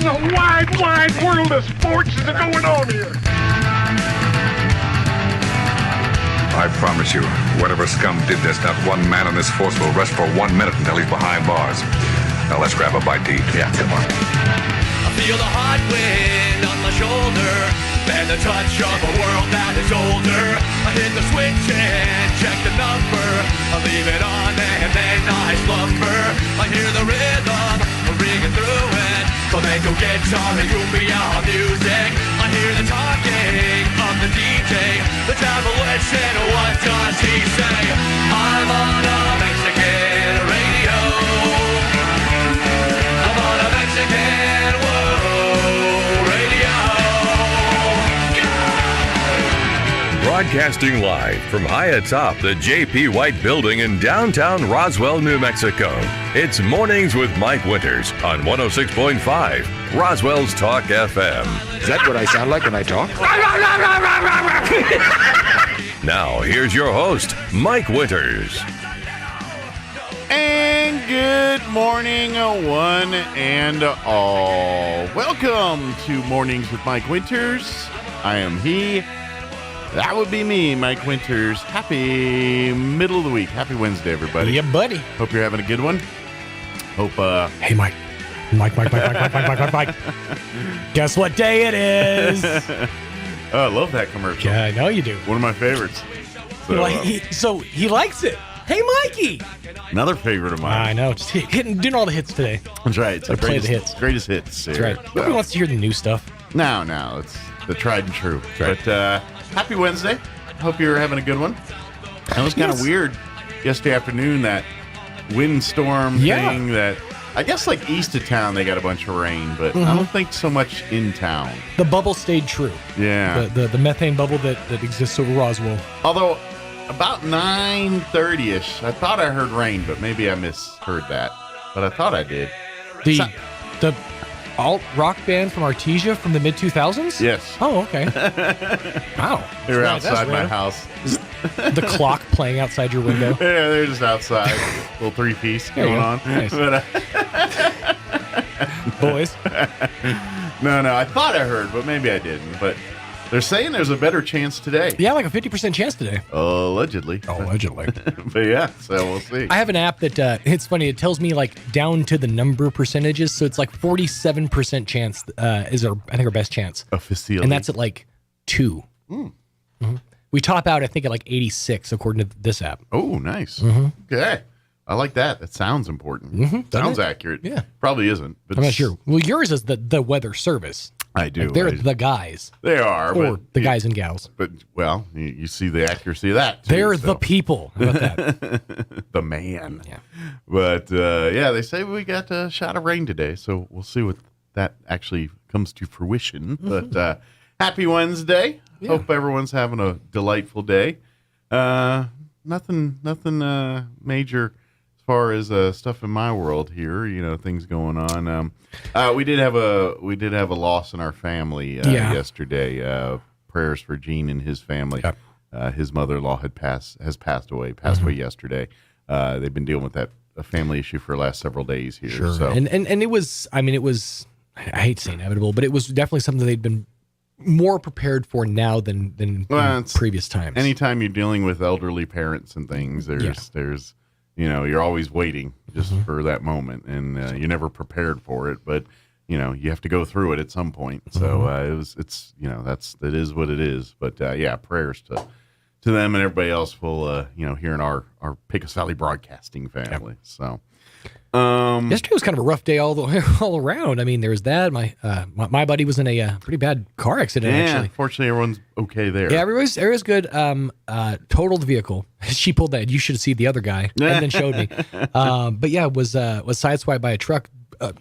in the wide, wide world of sports is going on here? I promise you, whatever scum did this, not one man in this force will rest for 1 minute until he's behind bars. Now let's grab a bite to eat. Yeah, come on. I feel the hot wind on my shoulder and the touch of a world that is older. I hit the switch and check the number. I leave it on and then I slumber. I hear the rhythm ringing through it. Flamenco guitar and cumbia music. I hear the talking of the DJ. The devil listen, what does he say? I'm on a Mexican radio. I'm on a Mexican world radio. Broadcasting live from high atop the J.P. White Building in downtown Roswell, New Mexico. It's Mornings with Mike Winters on 106.5 Roswell's Talk FM. Is that what I sound like when I talk? Now, here's your host, Mike Winters. And good morning, one and all. Welcome to Mornings with Mike Winters. I am he. That would be me, Mike Winters. Happy middle of the week. Happy Wednesday, everybody. Yeah, buddy. Hope you're having a good one. Hope, Hey, Mike. Mike. Guess what day it is? Oh, I love that commercial. Yeah, I know you do. One of my favorites. So he likes it. Hey, Mikey. Another favorite of mine. I know. Just doing all the hits today. That's right. It's Gotta play the hits. Greatest hits. That's right. Nobody wants to hear the new stuff. No. It's the tried and true. Right. But happy Wednesday. Hope you're having a good one. That was kind of weird yesterday afternoon, that windstorm thing that, I guess like east of town they got a bunch of rain, but I don't think so much in town. The bubble stayed true. Yeah. The methane bubble that exists over Roswell. Although about 9:30ish, I thought I heard rain, but maybe I misheard that. But I thought I did. The alt rock band from Artesia from the mid 2000s? Yes. Oh, okay. Wow. They were That's outside my random. house. The clock playing outside your window. Yeah, they're just outside. Little three-piece There you going go. on. Nice. But, Boys. no, I thought I heard, but maybe I didn't. But they're saying there's a better chance today. Yeah, like a 50% chance today. Allegedly. Allegedly. But yeah, so we'll see. I have an app that, it's funny, it tells me like down to the number percentages. So it's like 47% chance is I think our best chance. Officially. And that's at like 2. Mm-hmm. We top out, I think, at like 86 according to this app. Oh, nice. Mm-hmm. Okay. I like that. That sounds important. Sounds accurate. Yeah. Probably isn't. But I'm not sure. Well, yours is the weather service. I do. Like they're the guys. They are. Or but the guys and gals. But, well, you see the accuracy of that, too. They're the people. How about that? The man. Yeah. But, yeah, they say we got a shot of rain today, so we'll see what that actually comes to fruition. But happy Wednesday. Yeah. Hope everyone's having a delightful day. Nothing major as far as stuff in my world here. Things going on. We did have a loss in our family yesterday. Prayers for Gene and his family. Yep. His mother-in-law has passed away yesterday. They've been dealing with that family issue for the last several days here. Sure. So. And it was, I hate to say inevitable, but it was definitely something they'd been more prepared for now than in previous times. Anytime you're dealing with elderly parents and things, there's you're always waiting just for that moment, and you're never prepared for it, but you have to go through it at some point. So that is what it is. But prayers to them and everybody else here in our Pecos Valley broadcasting family. Yep. So yesterday was kind of a rough day all around. I mean, there was that. My buddy was in a pretty bad car accident. Actually, fortunately, everyone's okay there. Yeah, everyone's good. Totaled the vehicle. She pulled that. You should see the other guy, and then showed me. But yeah, was sideswiped by a truck.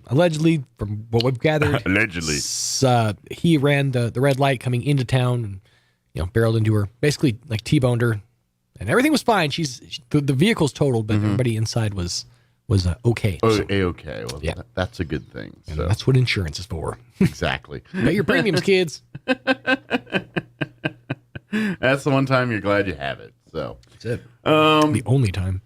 Allegedly, from what we've gathered, he ran the red light coming into town, and barreled into her, basically like T-boned her, and everything was fine. The vehicle's totaled, but everybody inside was okay. Okay. Well, yeah. That's a good thing. So. That's what insurance is for. Exactly. Pay your premiums, kids. That's the one time you're glad you have it. So that's it. The only time.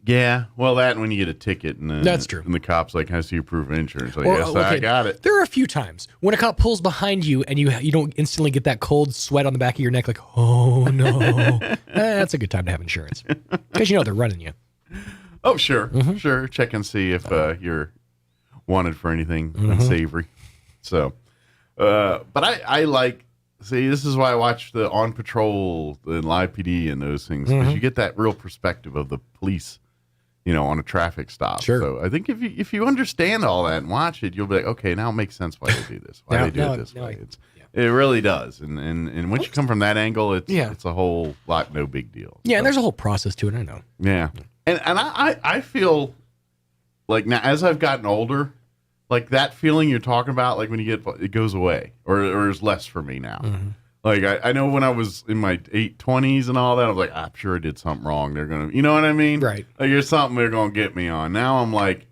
Yeah, well, that and when you get a ticket, and That's true. And the cop's like, "Has your proof of insurance?" Like, Or, yes, okay, I got it. There are a few times when a cop pulls behind you and you don't instantly get that cold sweat on the back of your neck, like, oh no. That's a good time to have insurance because you know they're running you. Oh, sure, sure. Check and see if you're wanted for anything unsavory. So, but I like. See, this is why I watch the On Patrol, the Live PD, and those things, because you get that real perspective of the police, on a traffic stop. Sure. So I think if you understand all that and watch it, you'll be like, okay, now it makes sense why they do this, why they do it this way. It really does, and once you come from that angle, it's a whole lot no big deal. Yeah, and there's a whole process to it. I know. Yeah, and I feel like now as I've gotten older. Like that feeling you're talking about, like when you it goes away or is less for me now. Like I know when I was in my 20s and all that, I was like, I'm sure I did something wrong. They're going to, you know what I mean? Right. Like there's something they're going to get me on. Now I'm like,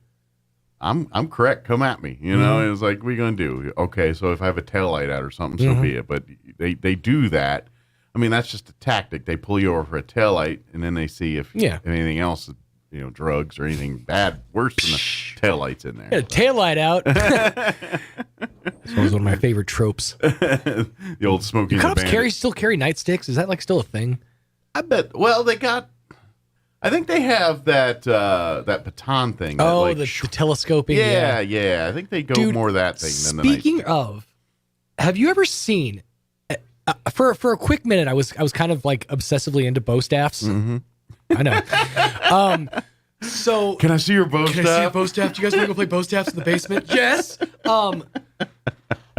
I'm correct. Come at me. It was like, what are you going to do? Okay. So if I have a taillight out or something, so be it. But they do that. I mean, that's just a tactic. They pull you over for a taillight and then they see if anything else drugs or anything bad, worse than the taillights in there. Yeah, taillight out. This was one of my favorite tropes. The old Smokey and the Cops Bandit. still carry nightsticks? Is that like still a thing? I bet. Well, I think they have that baton thing. That, the telescoping. Yeah. I think they go more that thing than the nightstick. Speaking of, have you ever seen? For a quick minute, I was kind of like obsessively into bow staffs. I know. So can I see your bow staff? Can I see a bow staff? Do you guys want to go play bow staffs in the basement? Yes.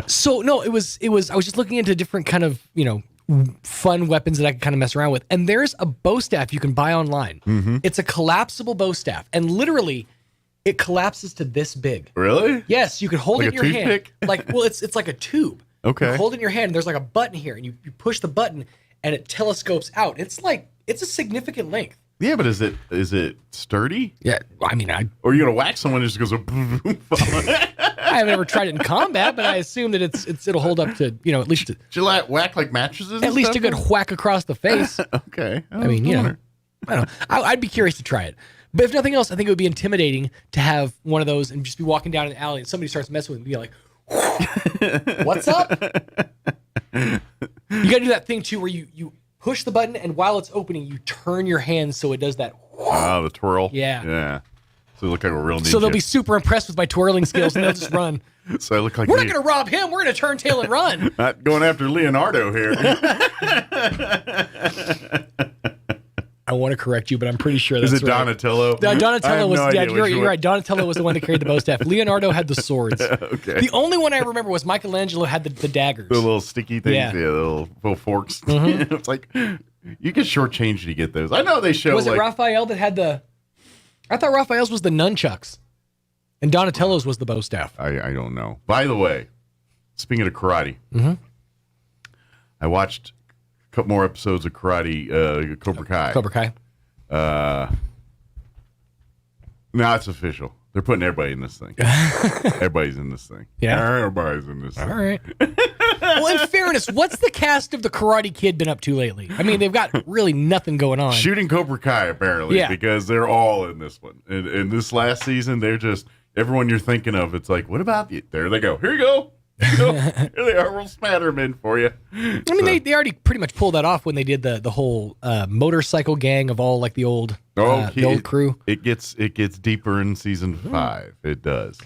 So no, it was. I was just looking into different kind of fun weapons that I can kind of mess around with, and there's a bow staff you can buy online. It's a collapsible bow staff, and literally, it collapses to this big. Really? Yes, you can hold it in your hand. It's like a tube. Okay. You hold it in your hand. And there's like a button here, and you push the button, and it telescopes out. It's a significant length. Yeah, but is it sturdy? Yeah, I mean, or are you gonna whack someone and just goes? I haven't ever tried it in combat, but I assume that it'll hold up to at least. Did you whack like mattresses? At least a good whack across the face. Okay. I mean, I don't know. I'd be curious to try it, but if nothing else, I think it would be intimidating to have one of those and just be walking down an alley and somebody starts messing with me, and be like, "What's up?" You got to do that thing too, where you push the button, and while it's opening, you turn your hand so it does that. The twirl. Yeah. Yeah. So you look like a real ninja. So they'll be super impressed with my twirling skills, and they'll just run. So I look like we're not going to rob him. We're going to turn tail and run. Not going after Leonardo here. I want to correct you, but I'm pretty sure that's right. Is it Donatello? Donatello was. No you're right. Donatello was the one that carried the bow staff. Leonardo had the swords. Okay. The only one I remember was Michelangelo had the daggers. The little sticky things, the little forks. It's like you get shortchanged to get those. I know they show. Was it Raphael that had the? I thought Raphael's was the nunchucks, and Donatello's was the bow staff. I don't know. By the way, speaking of karate, I watched a couple more episodes of karate, Cobra Kai. Cobra Kai. Now it's official. They're putting everybody in this thing. Everybody's in this thing. Yeah. Everybody's in this thing. All right. Well, in fairness, what's the cast of the Karate Kid been up to lately? I mean, they've got really nothing going on. Shooting Cobra Kai, apparently, because they're all in this one. In this last season, they're just, everyone you're thinking of, it's like, what about you? There they go. Here you go. Here they are. We'll smatter them in for you. I mean, they already pretty much pulled that off when they did the whole motorcycle gang of all like the old crew. It gets deeper in season 5. It does.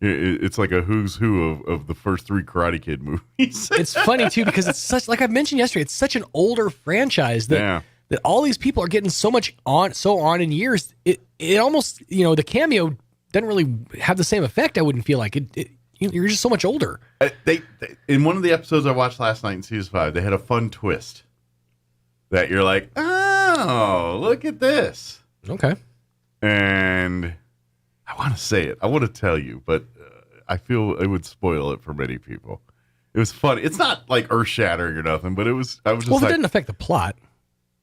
It's like a who's who of the first 3 Karate Kid movies. It's funny too because it's such, like I mentioned yesterday, it's such an older franchise that all these people are getting so on in years. It almost the cameo doesn't really have the same effect. I wouldn't feel like it. You're just so much older. They in one of the episodes I watched last night in season 5, they had a fun twist that you're like, oh, look at this. Okay. And I want to say it. I want to tell you, but I feel it would spoil it for many people. It was funny. It's not like earth shattering or nothing, but I was just it didn't affect the plot.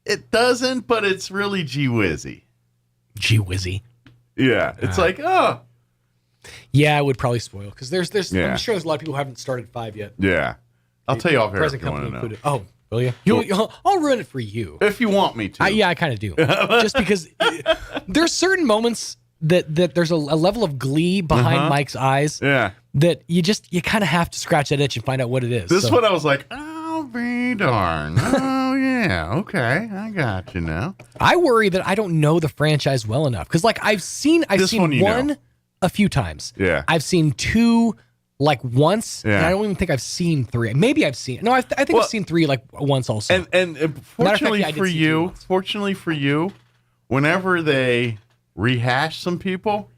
It doesn't, but it's really gee whizzy. Gee whizzy. Yeah. It's like, oh. Yeah, I would probably spoil because there's I'm sure there's a lot of people who haven't started 5 yet. Yeah. I'll tell you off air if you want to know. Oh, Will you? I'll ruin it for you. If you want me to. Yeah, I kind of do. Just because there's certain moments that there's a level of glee behind Mike's eyes. Yeah. That you kind of have to scratch that itch and find out what it is. This one I was like, I'll be darned. Oh, yeah. Okay. I got you now. I worry that I don't know the franchise well enough. Because, like, I've seen one a few times. Yeah. I've seen two, like, once. Yeah. And I don't even think I've seen three. Maybe I've seen. No, I think I've seen three, like, once also. And fortunately for you, whenever they rehash some people,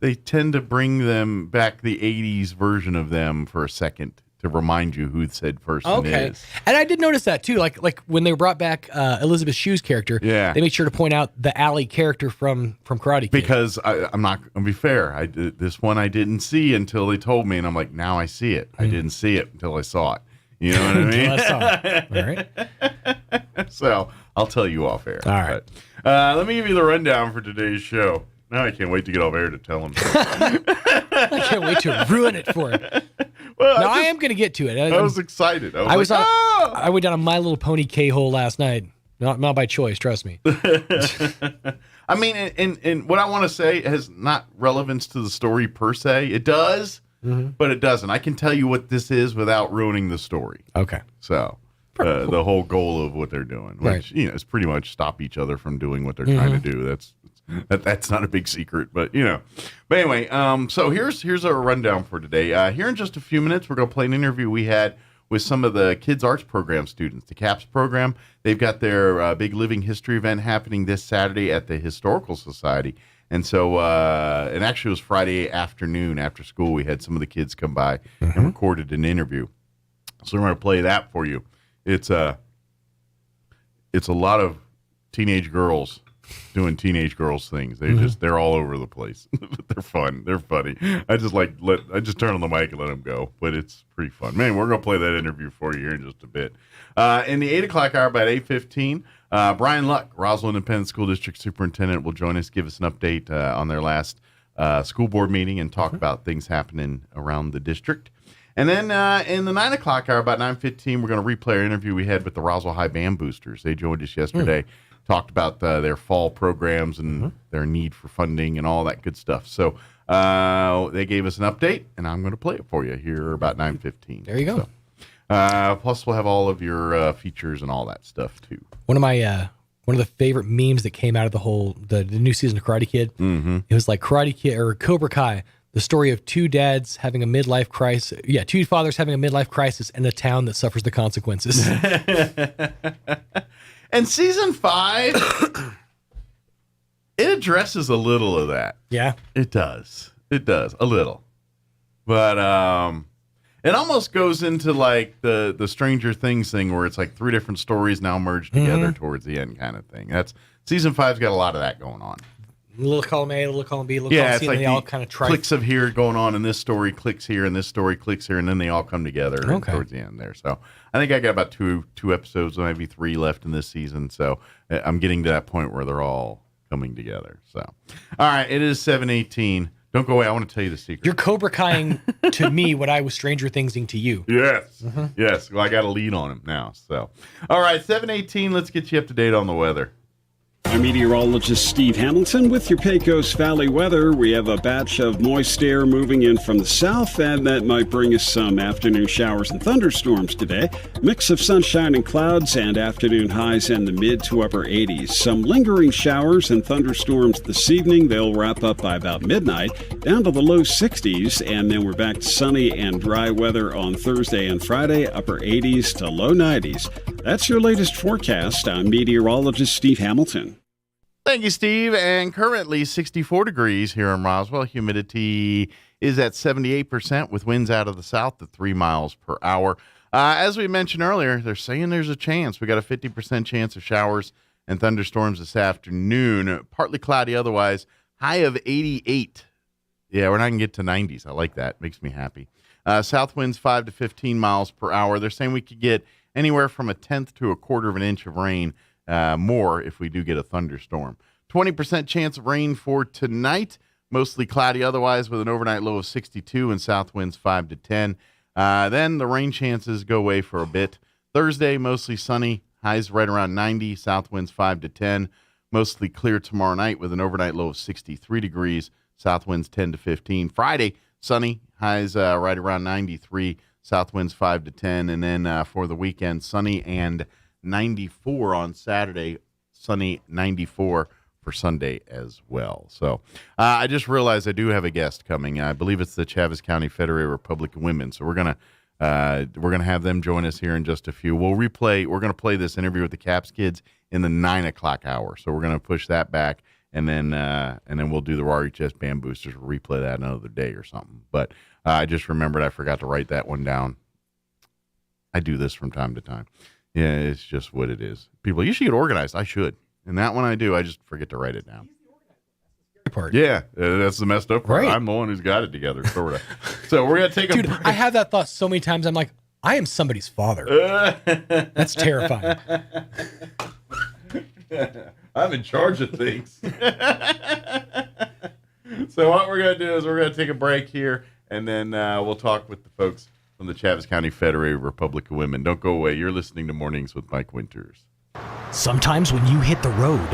they tend to bring them back the 80s version of them for a second to remind you who said person is. And I did notice that too. Like when they brought back Elizabeth Shue's character, they made sure to point out the Allie character from Karate Kid. Because I'm not going to be fair. This one I didn't see until they told me, and I'm like, now I see it. I didn't see it until I saw it. You know what I mean? I saw it. All right. So I'll tell you off air. All right. But, let me give you the rundown for today's show. Now I can't wait to get off air to tell him. I can't wait to ruin it for him. Well, I am going to get to it. I was excited. I went down a My Little Pony K-hole last night. Not by choice, trust me. I mean, and what I want to say has not relevance to the story per se. It does, but it doesn't. I can tell you what this is without ruining the story. Okay. So the whole goal of what they're doing, which is pretty much stop each other from doing what they're trying to do. That's not a big secret, but But anyway, so here's our rundown for today. Here in just a few minutes, we're gonna play an interview we had with some of the Kids Arts Program students, the CAPS program. They've got their big Living History event happening this Saturday at the Historical Society. And so, and actually it was Friday afternoon after school, we had some of the kids come by and recorded an interview. So we're going to play that for you. It's a lot of teenage girls doing teenage girls things. They're all over the place. They're fun. They're funny. I just turn on the mic and let them go, but it's pretty fun. Man, we're going to play that interview for you here in just a bit. In the 8 o'clock hour, about 8:15, Brian Luck, Roswell Independent School District Superintendent, will join us, give us an update on their last school board meeting and talk about things happening around the district. And then in the 9 o'clock hour, about 9:15, we're going to replay our interview we had with the Roswell High Band Boosters. They joined us yesterday, talked about their fall programs and their need for funding and all that good stuff. So they gave us an update, and I'm going to play it for you here about 9:15. There you go. So, plus, we'll have all of your features and all that stuff, too. One of the favorite memes that came out of the new season of Karate Kid, it was like Karate Kid or Cobra Kai, the story of two dads having a midlife crisis. Yeah, two fathers having a midlife crisis in a town that suffers the consequences. And season 5, it addresses a little of that. Yeah. It does. It does. A little. But it almost goes into like the Stranger Things thing where it's like 3 different stories now merged together towards the end kind of thing. That's season 5's got a lot of that going on. A little column A, a little column B, a little column C, it's like and they all kind of try. Clicks of here going on, and this story clicks here, and this story clicks here, and then they all come together towards the end there. So I think I got about two episodes, maybe 3 left in this season. So I'm getting to that point where they're all coming together. So, all right, it is 7:18. Don't go away. I want to tell you the secret. You're Cobra Kai-ing to me what I was Stranger Thingsing to you. Yes. Yes. Well, I got a lead on him now. So, all right, 7:18. Let's get you up to date on the weather. I'm meteorologist Steve Hamilton with your Pecos Valley weather. We have a batch of moist air moving in from the south, and that might bring us some afternoon showers and thunderstorms today. Mix of sunshine and clouds and afternoon highs in the mid to upper 80s. Some lingering showers and thunderstorms this evening. They'll wrap up by about midnight, down to the low 60s, and then we're back to sunny and dry weather on Thursday and Friday, upper 80s to low 90s. That's your latest forecast. I'm meteorologist Steve Hamilton. Thank you, Steve. And currently 64 degrees here in Roswell. Humidity is at 78% with winds out of the south at 3 miles per hour. As we mentioned earlier, they're saying there's a chance. We got a 50% chance of showers and thunderstorms this afternoon. Partly cloudy otherwise. High of 88. Yeah, we're not going to get to 90s. I like that. Makes me happy. South winds 5 to 15 miles per hour. They're saying we could get anywhere from 1/10 to 1/4 of an inch of rain. More if we do get a thunderstorm. 20% chance of rain for tonight. Mostly cloudy otherwise with an overnight low of 62 and south winds 5 to 10. Then the rain chances go away for a bit. Thursday, mostly sunny. Highs right around 90. South winds 5 to 10. Mostly clear tomorrow night with an overnight low of 63 degrees. South winds 10 to 15. Friday, sunny. Highs right around 93. South winds 5 to 10. And then for the weekend, sunny and 94 on Saturday. Sunny 94 for Sunday as well. So I just realized I do have a guest coming. I believe it's the Chaves County Federated Republican Women. So we're gonna have them join us here in just a few. We're gonna play this interview with the Caps kids in the 9 o'clock hour. So we're gonna push that back, and then we'll do the RHS Band Boosters. We'll replay that another day or something. But I just remembered I forgot to write that one down. I do this from time to time. Yeah, it's just what it is. People, you should get organized. I should. And that one I do. I just forget to write it down. Part. Yeah, that's the messed up part. Right. I'm the one who's got it together, sort of. So we're going to take a break. I have that thought so many times. I'm like, I am somebody's father. That's terrifying. I'm in charge of things. So what we're going to do is we're going to take a break here, and then we'll talk with the folks from the Chaves County Federated Republican Women. Don't go away. You're listening to Mornings with Mike Winters. Sometimes when you hit the road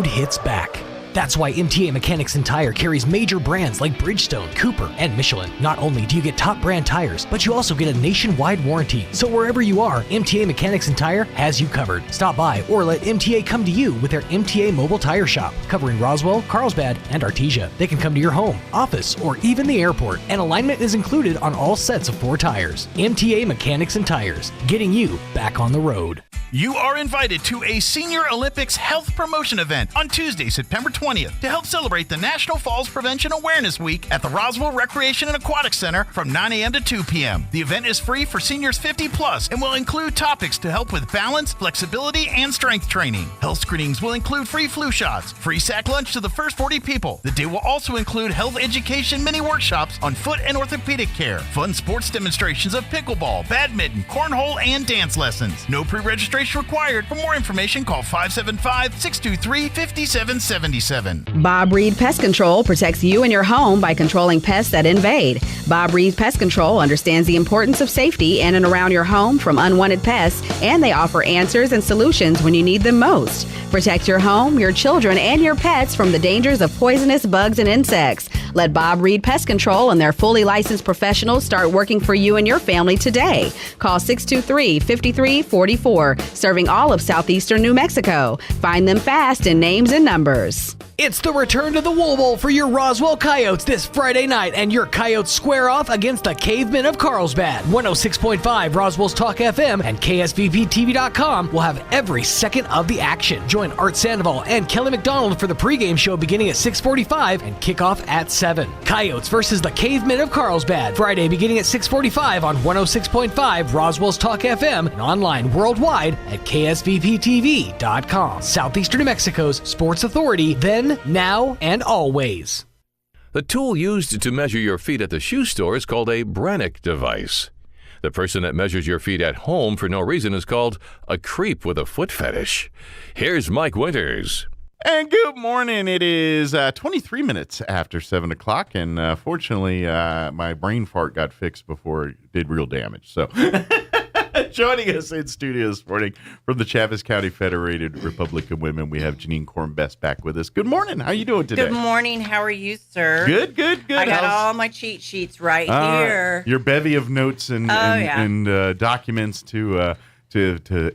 hits back. That's why MTA Mechanics and Tire carries major brands like Bridgestone, Cooper, and Michelin. Not only do you get top brand tires, but you also get a nationwide warranty. So wherever you are, MTA Mechanics and Tire has you covered. Stop by or let MTA come to you with their MTA Mobile Tire Shop, covering Roswell, Carlsbad, and Artesia. They can come to your home, office, or even the airport, and alignment is included on all sets of 4 tires. MTA Mechanics and Tires, getting you back on the road. You are invited to a Senior Olympics health promotion event on Tuesday, September 20th to help celebrate the National Falls Prevention Awareness Week at the Roswell Recreation and Aquatic Center from 9 a.m. to 2 p.m. The event is free for seniors 50 plus and will include topics to help with balance, flexibility, and strength training. Health screenings will include free flu shots, free sack lunch to the first 40 people. The day will also include health education mini workshops on foot and orthopedic care, fun sports demonstrations of pickleball, badminton, cornhole, and dance lessons. No pre-registration required. For more information, call 575-623-5777. Bob Reed Pest Control protects you and your home by controlling pests that invade. Bob Reed Pest Control understands the importance of safety in and around your home from unwanted pests, and they offer answers and solutions when you need them most. Protect your home, your children, and your pets from the dangers of poisonous bugs and insects. Let Bob Reed Pest Control and their fully licensed professionals start working for you and your family today. Call 623-5344, serving all of southeastern New Mexico. Find them fast in names and numbers. It's the return to the Wool Bowl for your Roswell Coyotes this Friday night, and your Coyotes square off against the Cavemen of Carlsbad. 106.5 Roswell's Talk FM and KSVPTV.com will have every second of the action. Join Art Sandoval and Kelly McDonald for the pregame show beginning at 6:45 and kickoff at 7. Coyotes versus the Cavemen of Carlsbad, Friday beginning at 6:45 on 106.5 Roswell's Talk FM and online worldwide at KSVPTV.com. Southeastern New Mexico's sports authority, then, now, and always. The tool used to measure your feet at the shoe store is called a Brannock device. The person that measures your feet at home for no reason is called a creep with a foot fetish. Here's Mike Winters. And good morning. It is 23 minutes after 7 o'clock, and fortunately, my brain fart got fixed before it did real damage. So joining us in studio this morning from the Chaves County Federated Republican Women, we have Janine Corn-Best back with us. Good morning. How are you doing today? Good morning. How are you, sir? Good. I got all my cheat sheets right here. Your bevy of notes and documents to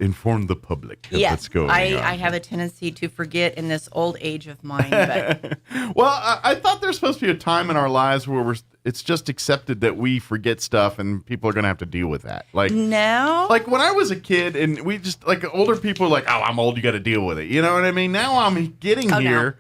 inform the public of what's going on. I have a tendency to forget in this old age of mine. But well, I thought there's supposed to be a time in our lives where it's just accepted that we forget stuff and people are going to have to deal with that. Like no, like when I was a kid and we just like older people are like, oh, I'm old, you got to deal with it. You know what I mean? Now I'm getting here. No.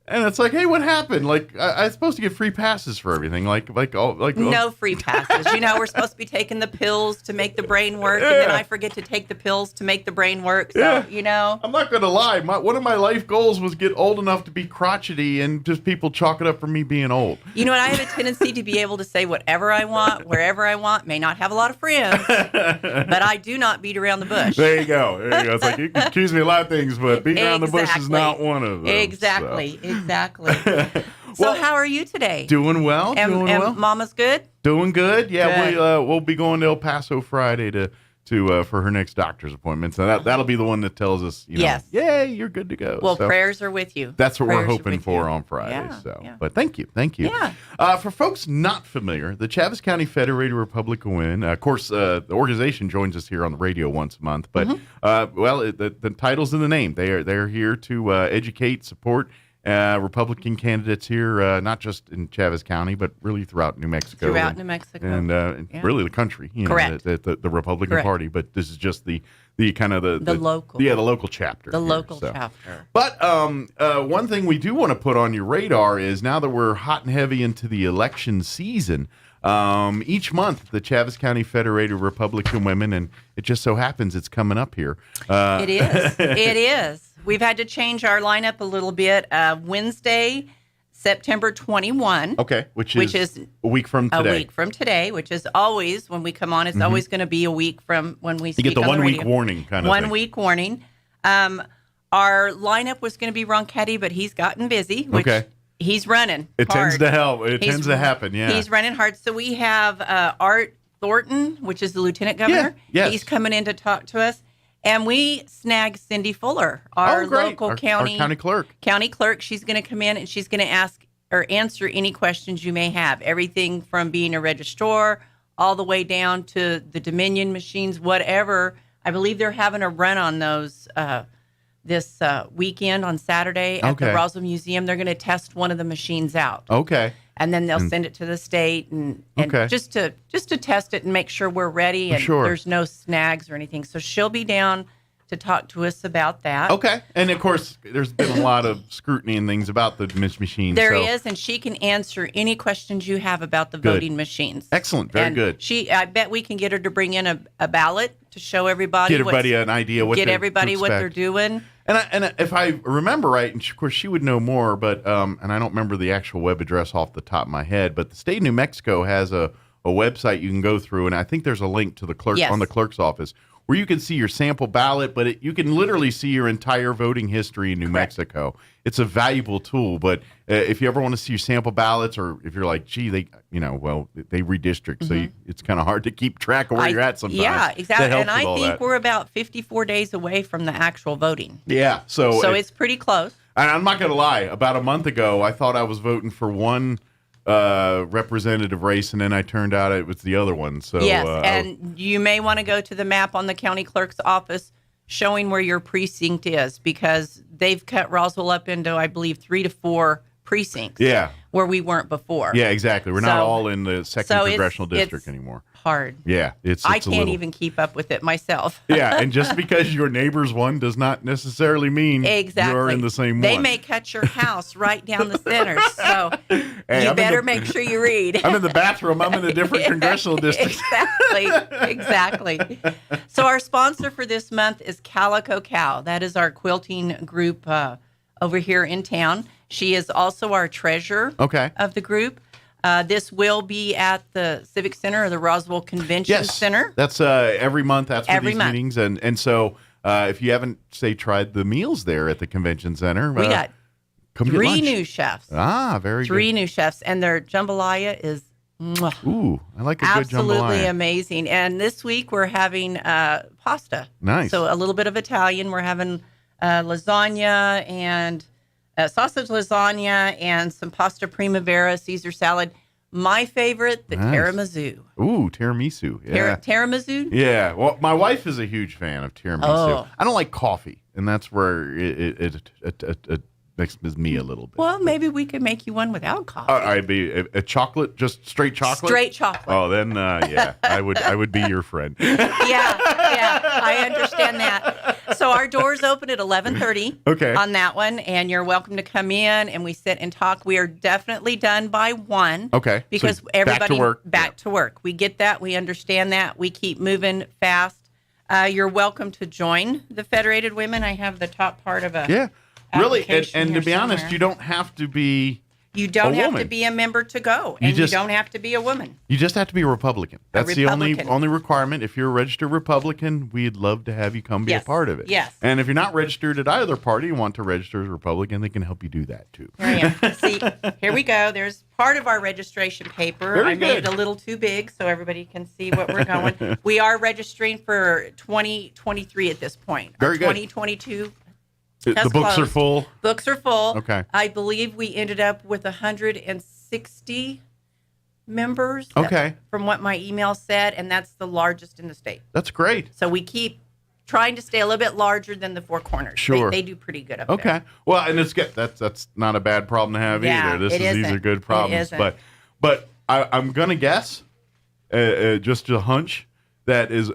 And it's like, hey, what happened? Like, I'm supposed to get free passes for everything. No free passes. You know, we're supposed to be taking the pills to make the brain work, and then I forget to take the pills to make the brain work. So, you know. I'm not going to lie. One of my life goals was get old enough to be crotchety, and just people chalk it up for me being old. You know what? I have a tendency to be able to say whatever I want, wherever I want. May not have a lot of friends, but I do not beat around the bush. There you go. It's like, you can accuse me of a lot of things, but beating around the bush is not one of them. Exactly. So. Exactly. So how are you today? Doing well. And Mama's good? Doing good. Yeah, good. We'll be going to El Paso Friday to for her next doctor's appointment. So that'll be the one that tells us, Yes. yay, you're good to go. Well, So prayers are with you. that's what Prayers we're are hoping with for you. on Friday. Yeah. But thank you. Yeah. For folks not familiar, the Chaves County Federated Republican Women, of course, the organization joins us here on the radio once a month. But the title's in the name. They're here to educate, support Republican candidates here, not just in Chaves County, but really throughout New Mexico. And really the country. Correct. The Republican Correct. Party. But this is just the kind of the local. Yeah, the local chapter. The here, local so. chapter. But one thing we do want to put on your radar is now that we're hot and heavy into the election season, each month the Chaves County Federated Republican Women, and it just so happens it's coming up here. It is. It is. We've had to change our lineup a little bit. Wednesday, September 21. Okay, which is a week from today. A week from today, which is always, when we come on, it's always going to be a week from when we speak. You get the on 1 radio. week warning kind of One thing. week warning. Our lineup was going to be Ronchetti, but he's gotten busy, which he's running It hard. tends to help. It tends to happen, yeah. He's running hard. So we have Art Thornton, which is the lieutenant governor. Yeah, yes. He's coming in to talk to us. And we snagged Cindy Fuller, our local our county clerk. County clerk. She's going to come in and she's going to ask or answer any questions you may have. Everything from being a registrar all the way down to the Dominion machines, whatever. I believe they're having a run on those this weekend on Saturday at the Roswell Museum. They're going to test one of the machines out. Okay. And then they'll send it to the state and just to test it and make sure we're ready and there's no snags or anything. So she'll be down to talk to us about that. Okay. And of course, there's been a lot of scrutiny and things about the machines. There is, and she can answer any questions you have about the voting machines. Excellent. Very good. I bet we can get her to bring in a ballot to show everybody. Get everybody an idea what they're doing. And if I remember right, and of course she would know more, but and I don't remember the actual web address off the top of my head, but the state of New Mexico has a website you can go through, and I think there's a link to the clerk on the clerk's office where you can see your sample ballot, but you can literally see your entire voting history in New Mexico. It's a valuable tool, but if you ever want to see your sample ballots, or if you're like, gee, they redistrict, so it's kind of hard to keep track of where you're at sometimes. Yeah, exactly. That helps And I with all think that. we're about 54 days away from the actual voting. Yeah, so it's pretty close. And I'm not going to lie. About a month ago, I thought I was voting for one representative race, and then I turned out it was the other one. So yes, and you may want to go to the map on the county clerk's office showing where your precinct is, because they've cut Roswell up into, I believe, 3 to 4 precincts. Yeah. Where we weren't before. Yeah, exactly. We're not all in the second congressional district anymore. Hard. Yeah, it's I can't even keep up with it myself. Yeah, and just because your neighbor's one does not necessarily mean you're in the same They one. may cut your house right down the center, so you better make sure you read. I'm in the bathroom. I'm in a different congressional district. Exactly. So our sponsor for this month is Calico Cow. That is our quilting group over here in town. She is also our treasurer of the group. This will be at the Civic Center or the Roswell Convention Center. That's every month. That's for Every these month. meetings. And so if you haven't, say, tried the meals there at the convention center. We got come get 3 lunch. new chefs. Very good. 3 new chefs. And their jambalaya is ooh, I like a good jambalaya. absolutely amazing. And this week we're having pasta. Nice. So a little bit of Italian. We're having lasagna and sausage lasagna and some pasta primavera, Caesar salad. My favorite, the tiramisu. Ooh, tiramisu. Yeah. Tiramisu? Yeah. Well, my wife is a huge fan of tiramisu. Oh. I don't like coffee, and that's where it makes me a little bit. Well, maybe we could make you one without coffee. I'd be a chocolate, just straight chocolate. Straight chocolate. Oh, then yeah, I would be your friend. Yeah, I understand that. So our doors open at 11:30 on that one, and you're welcome to come in, and we sit and talk. We are definitely done by 1. Okay. Because So everybody back to work. We get that. We understand that. We keep moving fast. You're welcome to join the Federated Women. I have the top part of a really, and application to here be honest, somewhere. you don't have to be. You don't have to woman. be a member to go, and you don't have to be a woman. You just have to be a Republican. That's the only requirement. If you're a registered Republican, we'd love to have you come be a part of it. Yes. And if you're not registered at either party and want to register as a Republican, they can help you do that too. Here I am. See, here we go. There's part of our registration paper. Very I made good. it a little too big so everybody can see what we're going. We are registering for 2023 at this point. Very good. 2022. The books are full. Books are full. Okay. I believe we ended up with 160 members. Okay. From what my email said, and that's the largest in the state. That's great. So we keep trying to stay a little bit larger than the Four Corners. Sure. They do pretty good up Okay. there. Well, and it's good. That's not a bad problem to have Yeah, either. These are good It problems. isn't. But I'm gonna guess, just a hunch, that is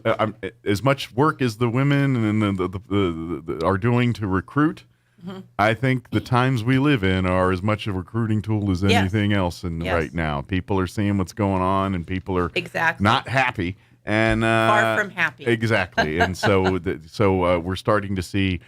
as much work as the women and the are doing to recruit. Mm-hmm. I think the times we live in are as much a recruiting tool as anything else. And Yes. right now, people are seeing what's going on, and people are not happy. And Far from happy. Exactly. And so we're starting to see,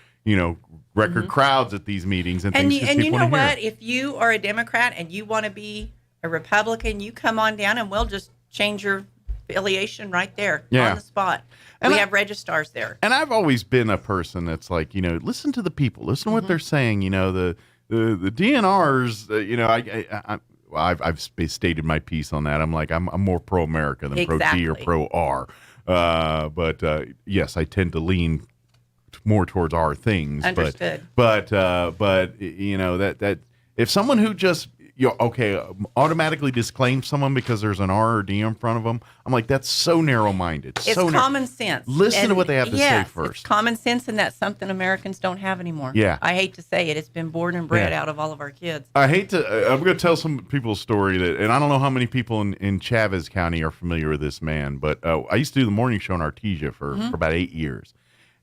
record crowds at these meetings and things. And you know what? If you are a Democrat and you want to be a Republican, you come on down and we'll just change your affiliation right there on the spot. And we have registrars there. And I've always been a person that's like, listen to the people, listen to what they're saying. The DNRs, I've stated my piece on that. I'm like, I'm more pro America than pro D or pro R. But yes, I tend to lean more towards R things. Understood. But that if someone who just automatically disclaim someone because there's an R or D in front of them, I'm like, that's so narrow-minded. It's common sense. Listen to what they have to say first. It's common sense, and that's something Americans don't have anymore. Yeah. I hate to say it. It's been born and bred out of all of our kids. I'm going to tell some people's story and I don't know how many people in Chavez County are familiar with this man, but I used to do the morning show in Artesia for about 8 years.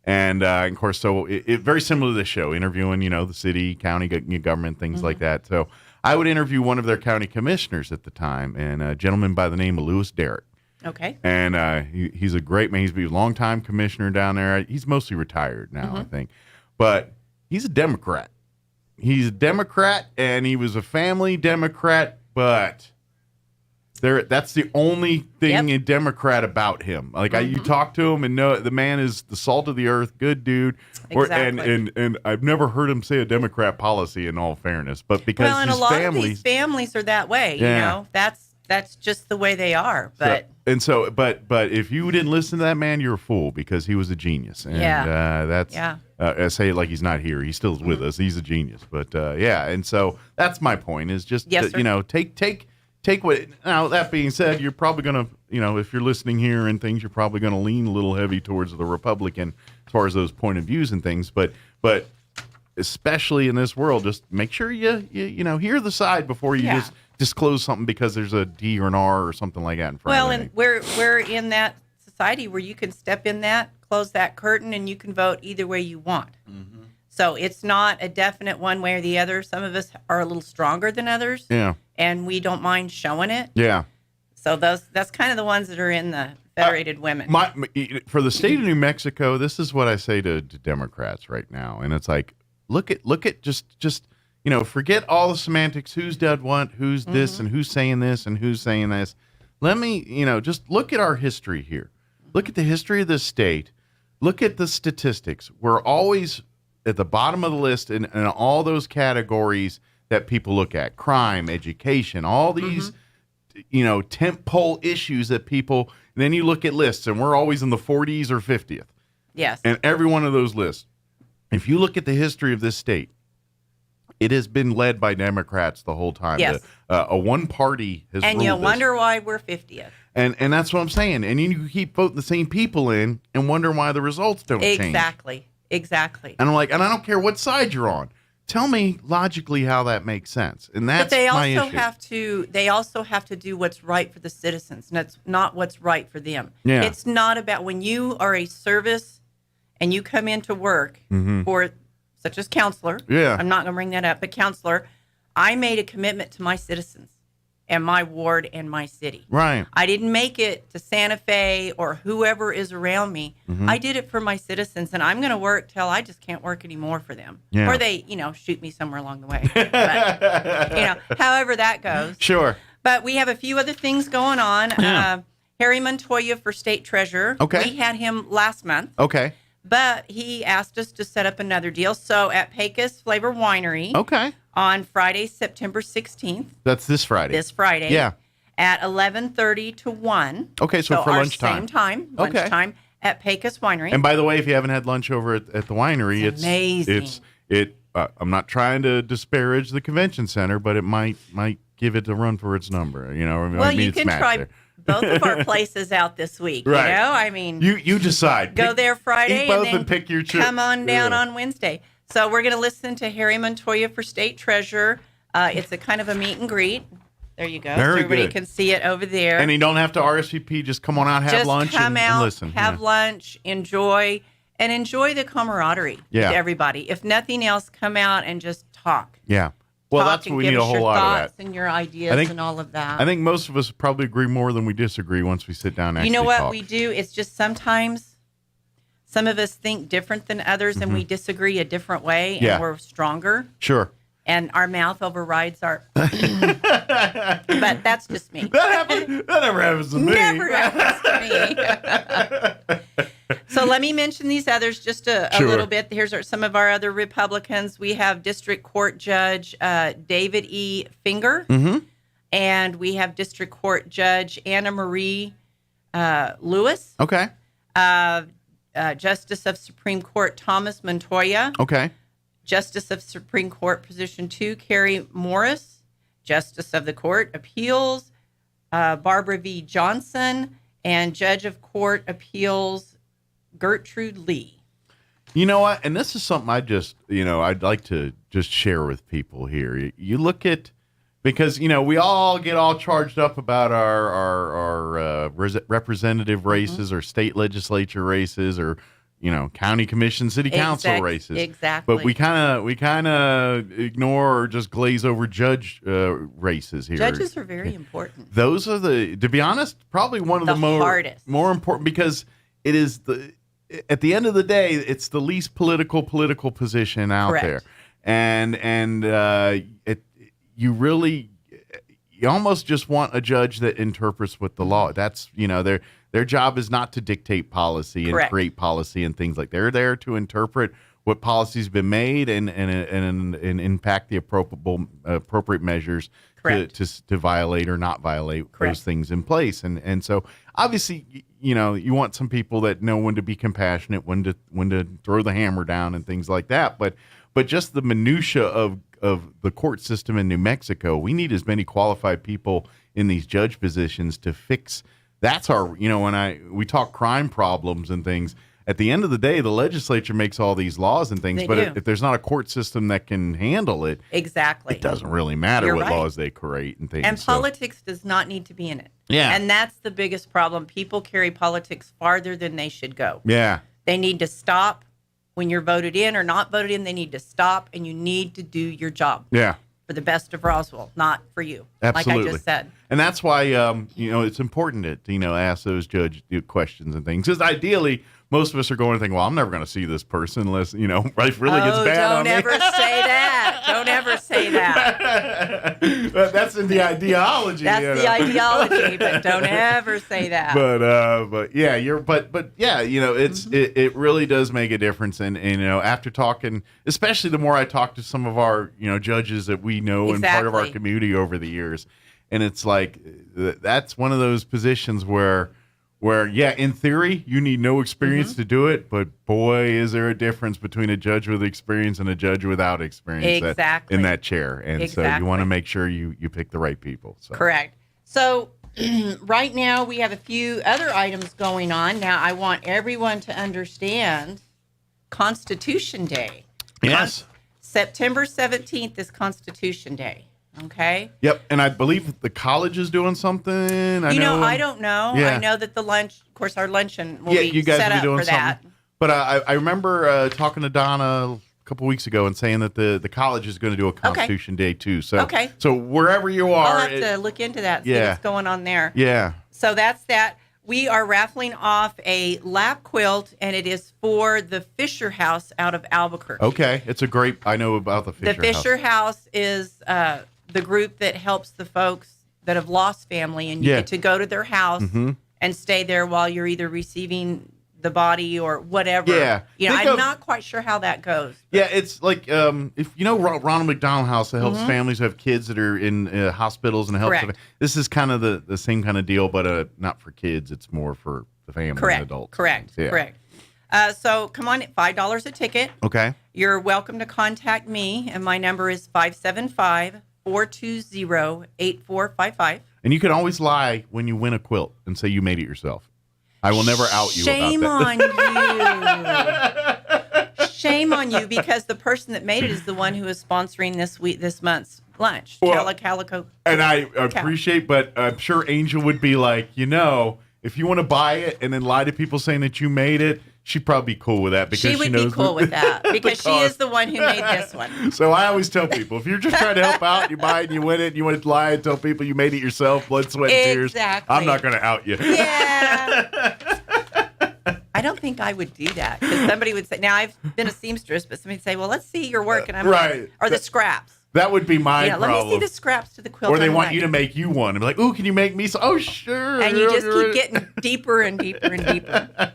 And of course, so it very similar to this show, interviewing, the city, county government, things like that. So I would interview one of their county commissioners at the time, and a gentleman by the name of Lewis Derrick. Okay. And he's a great man. He's been a longtime commissioner down there. He's mostly retired now, I think. But he's a Democrat. He's a Democrat, and he was a family Democrat, but that's the only thing a Democrat about him. Like you talk to him and know the man is the salt of the earth, good dude. Exactly. And I've never heard him say a Democrat policy in all fairness, but because and his a lot families, of these families are that way. Yeah. That's just the way they are. But but if you didn't listen to that man, you're a fool because he was a genius. And I say it like he's not here. He still is with us. He's a genius. But and so that's my point is just take what. Now that being said, you're probably gonna if you're listening here and things, you're probably gonna lean a little heavy towards the Republican as far as those point of views and things. But especially in this world, just make sure you hear the side before you just disclose something because there's a D or an R or something like that in front of it. Well, and we're in that society where you can step in that, close that curtain, and you can vote either way you want. Mm-hmm. So it's not a definite one way or the other. Some of us are a little stronger than others. Yeah. And we don't mind showing it. Yeah. So that's kind of the ones that are in the Federated Women. For the state of New Mexico, this is what I say to Democrats right now, and it's like, look at just forget all the semantics. Who's done what? Who's this and who's saying this and who's saying this? Let me just look at our history here. Look at the history of this state. Look at the statistics. We're always at the bottom of the list in all those categories that people look at: crime, education, all these, tentpole issues that people. And then you look at lists, and we're always in the 40s or 50th. Yes. And every one of those lists, if you look at the history of this state, it has been led by Democrats the whole time. Yes. A one party has. And ruled you this. wonder why we're 50th. And that's what I'm saying. And you keep voting the same people in and wonder why the results don't change. Exactly. And I'm like, and I don't care what side you're on. Tell me logically how that makes sense. And that's my issue. They also have to do what's right for the citizens, and it's not what's right for them. Yeah. It's not about when you are a service and you come into work for such as counselor. Yeah. I'm not going to bring that up, but counselor, I made a commitment to my citizens. and my ward and my city. Right. I didn't make it to Santa Fe or whoever is around me. Mhm. I did it for my citizens, and I'm going to work till I just can't work anymore for them. Yeah. Or they, shoot me somewhere along the way. But, however that goes. Sure. But we have a few other things going on. Yeah. Harry Montoya for state treasurer. Okay. We had him last month. Okay. But he asked us to set up another deal. So at Pecos Flavor Winery. Okay. On Friday, September 16th. That's this Friday. This Friday. Yeah. At 11:30 to 1. Okay, so for our lunchtime. Same time, Okay. lunchtime at Pecos Winery. And by the way, if you haven't had lunch over at the winery, it's amazing. I'm not trying to disparage the convention center, but it might give it a run for its number. Well, you can try both of our places out this week. Right. I mean, you decide. Go there Friday eat both and then pick your trip. come on down on Wednesday. So we're going to listen to Harry Montoya for state treasurer. It's a kind of a meet and greet. There you go. Very so everybody good. can see it over there. And you don't have to RSVP. Just come on out, have Just lunch, come and out, listen. have lunch, enjoy the camaraderie Yeah. with everybody. If nothing else, come out and just talk. Yeah. Well, Talk that's what and we give need a us whole your lot of thoughts that. and your ideas and all of that. I think most of us probably agree more than we disagree once we sit down and You know actually what talk. we do? It's just sometimes some of us think different than others and we disagree a different way and Yeah. we're stronger. Sure. And our mouth overrides our. But that's just me. That never happens to me. Never happens to me. So let me mention these others just a Sure. little bit. Here's some of our other Republicans. We have District Court Judge David E. Finger. Mm-hmm. And we have District Court Judge Anna Marie Lewis. Okay. Justice of Supreme Court Thomas Montoya. Okay. Justice of Supreme Court Position 2 Carrie Morris. Justice of the Court Appeals Barbara V. Johnson. And Judge of Court Appeals Gertrude Lee. You know what? And this is something I'd like to just share with people here. You look at, because, we all get all charged up about our representative races or state legislature races or, county commission, city council races. Exactly. But we kind of ignore or just glaze over judge races here. Judges are very important. Those are to be honest, probably one of the hardest. more important, because it is at the end of the day, it's the least political position out Correct. there. And you almost just want a judge that interprets what the law. That's, their job is not to dictate policy and Correct. create policy and things like that. They're there to interpret what policy's been made and impact the appropriate measures to violate or not violate those things in place. And so obviously, you want some people that know when to be compassionate, when to throw the hammer down and things like that. But just the minutia of the court system in New Mexico, we need as many qualified people in these judge positions to fix. That's our, when we talk crime problems and things, at the end of the day, the legislature makes all these laws and things, They but do. if there's not a court system that can handle it, Exactly. it doesn't really matter You're what right. laws they create and things. And So- politics does not need to be in it. Yeah. And that's the biggest problem. People carry politics farther than they should go. Yeah. They need to stop when you're voted in or not voted in. They need to stop, and you need to do your job Yeah. for the best of Roswell, not for you. Absolutely. Like I just said. And that's why, it's important to, ask those judge questions and things. Because ideally, most of us are going to think, well, I'm never going to see this person unless, life really gets bad on me. Don't ever say that. Don't ever say that. But that's in the ideology. That's the ideology, but don't ever say that. But yeah, it really does make a difference. And after talking, especially the more I talk to some of our, judges that we know and part of our Exactly. community over the years, and it's like, that's one of those positions where in theory, you need no experience to do it, but boy, is there a difference between a judge with experience and a judge without experience Exactly. in that chair. And so you want to make sure you pick the right people. So. Correct. So right now we have a few other items going on. Now I want everyone to understand Constitution Day. Yes. September 17th is Constitution Day. Okay. Yep, and I believe the college is doing something. I don't know. Yeah. I know that the lunch, of course, our luncheon will be you guys set will be up doing for that. something. But I remember talking to Donna a couple weeks ago and saying that the college is going to do a Constitution Day too. So so wherever you are, I'll have to look into that. See what's going on there. Yeah. So that's that. We are raffling off a lap quilt, and it is for the Fisher House out of Albuquerque. Okay, it's a great. I know about the Fisher House. The Fisher House is the group that helps the folks that have lost family, and you get to go to their house and stay there while you're either receiving the body or whatever. Yeah. I'm not quite sure how that goes. Yeah, it's like if you know Ronald McDonald House that helps families who have kids that are in hospitals and helps them. This is kind of the same kind of deal, but not for kids. It's more for the family and adults. Correct. So come on, $5 a ticket. Okay. You're welcome to contact me, and my number is 575-420-8455. And you can always lie when you win a quilt and say you made it yourself. I will never out you Shame about that. On you. Shame on you, because the person that made it is the one who is sponsoring this month's lunch. Well, Calico. And I appreciate, but I'm sure Angel would be like, if you want to buy it and then lie to people saying that you made it, she'd probably be cool with that because she would be cool with that because she is the one who made this one. So I always tell people, if you're just trying to help out, you buy it and you win it, and you want to lie and tell people you made it yourself, blood, sweat, and tears. Exactly. I'm not going to out you. Yeah. I don't think I would do that because somebody would say, now I've been a seamstress, but somebody would say, well, let's see your work. And I'm like, or the scraps. That would be my problem. Let me see the scraps to the quilt. Or they want you to make you one. And be like, ooh, can you make me some? Oh, sure. And you just keep getting deeper and deeper and deeper.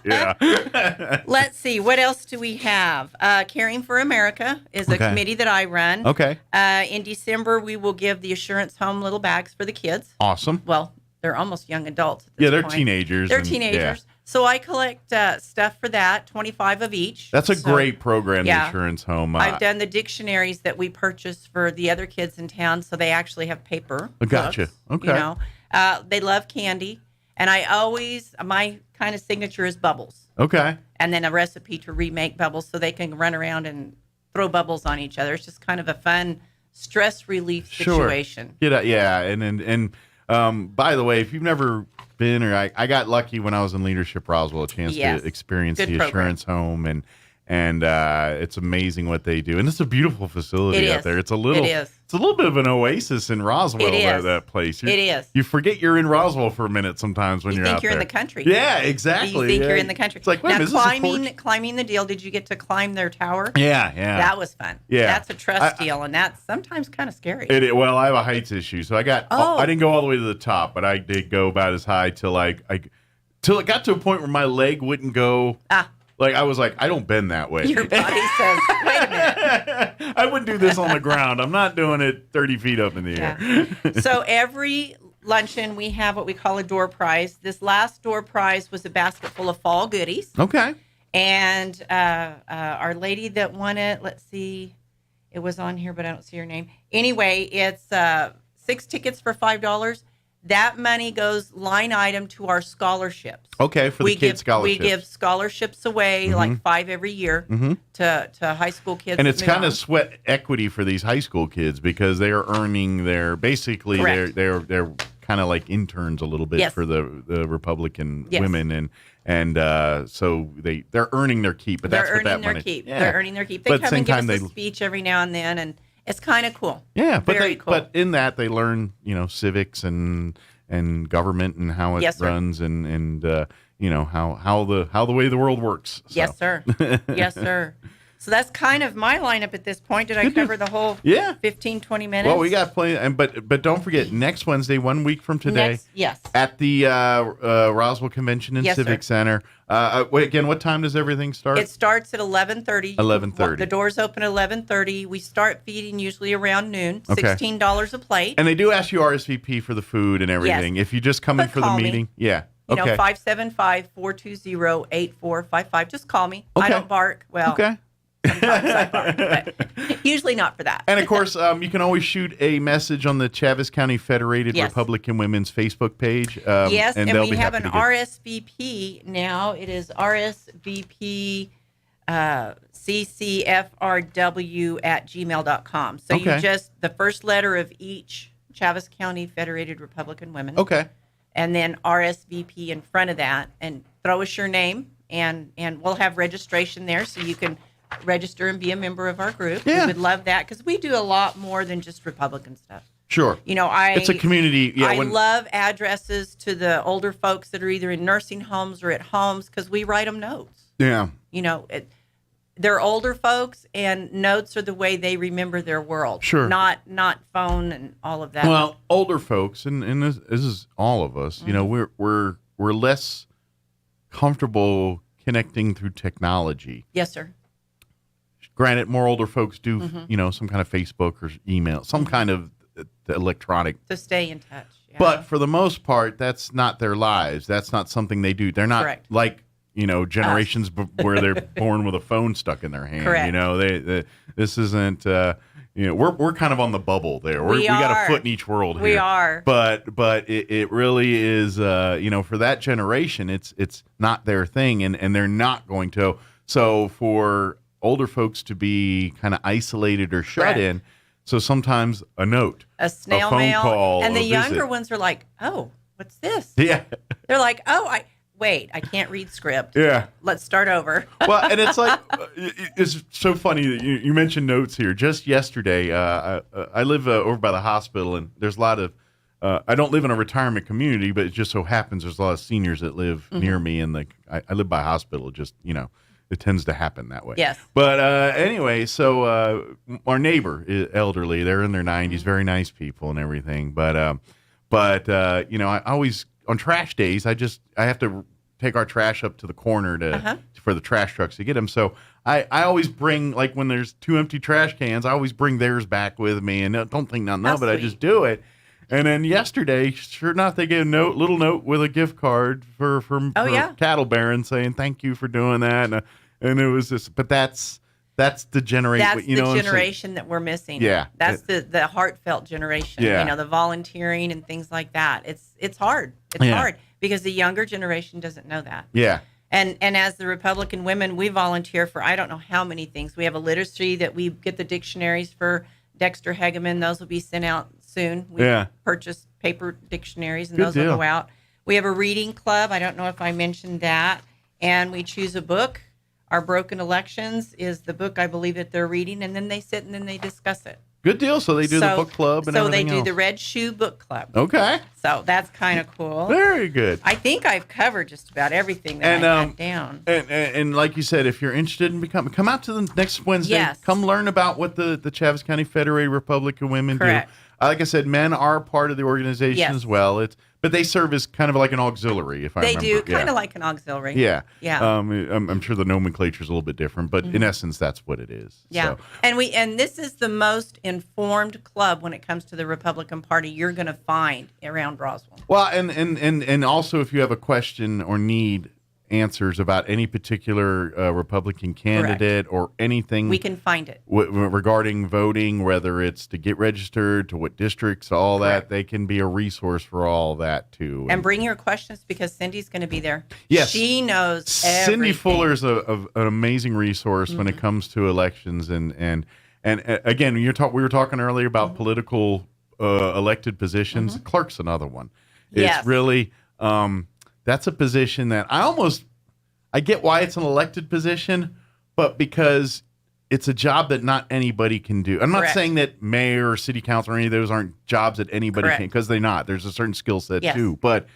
Yeah. Let's see. What else do we have? Caring for America is a committee that I run. Okay. In December, we will give the Assurance Home little bags for the kids. Awesome. Well, they're almost young adults at this Yeah, they're point. teenagers. They're teenagers. Yeah. So I collect stuff for that, 25 of each. That's a great program, the Assurance Home. I've done the dictionaries that we purchase for the other kids in town, so they actually have paper. Gotcha. Books, okay. They love candy, and my kind of signature is bubbles. Okay. And then a recipe to remake bubbles so they can run around and throw bubbles on each other. It's just kind of a fun stress relief situation. Yeah, and by the way, if you've never been, or I got lucky when I was in Leadership Roswell, a chance to experience the Assurance Home, and it's amazing what they do, and it's a beautiful facility out there. It's a little bit of an oasis in Roswell. That place. It is. You forget you're in Roswell for a minute sometimes when you're out there. You think you're in the country. Yeah, exactly. You think you're in the country. It's like, wait, now is climbing the deal. Did you get to climb their tower? Yeah. That was fun. Yeah, that's a trust deal, and that's sometimes kind of scary. Well, I have a heights issue, so I didn't go all the way to the top, but I did go about as high till it got to a point where my leg wouldn't go. Like, I was like, I don't bend that way. Your body says, wait a minute. I wouldn't do this on the ground. I'm not doing it 30 feet up in the air. So every luncheon, we have what we call a door prize. This last door prize was a basket full of fall goodies. Okay. And our lady that won it, let's see, it was on here, but I don't see her name. Anyway, it's 6 tickets for $5. That money goes line item to our scholarships. Okay, for the kids' scholarships. We give scholarships away, like 5 every year, to high school kids. And it's kind of sweat equity for these high school kids because they are earning they're kind of like interns a little bit for the Republican women, and so they're earning their keep. But that's what that money. They're earning their keep. They come and give us a speech every now and then, and it's kind of cool. Yeah, Very cool. But in that they learn, civics and government and how it runs and how the way the world works. So. Yes, sir. Yes, sir. So that's kind of my lineup at this point. Did I cover the whole 15, 20 minutes? Well, we got plenty. But don't forget, next Wednesday, 1 week from today, at the Roswell Convention and Civic Center. Again, what time does everything start? It starts at 11:30. 11:30. The doors open at 11:30. We start feeding usually around noon. $16 a plate. And they do ask you RSVP for the food and everything. If you just come in for the meeting. Yeah. Okay. 575-420-8455. Just call me. I don't bark. Well. Okay. Sometimes I bark, but usually not for that. And of course, you can always shoot a message on the Chaves County Federated Republican Women's Facebook page. Yes, and we have an RSVP now. It is RSVP ccfrw@gmail.com. So you just, the first letter of each Chaves County Federated Republican Women. Okay. And then RSVP in front of that, and throw us your name, and we'll have registration there so you can register and be a member of our group. Yeah. We would love that because we do a lot more than just Republican stuff. Sure. You know, it's a community. Yeah, I love addresses to the older folks that are either in nursing homes or at homes because we write them notes. Yeah. You know, they're older folks, and notes are the way they remember their world. Sure. Not phone and all of that. Well, older folks, and this is all of us. You know, we're less comfortable connecting through technology. Yes, sir. Granted, more older folks do, you know, some kind of Facebook or email, some kind of electronic. To stay in touch. Yeah. But for the most part, that's not their lives. That's not something they do. They're not Correct. like, you know, generations where they're born with a phone stuck in their hand. Correct. You know, this isn't. You know, we're kind of on the bubble there. We got a foot in each world here. We are. But it really is. You know, for that generation, it's not their thing, and they're not going to. So for older folks to be kind of isolated or shut Correct. in, so sometimes a note, a snail a phone mail, call, and the a younger visit. ones are like, "Oh, what's this?" Yeah. They're like, "Oh, I can't read script. Yeah. Let's start over." Well, and it's like, it's so funny that you mentioned notes here. Just yesterday, I live over by the hospital, and there's a lot of, I don't live in a retirement community, but it just so happens there's a lot of seniors that live near me, and I live by a hospital, just, you know, it tends to happen that way. Yes. But anyway, so our neighbor is elderly. They're in their 90s, very nice people and everything. But you know, I always, on trash days, I have to take our trash up to the corner for the trash trucks to get them. So I always bring, like, when there's 2 empty trash cans, I always bring theirs back with me, and don't think nothing of it. I just do it. And then yesterday, sure enough, they gave a little note with a gift card for cattle baron saying thank you for doing that, and it was just. But that's the generation. That's the generation that we're missing. Yeah, that's the heartfelt generation. Yeah. You know, the volunteering and things like that. It's hard. It's hard because the younger generation doesn't know that. Yeah. And as the Republican women, we volunteer for I don't know how many things. We have a literacy that we get the dictionaries for Dexter Hegeman. Those will be sent out soon. We purchased paper dictionaries, and those will go out. We have a reading club. I don't know if I mentioned that. And we choose a book. Our Broken Elections is the book I believe that they're reading, and then they sit and then they discuss it. Good deal. So they do the book club and everything So they do else. the Red Shoe Book Club. Okay. So that's kind of cool. Very good. I think I've covered just about everything that I had down. And like you said, if you're interested in come out to the next Wednesday. Yes. Come learn about what the Chaves County Federated Republican Women Correct. do. Like I said, men are part of the organization Yes. as well. But they serve as kind of like an auxiliary, if I remember. They do, kind of like an auxiliary. Yeah. Yeah. I'm sure the nomenclature is a little bit different, but in essence, that's what it is. Yeah. So. And this is the most informed club when it comes to the Republican Party you're going to find around Roswell. Well, and also if you have a question or need answers about any particular Republican candidate or anything, we can find it regarding voting, whether it's to get registered, to what districts, all Correct. that, they can be a resource for all that too. And bring your questions because Cindy's going to be there. Yes. She knows Cindy everything. Fuller's an amazing resource when it comes to elections, and again, we were talking earlier about political elected positions. Clerk's another one. Yes. It's really that's a position that I get why it's an elected position, but because it's a job that not anybody can do. I'm not Correct. saying that mayor or city council or any of those aren't jobs that anybody Correct. can, because they're not. There's a certain skill set Yes. too. But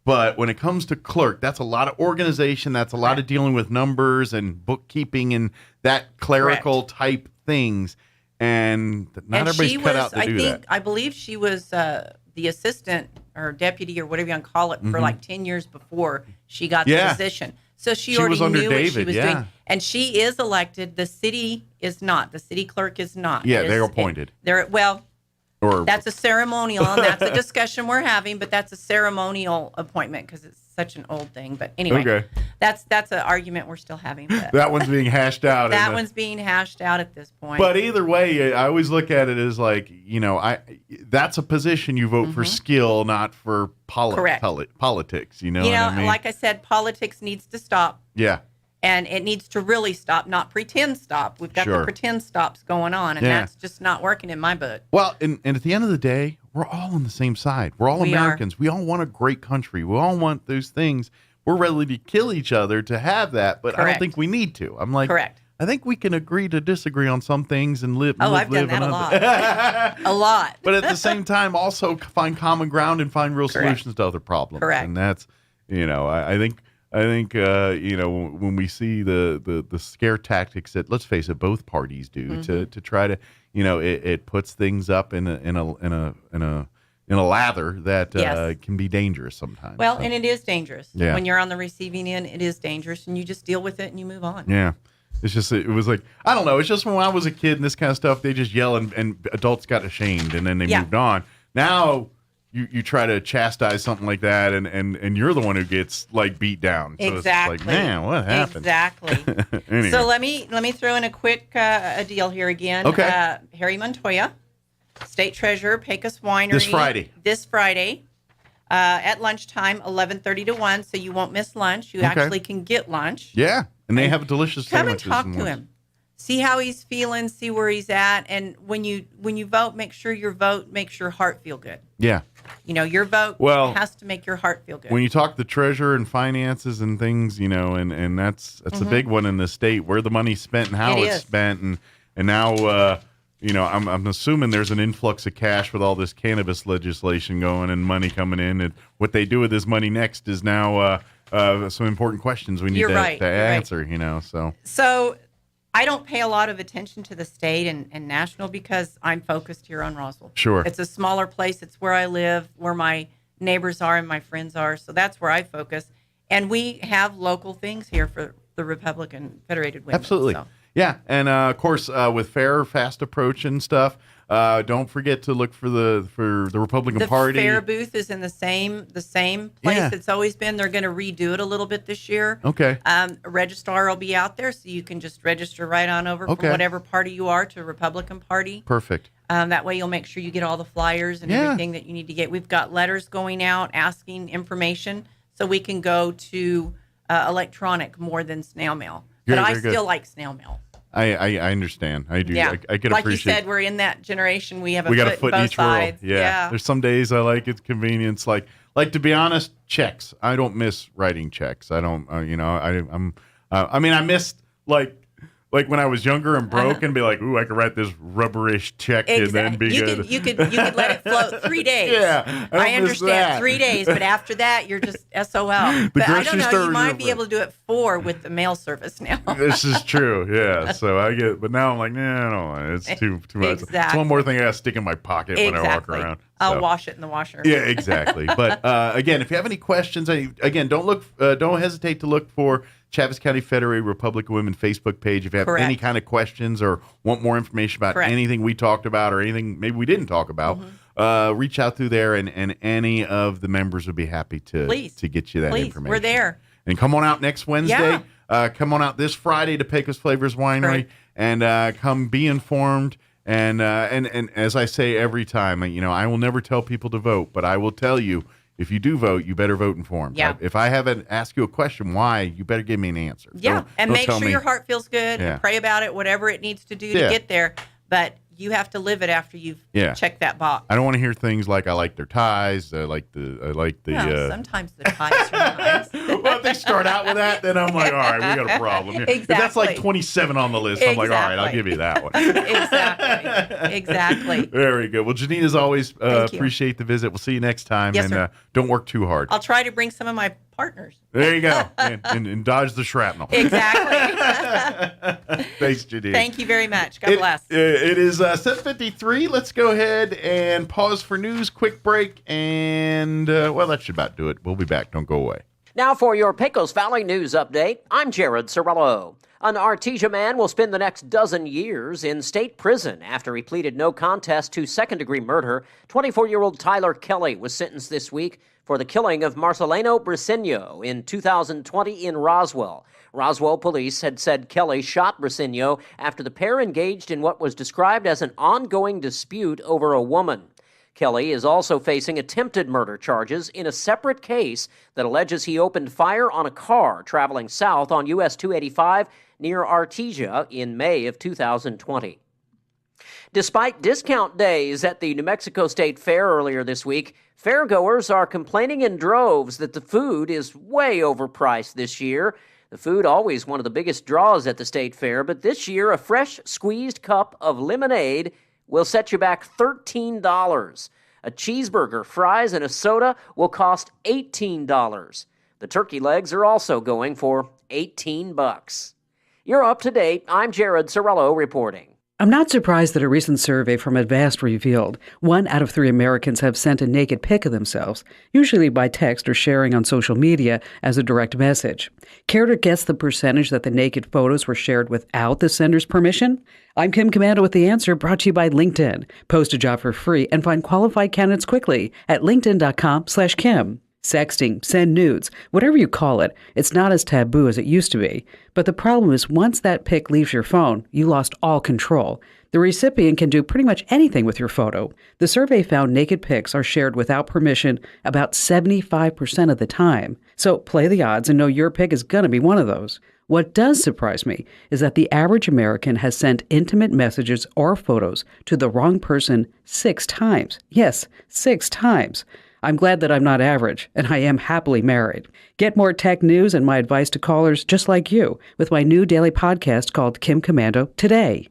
when it comes to clerk, that's a lot of organization. That's a lot of dealing with numbers and bookkeeping and that clerical type things. And not everybody's cut out to do that. I believe she was the assistant or deputy or whatever you want to call it for like 10 years before she got the position. So she already was under knew what she David, was doing. And she is elected. The city is not. The city clerk is not. Yeah, they're appointed. That's a ceremonial, and that's a discussion we're having, but that's a ceremonial appointment because it's such an old thing. But anyway, that's an argument we're still having. But that one's being hashed out. that one's being hashed out at this point. But either way, I always look at it as like, that's a position you vote for skill, not for politics. You know what I mean? Like I said, politics needs to stop. Yeah. And it needs to really stop, not pretend stop. We've got the pretend stops going on, and that's just not working in my book. Well, and at the end of the day, we're all on the same side. We're all Americans. We all want a great country. We all want those things. We're ready to kill each other to have that, but I don't think we need to. I'm like, Correct. I think we can agree to disagree on some things and live. I've done that a lot. A lot. But at the same time, also find common ground and find real solutions to other problems. Correct. And that's, I think when we see the scare tactics that, let's face it, both parties do to try to, it puts things up in a lather that can be dangerous sometimes. Well, and it is dangerous. Yeah. When you're on the receiving end, it is dangerous, and you just deal with it and you move on. Yeah. It's just, it was like, I don't know. It's just when I was a kid and this kind of stuff, they just yell and adults got ashamed and then they moved on. Now you try to chastise something like that and you're the one who gets like beat down. So Exactly. it's like, man, what happened? Exactly. Anyway. So let me throw in a quick a deal here again. Okay. Harry Montoya, State Treasurer, Pecos Winery. This Friday. At lunchtime, 11:30 to 1, so you won't miss lunch. You actually can get lunch. Yeah, and they have delicious Come and sandwiches. talk to him. See how he's feeling, see where he's at, and when you vote, make sure your heart feel good. Yeah. Your vote has to make your heart feel good. When you talk the treasurer and finances and things, and that's a big one in the state, where the money's spent and how it's spent, and now I'm assuming there's an influx of cash with all this cannabis legislation going and money coming in, and what they do with this money next is now some important questions we need to answer. So I don't pay a lot of attention to the state and national because I'm focused here on Roswell. Sure. It's a smaller place. It's where I live, where my neighbors are and my friends are. So that's where I focus. And we have local things here for the Republican Federated Women. Absolutely. So. Yeah, and of course, with fair, fast approach and stuff, don't forget to look for the Republican Party. The fair booth is in the same place it's always been. They're going to redo it a little bit this year. Okay. A registrar will be out there, so you can just register right on over from whatever party you are to Republican Party. Perfect. That way you'll make sure you get all the flyers and everything that you need to get. We've got letters going out asking information, so we can go to electronic more than snail mail. But I still like snail mail. I understand. I do. Yeah. I can like appreciate. You said, we're in that generation. We got a foot in both each sides. world. Yeah. There's some days I like its convenience. Like to be honest, checks. I don't miss writing checks. I don't. I missed like when I was younger and broke and be like, ooh, I could write this rubberish check and then be good. You could let it float 3 days. Yeah, I understand 3 days, but after that, you're just SOL. But I don't know. You might be able to do it 4 with the mail service now. This is true. Yeah. So but now I'm like, nah, I don't want it. It's too much. Exactly. It's one more thing I got to stick in my pocket when I walk around. I'll wash it in the washer. Yeah, exactly. But again, if you have any questions, don't hesitate to look for Chaves County Federated Republican Women Facebook page. If you have any kind of questions or want more information about anything we talked about or anything maybe we didn't talk about, reach out through there, and any of the members would be happy to get you that information. We're there. And come on out next Wednesday. Yeah. Come on out this Friday to Pecos Flavors Winery and come be informed. And as I say every time, I will never tell people to vote, but I will tell you, if you do vote, you better vote informed. Yeah. If I haven't asked you a question, why, you better give me an answer. Yeah, and make sure your heart feels good Yeah. and pray about it, whatever it needs to do to get there. But you have to live it after you've checked that box. I don't want to hear things like I like their ties. I like the. Well, sometimes the ties are nice. Well, if they start out with that, then I'm like, all right, we got a problem here. Exactly. If that's like 27 on the list, I'm like, all right, I'll give you that one. Exactly. Very good. Well, Janine, as always, appreciate the visit. We'll see you next time. Yes, and sir. Don't work too hard. I'll try to bring some of my partners. There you go. and dodge the shrapnel. Exactly. Thanks, Janine. Thank you very much. God bless. It is 7:53. Let's go ahead and pause for news. Quick break. And, that should about do it. We'll be back. Don't go away. Now for your Pecos Valley News Update, I'm Jared Cirillo. An Artesia man will spend the next dozen years in state prison after he pleaded no contest to second-degree murder. 24-year-old Tyler Kelly was sentenced this week for the killing of Marcelino Briceño in 2020 in Roswell. Roswell police had said Kelly shot Briceño after the pair engaged in what was described as an ongoing dispute over a woman. Kelly is also facing attempted murder charges in a separate case that alleges he opened fire on a car traveling south on US 285 near Artesia in May of 2020. Despite discount days at the New Mexico State Fair earlier this week, fairgoers are complaining in droves that the food is way overpriced this year. The food, always one of the biggest draws at the state fair, but this year a fresh squeezed cup of lemonade will set you back $13. A cheeseburger, fries, and a soda will cost $18. The turkey legs are also going for $18. You're up to date. I'm Jared Sorello reporting. I'm not surprised that a recent survey from Advast revealed 1 out of 3 Americans have sent a naked pic of themselves, usually by text or sharing on social media as a direct message. Care to guess the percentage that the naked photos were shared without the sender's permission? I'm Kim Commando with the answer, brought to you by LinkedIn. Post a job for free and find qualified candidates quickly at linkedin.com/Kim. Sexting, send nudes, whatever you call it, it's not as taboo as it used to be. But the problem is once that pic leaves your phone, you lost all control. The recipient can do pretty much anything with your photo. The survey found naked pics are shared without permission about 75% of the time. So play the odds and know your pic is going to be one of those. What does surprise me is that the average American has sent intimate messages or photos to the wrong person 6 times. Yes, 6 times. I'm glad that I'm not average, and I am happily married. Get more tech news and my advice to callers just like you with my new daily podcast called Kim Commando Today.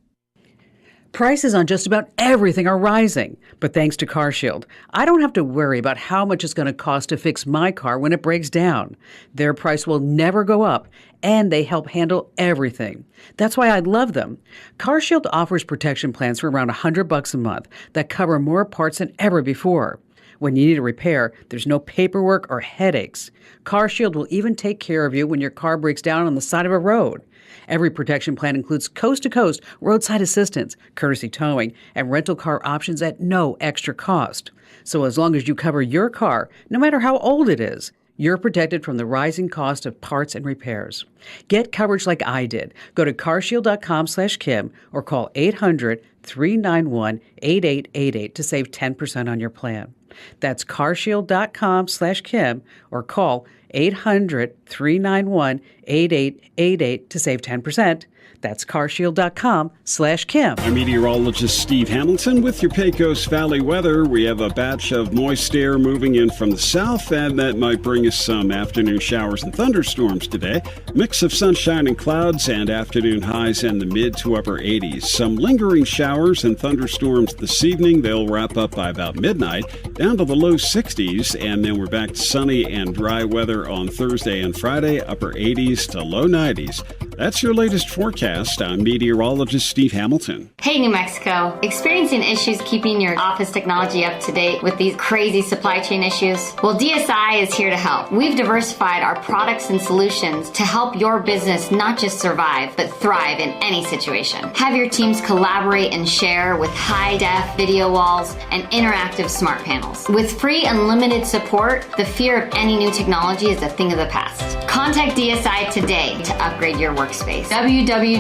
Prices on just about everything are rising, but thanks to CarShield, I don't have to worry about how much it's going to cost to fix my car when it breaks down. Their price will never go up, and they help handle everything. That's why I love them. CarShield offers protection plans for around $100 a month that cover more parts than ever before. When you need a repair, there's no paperwork or headaches. CarShield will even take care of you when your car breaks down on the side of a road. Every protection plan includes coast-to-coast roadside assistance, courtesy towing, and rental car options at no extra cost. So as long as you cover your car, no matter how old it is, you're protected from the rising cost of parts and repairs. Get coverage like I did. Go to carshield.com/Kim or call 800-391-8888 to save 10% on your plan. That's carshield.com/Kim or call 800-391-8888 to save 10%. That's carshield.com/Kim. I'm meteorologist Steve Hamilton with your Pecos Valley weather. We have a batch of moist air moving in from the south, and that might bring us some afternoon showers and thunderstorms today. Mix of sunshine and clouds and afternoon highs in the mid to upper 80s. Some lingering showers and thunderstorms this evening. They'll wrap up by about midnight, down to the low 60s, and then we're back to sunny and dry weather on Thursday and Friday, upper 80s to low 90s. That's your latest forecast. I'm meteorologist Steve Hamilton. Hey, New Mexico. Experiencing issues keeping your office technology up to date with these crazy supply chain issues? Well, DSI is here to help. We've diversified our products and solutions to help your business not just survive, but thrive in any situation. Have your teams collaborate and share with high-def video walls and interactive smart panels. With free unlimited support, the fear of any new technology is a thing of the past. Contact DSI today to upgrade your workspace. www.dsinm.com.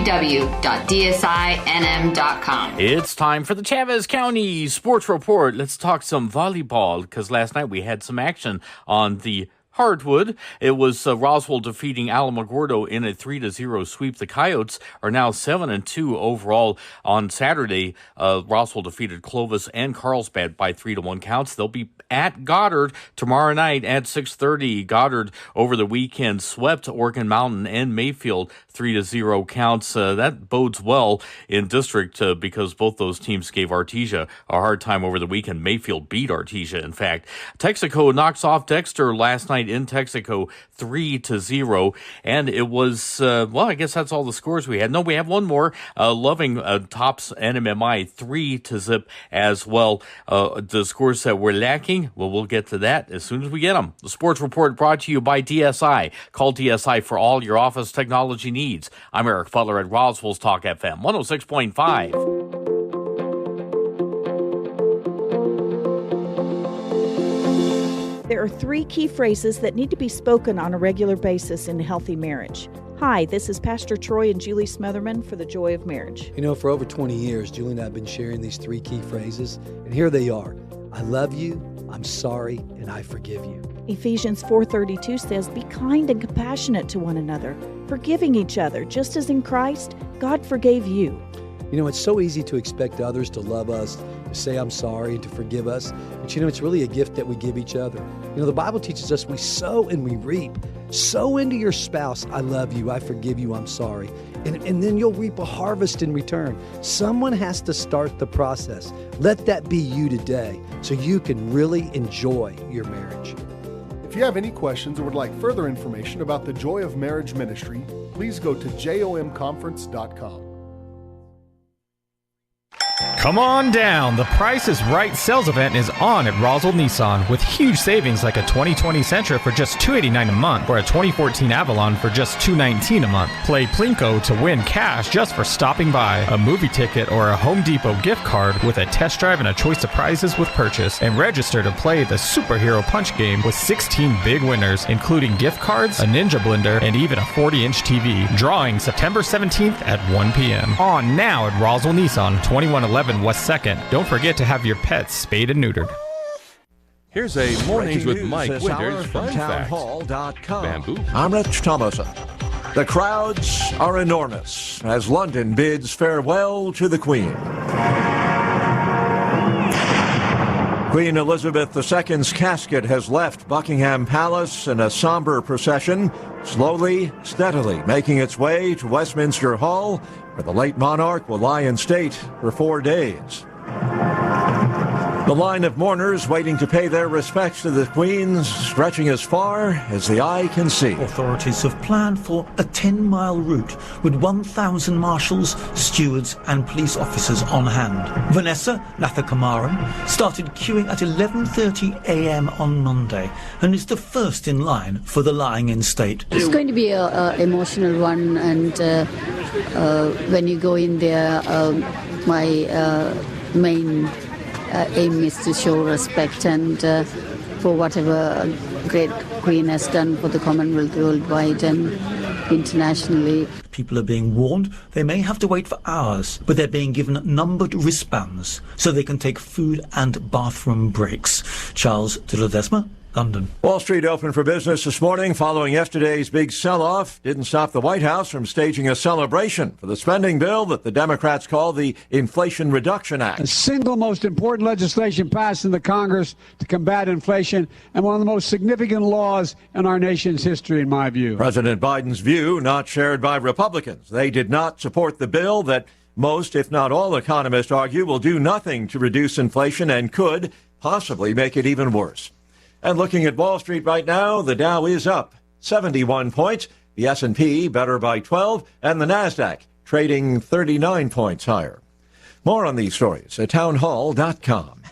It's time for the Chavez County Sports Report. Let's talk some volleyball, because last night we had some action on the hardwood. It was Roswell defeating Alamogordo in a 3-0 sweep. The Coyotes are now 7-2 overall. On Saturday, Roswell defeated Clovis and Carlsbad by 3-1 counts. They'll be at Goddard tomorrow night at 6:30. Goddard over the weekend swept Oregon Mountain and Mayfield 3-0 counts. That bodes well in district because both those teams gave Artesia a hard time over the weekend. Mayfield beat Artesia, in fact. Texaco knocks off Dexter last night in Texaco 3-0. And it was, I guess that's all the scores we had. No, we have one more. Loving tops NMMI 3-0 as well. The scores that we're lacking, well, we'll get to that as soon as we get them. The Sports Report brought to you by DSI. Call DSI for all your office technology needs. I'm Eric Butler at Roswell's Talk FM 106.5. There are 3 key phrases that need to be spoken on a regular basis in a healthy marriage. Hi, this is Pastor Troy and Julie Smotherman for The Joy of Marriage. You know, for over 20 years, Julie and I have been sharing these 3 key phrases, and here they are. I love you, I'm sorry, and I forgive you. Ephesians 4:32 says, be kind and compassionate to one another, forgiving each other, just as in Christ, God forgave you. You know, it's so easy to expect others to love us the say I'm sorry and to forgive us. But it's really a gift that we give each other. The Bible teaches us we sow and we reap. Sow into your spouse, I love you, I forgive you, I'm sorry. And then you'll reap a harvest in return. Someone has to start the process. Let that be you today so you can really enjoy your marriage. If you have any questions or would like further information about the Joy of Marriage Ministry, please go to jomconference.com. Come on down. The Price is Right sales event is on at Roswell Nissan with huge savings like a 2020 Sentra for just $289 a month or a 2014 Avalon for just $219 a month. Play Plinko to win cash just for stopping by, a movie ticket or a Home Depot gift card with a test drive and a choice of prizes with purchase, and register to play the Superhero Punch game with 16 big winners, including gift cards, a Ninja Blender, and even a 40-inch TV. Drawing September 17th at 1 p.m. On now at Roswell Nissan, 2111 West 2nd. Don't forget to have your pets spayed and neutered. Here's a Mornings with Mike this Winters hour fun from fact. townhall.com. Bamboo. I'm Rich Thomason. The crowds are enormous as London bids farewell to the Queen. Queen Elizabeth II's casket has left Buckingham Palace in a somber procession, slowly, steadily making its way to Westminster Hall, where the late monarch will lie in state for 4 days. The line of mourners waiting to pay their respects to the Queen stretching as far as the eye can see. Authorities have planned for a 10-mile route with 1,000 marshals, stewards and police officers on hand. Vanessa Nathakamaran started queuing at 11:30 a.m. on Monday and is the first in line for the lying in state. It's going to be an emotional one, and when you go in there, my main aim is to show respect and for whatever great Queen has done for the Commonwealth worldwide and internationally. People are being warned they may have to wait for hours, but they're being given numbered wristbands so they can take food and bathroom breaks. Charles de Ledesma, London. Wall Street opened for business this morning following yesterday's big sell-off. Didn't stop the White House from staging a celebration for the spending bill that the Democrats call the Inflation Reduction Act. The single most important legislation passed in the Congress to combat inflation and one of the most significant laws in our nation's history, in my view. President Biden's view not shared by Republicans. They did not support the bill that most, if not all, economists argue will do nothing to reduce inflation and could possibly make it even worse. And looking at Wall Street right now, the Dow is up 71 points, the S&P better by 12, and the NASDAQ trading 39 points higher. More on these stories at townhall.com.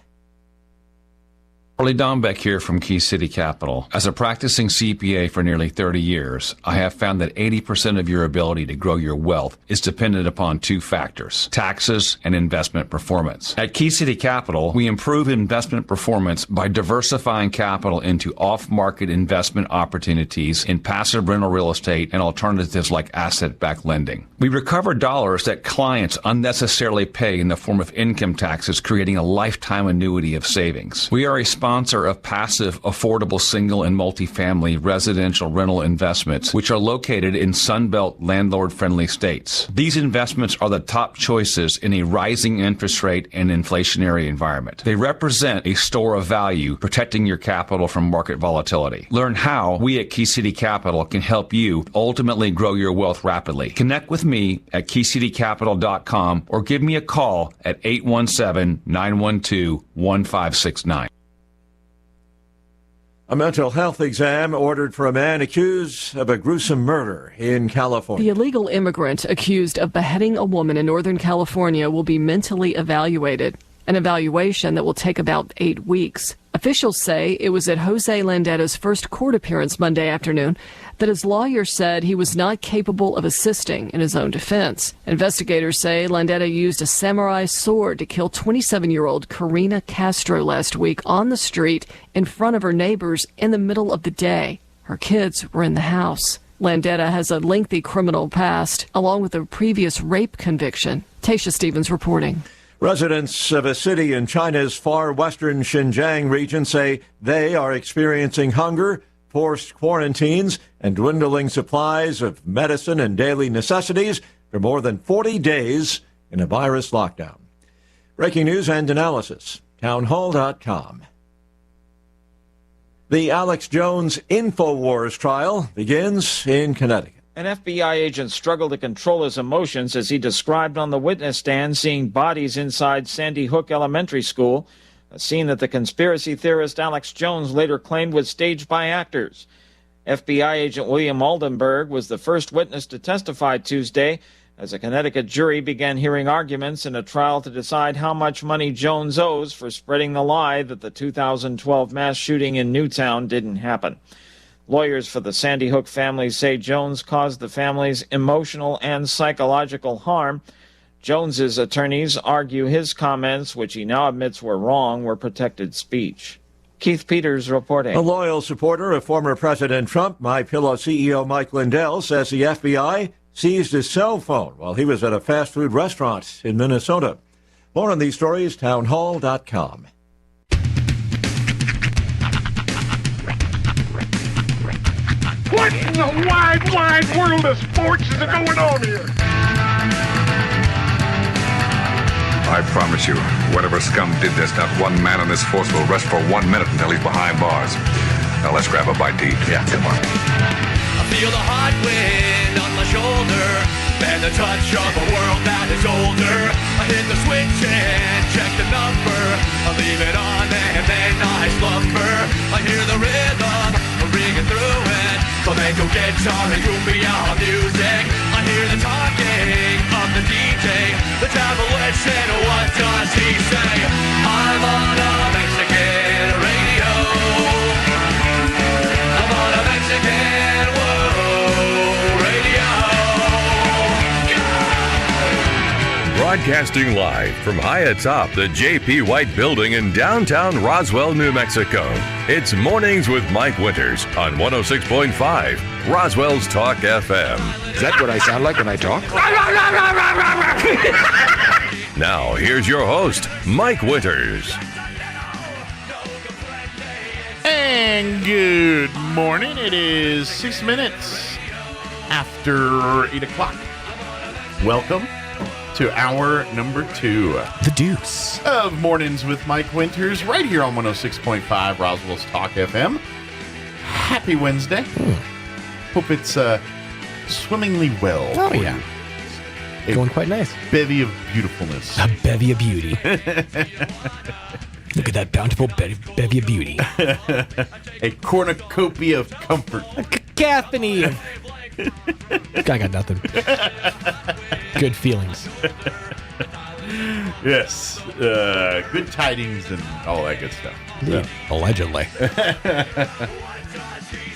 Charlie Dombeck here from Key City Capital. As a practicing CPA for nearly 30 years, I have found that 80% of your ability to grow your wealth is dependent upon two factors: taxes and investment performance. At Key City Capital, we improve investment performance by diversifying capital into off-market investment opportunities in passive rental real estate and alternatives like asset-backed lending. We recover dollars that clients unnecessarily pay in the form of income taxes, creating a lifetime annuity of savings. We are a sponsor of passive, affordable single and multifamily residential rental investments, which are located in Sunbelt landlord-friendly states. These investments are the top choices in a rising interest rate and inflationary environment. They represent a store of value, protecting your capital from market volatility. Learn how we at Key City Capital can help you ultimately grow your wealth rapidly. Connect with me at keycitycapital.com or give me a call at 817-912-1569. A mental health exam ordered for a man accused of a gruesome murder in California. The illegal immigrant accused of beheading a woman in Northern California will be mentally evaluated, an evaluation that will take about 8 weeks. Officials say it was at Jose Landetta's first court appearance Monday afternoon that his lawyer said he was not capable of assisting in his own defense. Investigators say Landetta used a samurai sword to kill 27-year-old Karina Castro last week on the street in front of her neighbors in the middle of the day. Her kids were in the house. Landetta has a lengthy criminal past, along with a previous rape conviction. Tasha Stevens reporting. Residents of a city in China's far western Xinjiang region say they are experiencing hunger, forced quarantines, and dwindling supplies of medicine and daily necessities for more than 40 days in a virus lockdown. Breaking news and analysis. Townhall.com. The Alex Jones InfoWars trial begins in Connecticut. An FBI agent struggled to control his emotions as he described on the witness stand seeing bodies inside Sandy Hook Elementary School, a scene that the conspiracy theorist Alex Jones later claimed was staged by actors. FBI agent William Oldenburg was the first witness to testify Tuesday as a Connecticut jury began hearing arguments in a trial to decide how much money Jones owes for spreading the lie that the 2012 mass shooting in Newtown didn't happen. Lawyers for the Sandy Hook family say Jones caused the family's emotional and psychological harm. Jones's attorneys argue his comments, which he now admits were wrong, were protected speech. Keith Peters reporting. A loyal supporter of former President Trump, MyPillow CEO Mike Lindell, says the FBI seized his cell phone while he was at a fast food restaurant in Minnesota. More on these stories, townhall.com. What in the wide, wide world of sports is going on here? I promise you, whatever scum did this, not one man in this force will rest for 1 minute until he's behind bars. Now let's grab a bite to eat. Yeah, come on. I feel the hot wind on my shoulder and the touch of a world that is older. I hit the switch and check the number. I leave it on and then I slumber. I hear the rhythm ringing through it. Flamenco guitar and cumbia music. I hear the talking of the DJ. The devil listen, what does he say? I'm on a Mexican radio. I'm on a Mexican radio. Broadcasting live from high atop the J.P. White Building in downtown Roswell, New Mexico. It's Mornings with Mike Winters on 106.5 Roswell's Talk FM. Is that what I sound like when I talk? Now, here's your host, Mike Winters. And good morning. It is 6 minutes after 8 o'clock. Welcome to hour number 2. The Deuce. Of Mornings with Mike Winters, right here on 106.5 Roswell's Talk FM. Happy Wednesday. Hope it's swimmingly well. Oh, yeah. Going quite nice. Bevy of beautifulness. A bevy of beauty. Look at that bountiful bevy of beauty. A cornucopia of comfort. A cacophony of... I got nothing. Good feelings. Yes. Good tidings and all that good stuff. Yeah. Allegedly.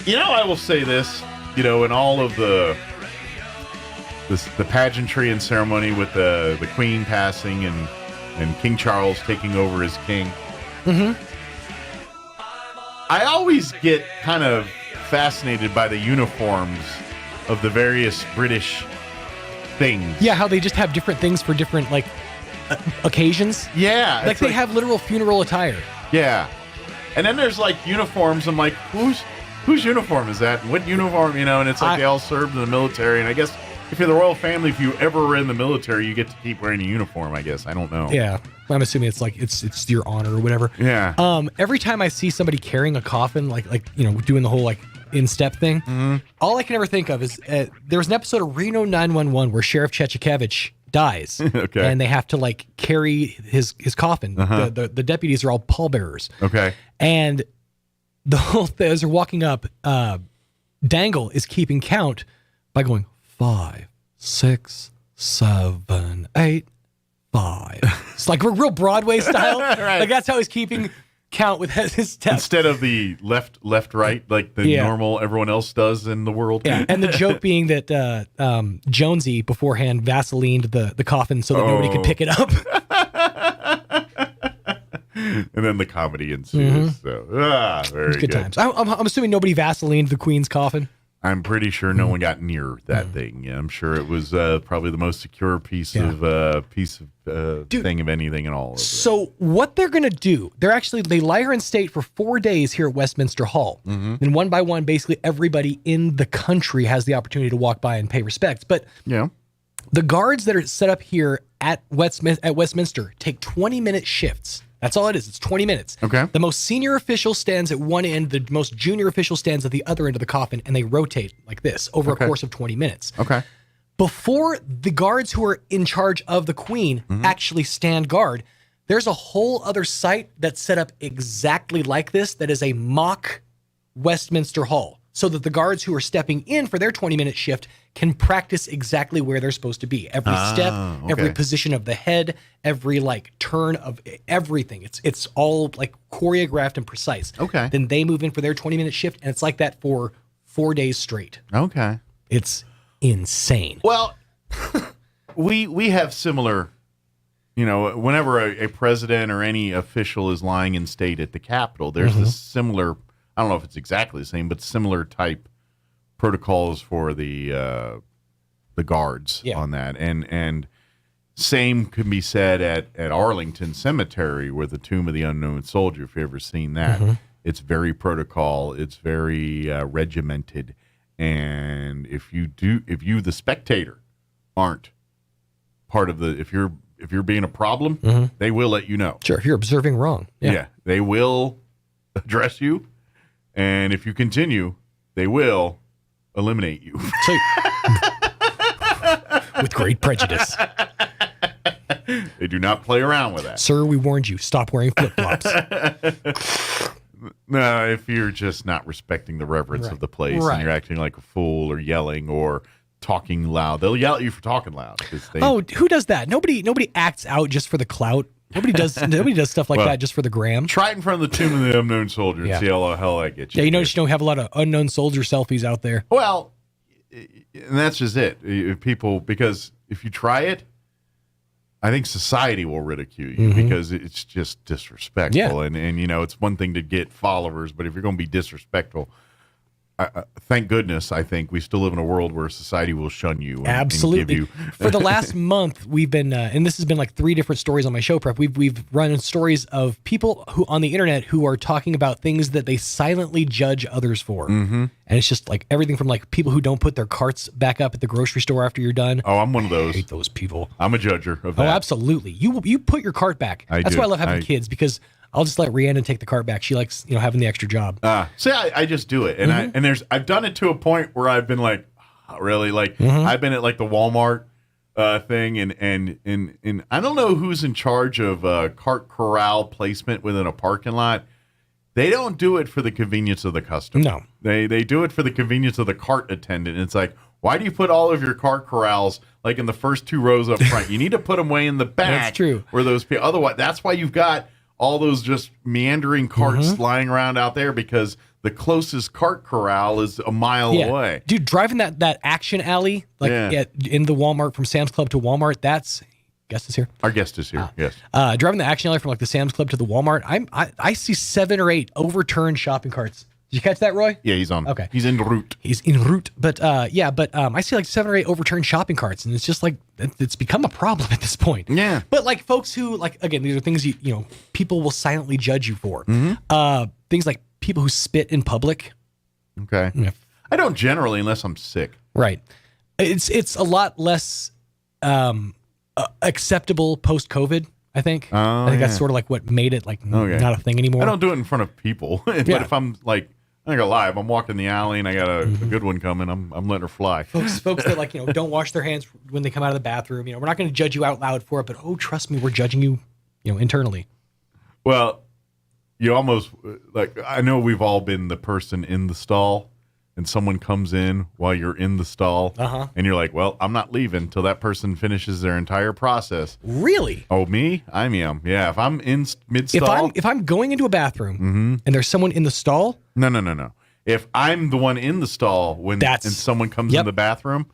I will say this, in all of the pageantry and ceremony with the Queen passing and King Charles taking over as king. Mm-hmm. I always get kind of fascinated by the uniforms of the various British things. Yeah, how they just have different things for different, occasions. Yeah. Like they have literal funeral attire. Yeah. And then there's, uniforms. I'm like, whose uniform is that? What uniform, and it's like they all served in the military. And I guess if you're the royal family, if you ever were in the military, you get to keep wearing a uniform, I guess. I don't know. Yeah. I'm assuming it's it's your honor or whatever. Yeah. Every time I see somebody carrying a coffin, doing the whole, in-step thing, all I can ever think of is there was an episode of Reno 911 where Sheriff Chechikevich dies. Okay. And they have to, carry his coffin. Uh-huh. The deputies are all pallbearers. Okay. And the whole thing, as they're walking up, Dangle is keeping count by going 5, 6, 7, 8, 5. It's like real Broadway style. Right. That's how he's keeping count with his steps. Instead of the left, right, like the normal everyone else does in the world. Yeah, and the joke being that Jonesy beforehand Vaselined the coffin so that nobody could pick it up. And then the comedy ensues. So, very good times. I'm assuming nobody Vaselined the Queen's coffin. I'm pretty sure no one got near that thing. Yeah, I'm sure it was probably the most secure piece of thing of anything in all of it. So what they're going to do, they lie her in state for 4 days here at Westminster Hall. Mm-hmm. And one by one, basically everybody in the country has the opportunity to walk by and pay respects. But The guards that are set up here at Westminster take 20-minute shifts. That's all it is. It's 20 minutes. Okay. The most senior official stands at one end, the most junior official stands at the other end of the coffin, and they rotate like this over a course of 20 minutes. Okay. Before the guards who are in charge of the Queen actually stand guard, there's a whole other site that's set up exactly like this that is a mock Westminster Hall, so that the guards who are stepping in for their 20-minute shift can practice exactly where they're supposed to be. Every step, every position of the head, every like turn of everything. It's all like choreographed and precise. Okay. Then they move in for their 20-minute shift, and it's like that for 4 days straight. Okay. It's insane. Well, we have similar, whenever a president or any official is lying in state at the Capitol, there's this similar, I don't know if it's exactly the same, but similar type protocols for the guards on that. And same can be said at Arlington Cemetery, where the Tomb of the Unknown Soldier, if you've ever seen that. It's very protocol. It's very regimented. And if you, the spectator, aren't part of if you're being a problem, they will let you know. Sure, if you're observing wrong. Yeah, they will address you. And if you continue, they will eliminate you. With great prejudice. They do not play around with that. Sir, we warned you. Stop wearing flip-flops. No, if you're just not respecting the reverence of the place and you're acting like a fool or yelling or talking loud, they'll yell at you for talking loud. Who does that? Nobody acts out just for the clout. Nobody does stuff like that just for the gram. Try it in front of the Tomb of the Unknown Soldier and see how the hell that gets you. Yeah, you notice you don't have a lot of unknown soldier selfies out there. Well, and that's just it. Because if you try it, I think society will ridicule you because it's just disrespectful. Yeah. And it's one thing to get followers, but if you're going to be disrespectful, thank goodness, I think we still live in a world where society will shun you. Absolutely. And give you For the last month, we've been, and this has been like 3 different stories on my show prep. We've run stories of people who on the internet who are talking about things that they silently judge others for. And it's just like everything from like people who don't put their carts back up at the grocery store after you're done. Oh, I'm one of those. I hate those people. I'm a judger of that. Oh, absolutely. You put your cart back. That's why I love having kids, because I'll just let Rhiannon take the cart back. She likes, having the extra job. See, I just do it, and I've done it to a point where I've been like, really, like I've been at like the Walmart thing, and I don't know who's in charge of cart corral placement within a parking lot. They don't do it for the convenience of the customer. No, they do it for the convenience of the cart attendant. And it's like, why do you put all of your cart corrals like in the first 2 rows up front? You need to put them way in the back. That's true. Where those people, otherwise, that's why you've got all those just meandering carts lying around out there, because the closest cart corral is a mile away. Dude, driving that action alley, like in the Walmart from Sam's Club to Walmart, guest is here. Our guest is here, yes. Driving the action alley from like the Sam's Club to the Walmart, I see 7 or 8 overturned shopping carts. Did you catch that, Roy? Yeah, he's on. Okay. He's en route. He's en route. But I see like 7 or 8 overturned shopping carts, and it's just like, it's become a problem at this point. Yeah. But like folks who, like, again, these are things people will silently judge you for. Things like people who spit in public. Okay. Yeah. I don't generally, unless I'm sick. Right. It's a lot less acceptable post-COVID, I think. I think that's sort of like what made it like not a thing anymore. I don't do it in front of people. But if I'm like, I'm not gonna lie, if I'm walking the alley and I got a good one coming, I'm letting her fly. Folks that like, don't wash their hands when they come out of the bathroom. We're not going to judge you out loud for it, but trust me, we're judging you, internally. Well, you almost like, I know we've all been the person in the stall, and someone comes in while you're in the stall, and you're like, well, I'm not leaving until that person finishes their entire process. Really? Oh, me? I am. Yeah. If I'm in mid-stall. If I'm going into a bathroom and there's someone in the stall. No. If I'm the one in the stall and someone comes in the bathroom,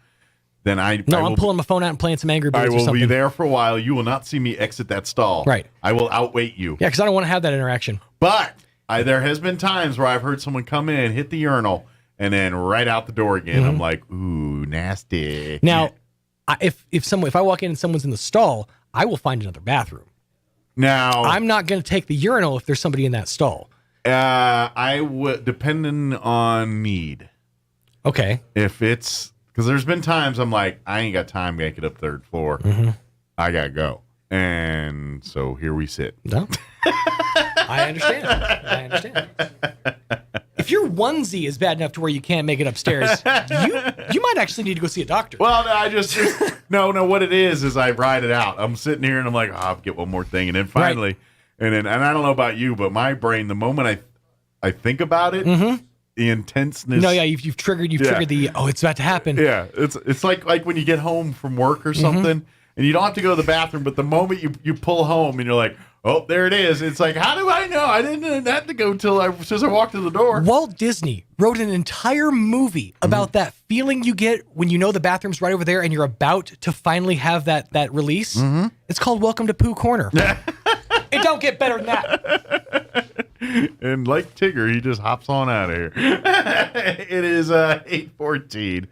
then I'm pulling my phone out and playing some Angry Birds or something. I will be there for a while. You will not see me exit that stall. Right. I will outwait you. Yeah, because I don't want to have that interaction. But there has been times where I've heard someone come in, hit the urinal, and then right out the door again. I'm like, ooh, nasty. Now, if I walk in and someone's in the stall, I will find another bathroom. Now, I'm not going to take the urinal if there's somebody in that stall. I would, depending on need. Okay. If it's Because there's been times I'm like, I ain't got time to make it up third floor. I got to go. And so here we sit. No. I understand. If your onesie is bad enough to where you can't make it upstairs, you might actually need to go see a doctor. Well, no, what it is I ride it out. I'm sitting here and I'm like, I'll get one more thing. And then finally, and I don't know about you, but my brain, the moment I think about it, the intenseness. No, yeah, you've triggered the, it's about to happen. Yeah, it's like when you get home from work or something, and you don't have to go to the bathroom, but the moment you pull home and you're like, oh, there it is. It's like, how do I know? I didn't have to go since I walked to the door. Walt Disney wrote an entire movie about that feeling you get when you know the bathroom's right over there and you're about to finally have that release. It's called Welcome to Pooh Corner. It don't get better than that. And like Tigger, he just hops on out of here. It is 8:14.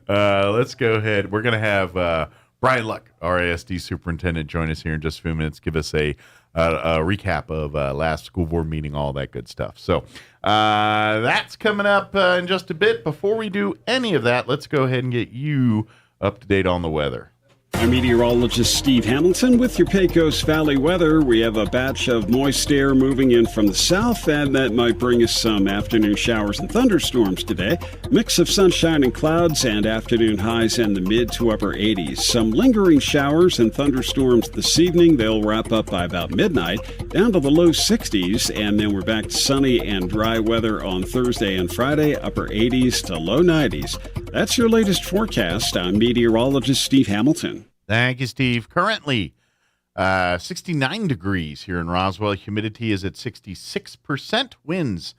Let's go ahead. We're going to have Brian Luck, our ASD superintendent, join us here in just a few minutes. Give us a recap of last school board meeting, all that good stuff. So that's coming up in just a bit. Before we do any of that, let's go ahead and get you up to date on the weather. I'm meteorologist Steve Hamilton with your Pecos Valley weather. We have a batch of moist air moving in from the south, and that might bring us some afternoon showers and thunderstorms today. Mix of sunshine and clouds, and afternoon highs in the mid to upper 80s. Some lingering showers and thunderstorms this evening. They'll wrap up by about midnight, down to the low 60s, and then we're back to sunny and dry weather on Thursday and Friday, upper 80s to low 90s. That's your latest forecast. I'm meteorologist Steve Hamilton. Thank you, Steve. Currently, 69 degrees here in Roswell. Humidity is at 66%. Winds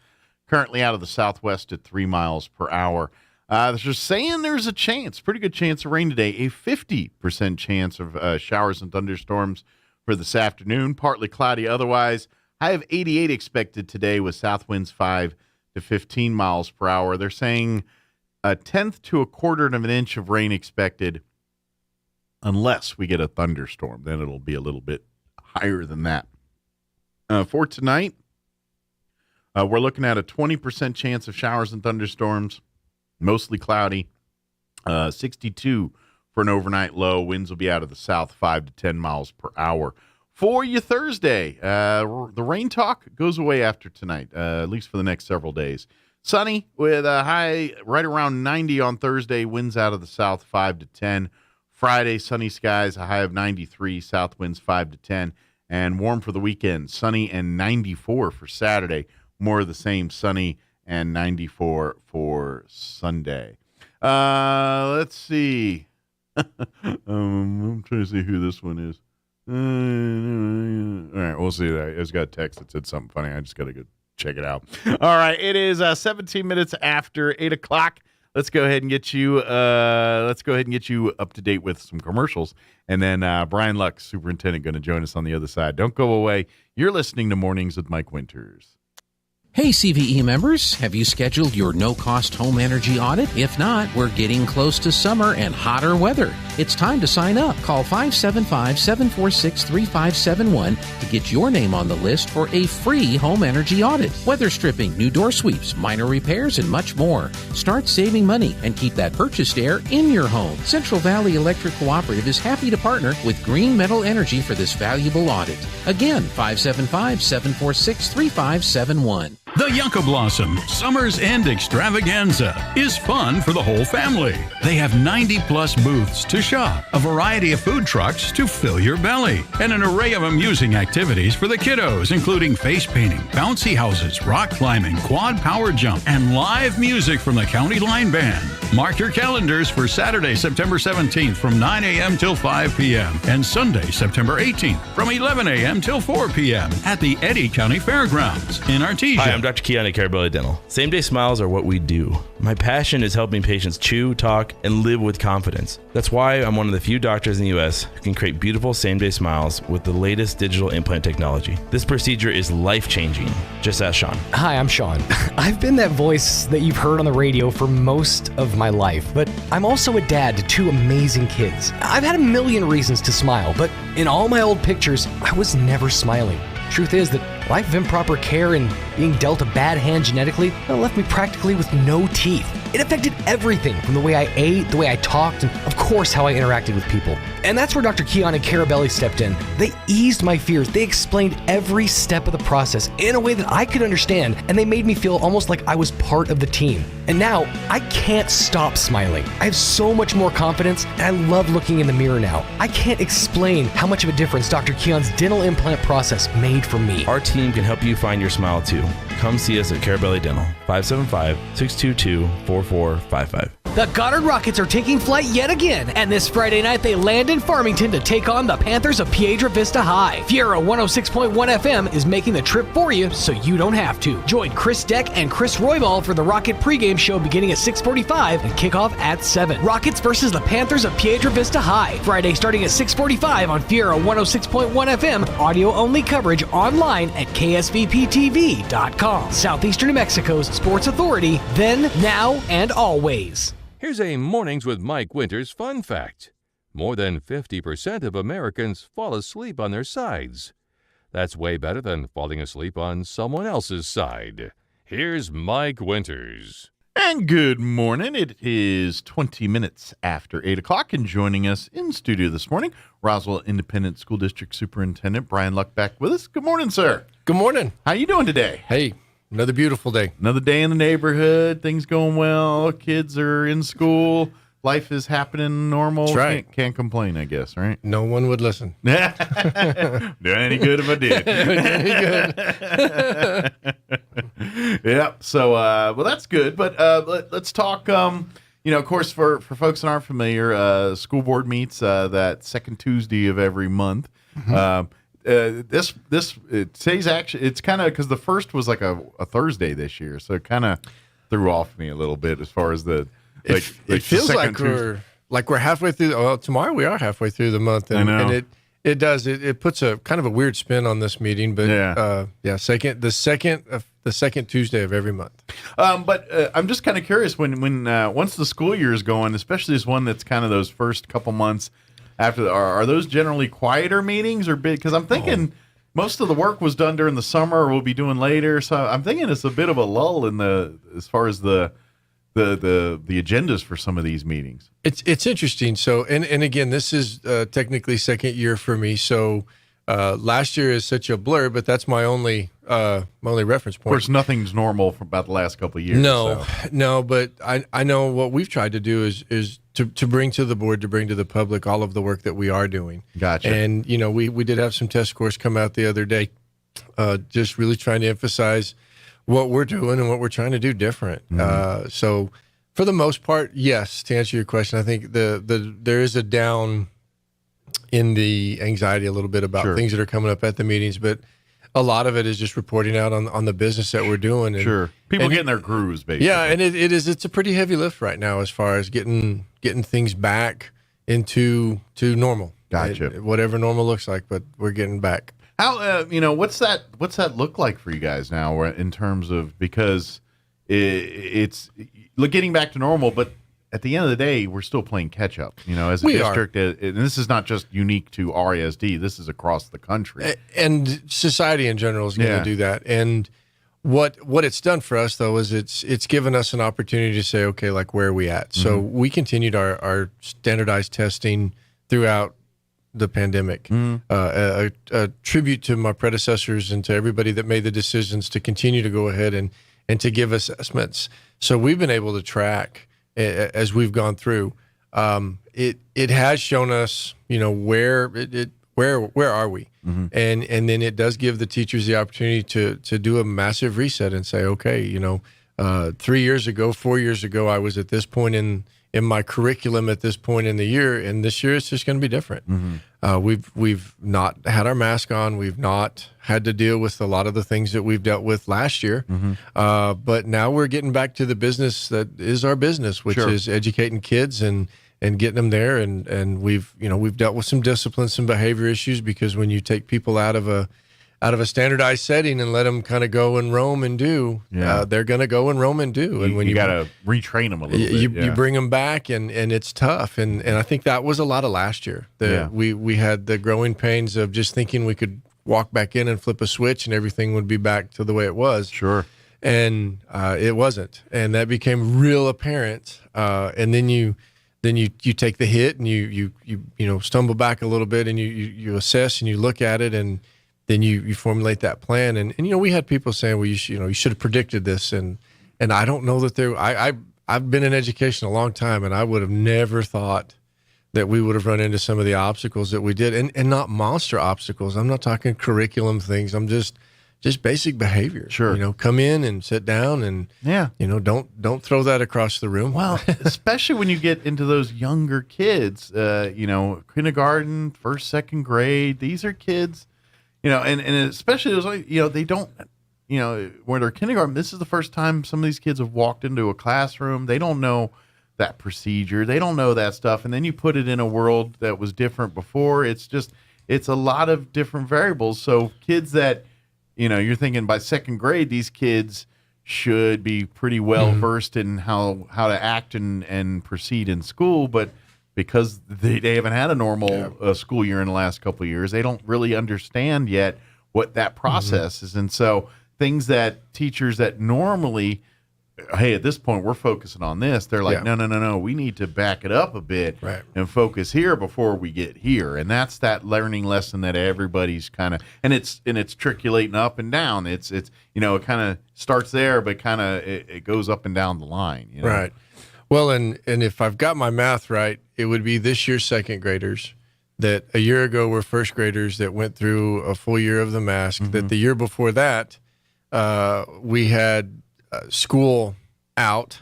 currently out of the southwest at 3 miles per hour. They're saying there's a chance, pretty good chance of rain today, a 50% chance of showers and thunderstorms for this afternoon. Partly cloudy otherwise. High of 88 expected today with south winds 5 to 15 miles per hour. They're saying a tenth to a quarter of an inch of rain expected unless we get a thunderstorm. Then it'll be a little bit higher than that. For tonight, we're looking at a 20% chance of showers and thunderstorms, mostly cloudy, 62 for an overnight low. Winds will be out of the south 5 to 10 miles per hour. For you Thursday, the rain talk goes away after tonight, at least for the next several days. Sunny with a high right around 90 on Thursday, winds out of the south 5 to 10. Friday, sunny skies, a high of 93, south winds 5 to 10, and warm for the weekend, sunny and 94 for Saturday. More of the same, sunny and 94 for Sunday. Let's see. I'm trying to see who this one is. All right, we'll see that. I just got a text that said something funny. I just got to go check it out. All right, it is 17 minutes after 8 o'clock. Let's go ahead and get you. Up to date with some commercials, and then Brian Luck, superintendent, going to join us on the other side. Don't go away. You're listening to Mornings with Mike Winters. Hey, CVE members, have you scheduled your no-cost home energy audit? If not, we're getting close to summer and hotter weather. It's time to sign up. Call 575-746-3571 to get your name on the list for a free home energy audit. Weather stripping, new door sweeps, minor repairs, and much more. Start saving money and keep that purchased air in your home. Central Valley Electric Cooperative is happy to partner with Green Metal Energy for this valuable audit. Again, 575-746-3571. The Yucca Blossom Summer's End Extravaganza is fun for the whole family. They have 90-plus booths to shop, a variety of food trucks to fill your belly, and an array of amusing activities for the kiddos, including face painting, bouncy houses, rock climbing, quad power jump, and live music from the County Line Band. Mark your calendars for Saturday, September 17th from 9 a.m. till 5 p.m. and Sunday, September 18th from 11 a.m. till 4 p.m. at the Eddy County Fairgrounds in Artesia. Hi, I'm Dr. Keanu Carabelli Dental. Same-day smiles are what we do. My passion is helping patients chew, talk, and live with confidence. That's why I'm one of the few doctors in the U.S. who can create beautiful same-day smiles with the latest digital implant technology. This procedure is life-changing. Just ask Sean. Hi, I'm Sean. I've been that voice that you've heard on the radio for most of my life, but I'm also a dad to two amazing kids. I've had a million reasons to smile, but in all my old pictures, I was never smiling. Truth is that life of improper care and being dealt a bad hand genetically left me practically with no teeth. It affected everything from the way I ate, the way I talked, and of course how I interacted with people. And that's where Dr. Keon and Carabelli stepped in. They eased my fears. They explained every step of the process in a way that I could understand, and they made me feel almost like I was part of the team. And now, I can't stop smiling. I have so much more confidence, and I love looking in the mirror now. I can't explain how much of a difference Dr. Keon's dental implant process made for me. Our team can help you find your smile too. Come see us at Carabelli Dental, 575-622-4455. The Goddard Rockets are taking flight yet again, and this Friday night they land in Farmington to take on the Panthers of Piedra Vista High. Fiera 106.1 FM is making the trip for you so you don't have to. Join Chris Deck and Chris Roybal for the Rocket pregame show beginning at 6:45 and kickoff at 7. Rockets versus the Panthers of Piedra Vista High. Friday starting at 6:45 on Fiera 106.1 FM. Audio-only coverage online at ksvptv.com. Southeastern New Mexico's sports authority, then, now, and always. Here's a Mornings with Mike Winters fun fact. More than 50% of Americans fall asleep on their sides. That's way better than falling asleep on someone else's side. Here's Mike Winters. And good morning. It is 20 minutes after 8 o'clock, and joining us in studio this morning, Roswell Independent School District Superintendent Brian Luck back with us. Good morning, sir. Good morning. How you doing today? Hey, another beautiful day. Another day in the neighborhood. Things going well. Kids are in school. Life is happening normal. That's right. Can't complain, I guess, right? No one would listen. Do any good if I did. Any good. Yeah. So, well, that's good. But let's talk. Of course, for folks that aren't familiar, school board meets that second Tuesday of every month. Today's actually, it's kind of, because the first was like a Thursday this year, so it kind of threw off me a little bit as far as the. It feels like we're halfway through. Well, tomorrow we are halfway through the month, and it does. It puts a kind of a weird spin on this meeting, but the second Tuesday of every month. But I'm just kind of curious when once the school year is going, especially this one that's kind of those first couple months after. Are those generally quieter meetings or big? Because I'm thinking most of the work was done during the summer, or we'll be doing later. So I'm thinking it's a bit of a lull in as far as the agendas for some of these meetings. It's interesting. So, and again, this is technically second year for me. So last year is such a blur, but that's my only reference point. Of course, nothing's normal for about the last couple of years. No, but I know what we've tried to do is to bring to the board, to bring to the public all of the work that we are doing. Gotcha. And, we did have some test scores come out the other day, just really trying to emphasize what we're doing and what we're trying to do different. Mm-hmm. So for the most part, yes, to answer your question, I think there is a down in the anxiety a little bit about things that are coming up at the meetings, but a lot of it is just reporting out on the business that we're doing. And, people getting their grooves, basically. Yeah, and it's a pretty heavy lift right now as far as getting things back into normal. Gotcha. Whatever normal looks like, but we're getting back. How what's that look like for you guys now in terms of, because it's getting back to normal, but at the end of the day we're still playing catch up, as a district, and this is not just unique to RASD, this is across the country and society in general is going to do that. And what it's done for us though is it's given us an opportunity to say, okay, like, where are we at? Mm-hmm. So we continued our standardized testing throughout the pandemic. A tribute to my predecessors and to everybody that made the decisions to continue to go ahead and to give assessments. So we've been able to track as we've gone through. It has shown us, where are we? Mm-hmm. And then it does give the teachers the opportunity to do a massive reset and say, okay, 3 years ago, 4 years ago, I was at this point in my curriculum at this point in the year, and this year it's just going to be different. Mm-hmm. We've not had our mask on. We've not had to deal with a lot of the things that we've dealt with last year. Mm-hmm. But now we're getting back to the business that is our business, which is educating kids and getting them there. And we've dealt with some discipline, some behavior issues, because when you take people out of a standardized setting and let them kind of go and roam and do, they're going to go and roam and do. And when you got to retrain them a little bit, you bring them back, and it's tough. And I think that was a lot of last year. We had the growing pains of just thinking we could walk back in and flip a switch and everything would be back to the way it was. Sure. And it wasn't, and that became real apparent. And then you take the hit, and you stumble back a little bit, and you assess and you look at it, and then you formulate that plan. And we had people saying, well, you should have predicted this, and I don't know that I've been in education a long time, and I would have never thought that we would have run into some of the obstacles that we did, and not monster obstacles. I'm not talking curriculum things. I'm just basic behavior. Sure. Come in and sit down, and don't throw that across the room. Well, especially when you get into those younger kids, kindergarten, first, second grade, these are kids, and especially those, they don't, when they're kindergarten, this is the first time some of these kids have walked into a classroom. They don't know that procedure. They don't know that stuff. And then you put it in a world that was different before. It's a lot of different variables. So kids that, you're thinking by second grade, these kids should be pretty well versed in how to act and proceed in school, but because they haven't had a normal school year in the last couple of years, they don't really understand yet what that process is. And so things that teachers that normally, hey, at this point we're focusing on this, they're like, no, we need to back it up a bit and focus here before we get here. And that's that learning lesson that everybody's kind of, and it's trickulating up and down. It's it kind of starts there, but kind of it goes up and down the line. Right. Well, and if I've got my math right, it would be this year's second graders that a year ago were first graders that went through a full year of the mask, that the year before that we had school out,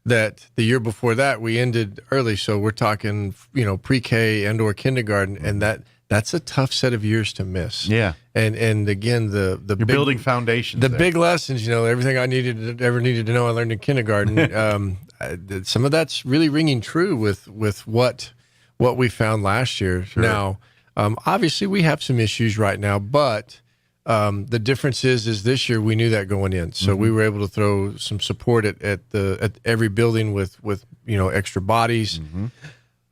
that the year before that we ended early. So we're talking, pre-K and or kindergarten, and that's a tough set of years to miss. Yeah. And again, the You're building foundations. The big lessons, everything I ever needed to know, I learned in kindergarten. Some of that's really ringing true with what we found last year. Sure. Now, obviously we have some issues right now, but the difference is this year we knew that going in, so we were able to throw some support at every building with extra bodies.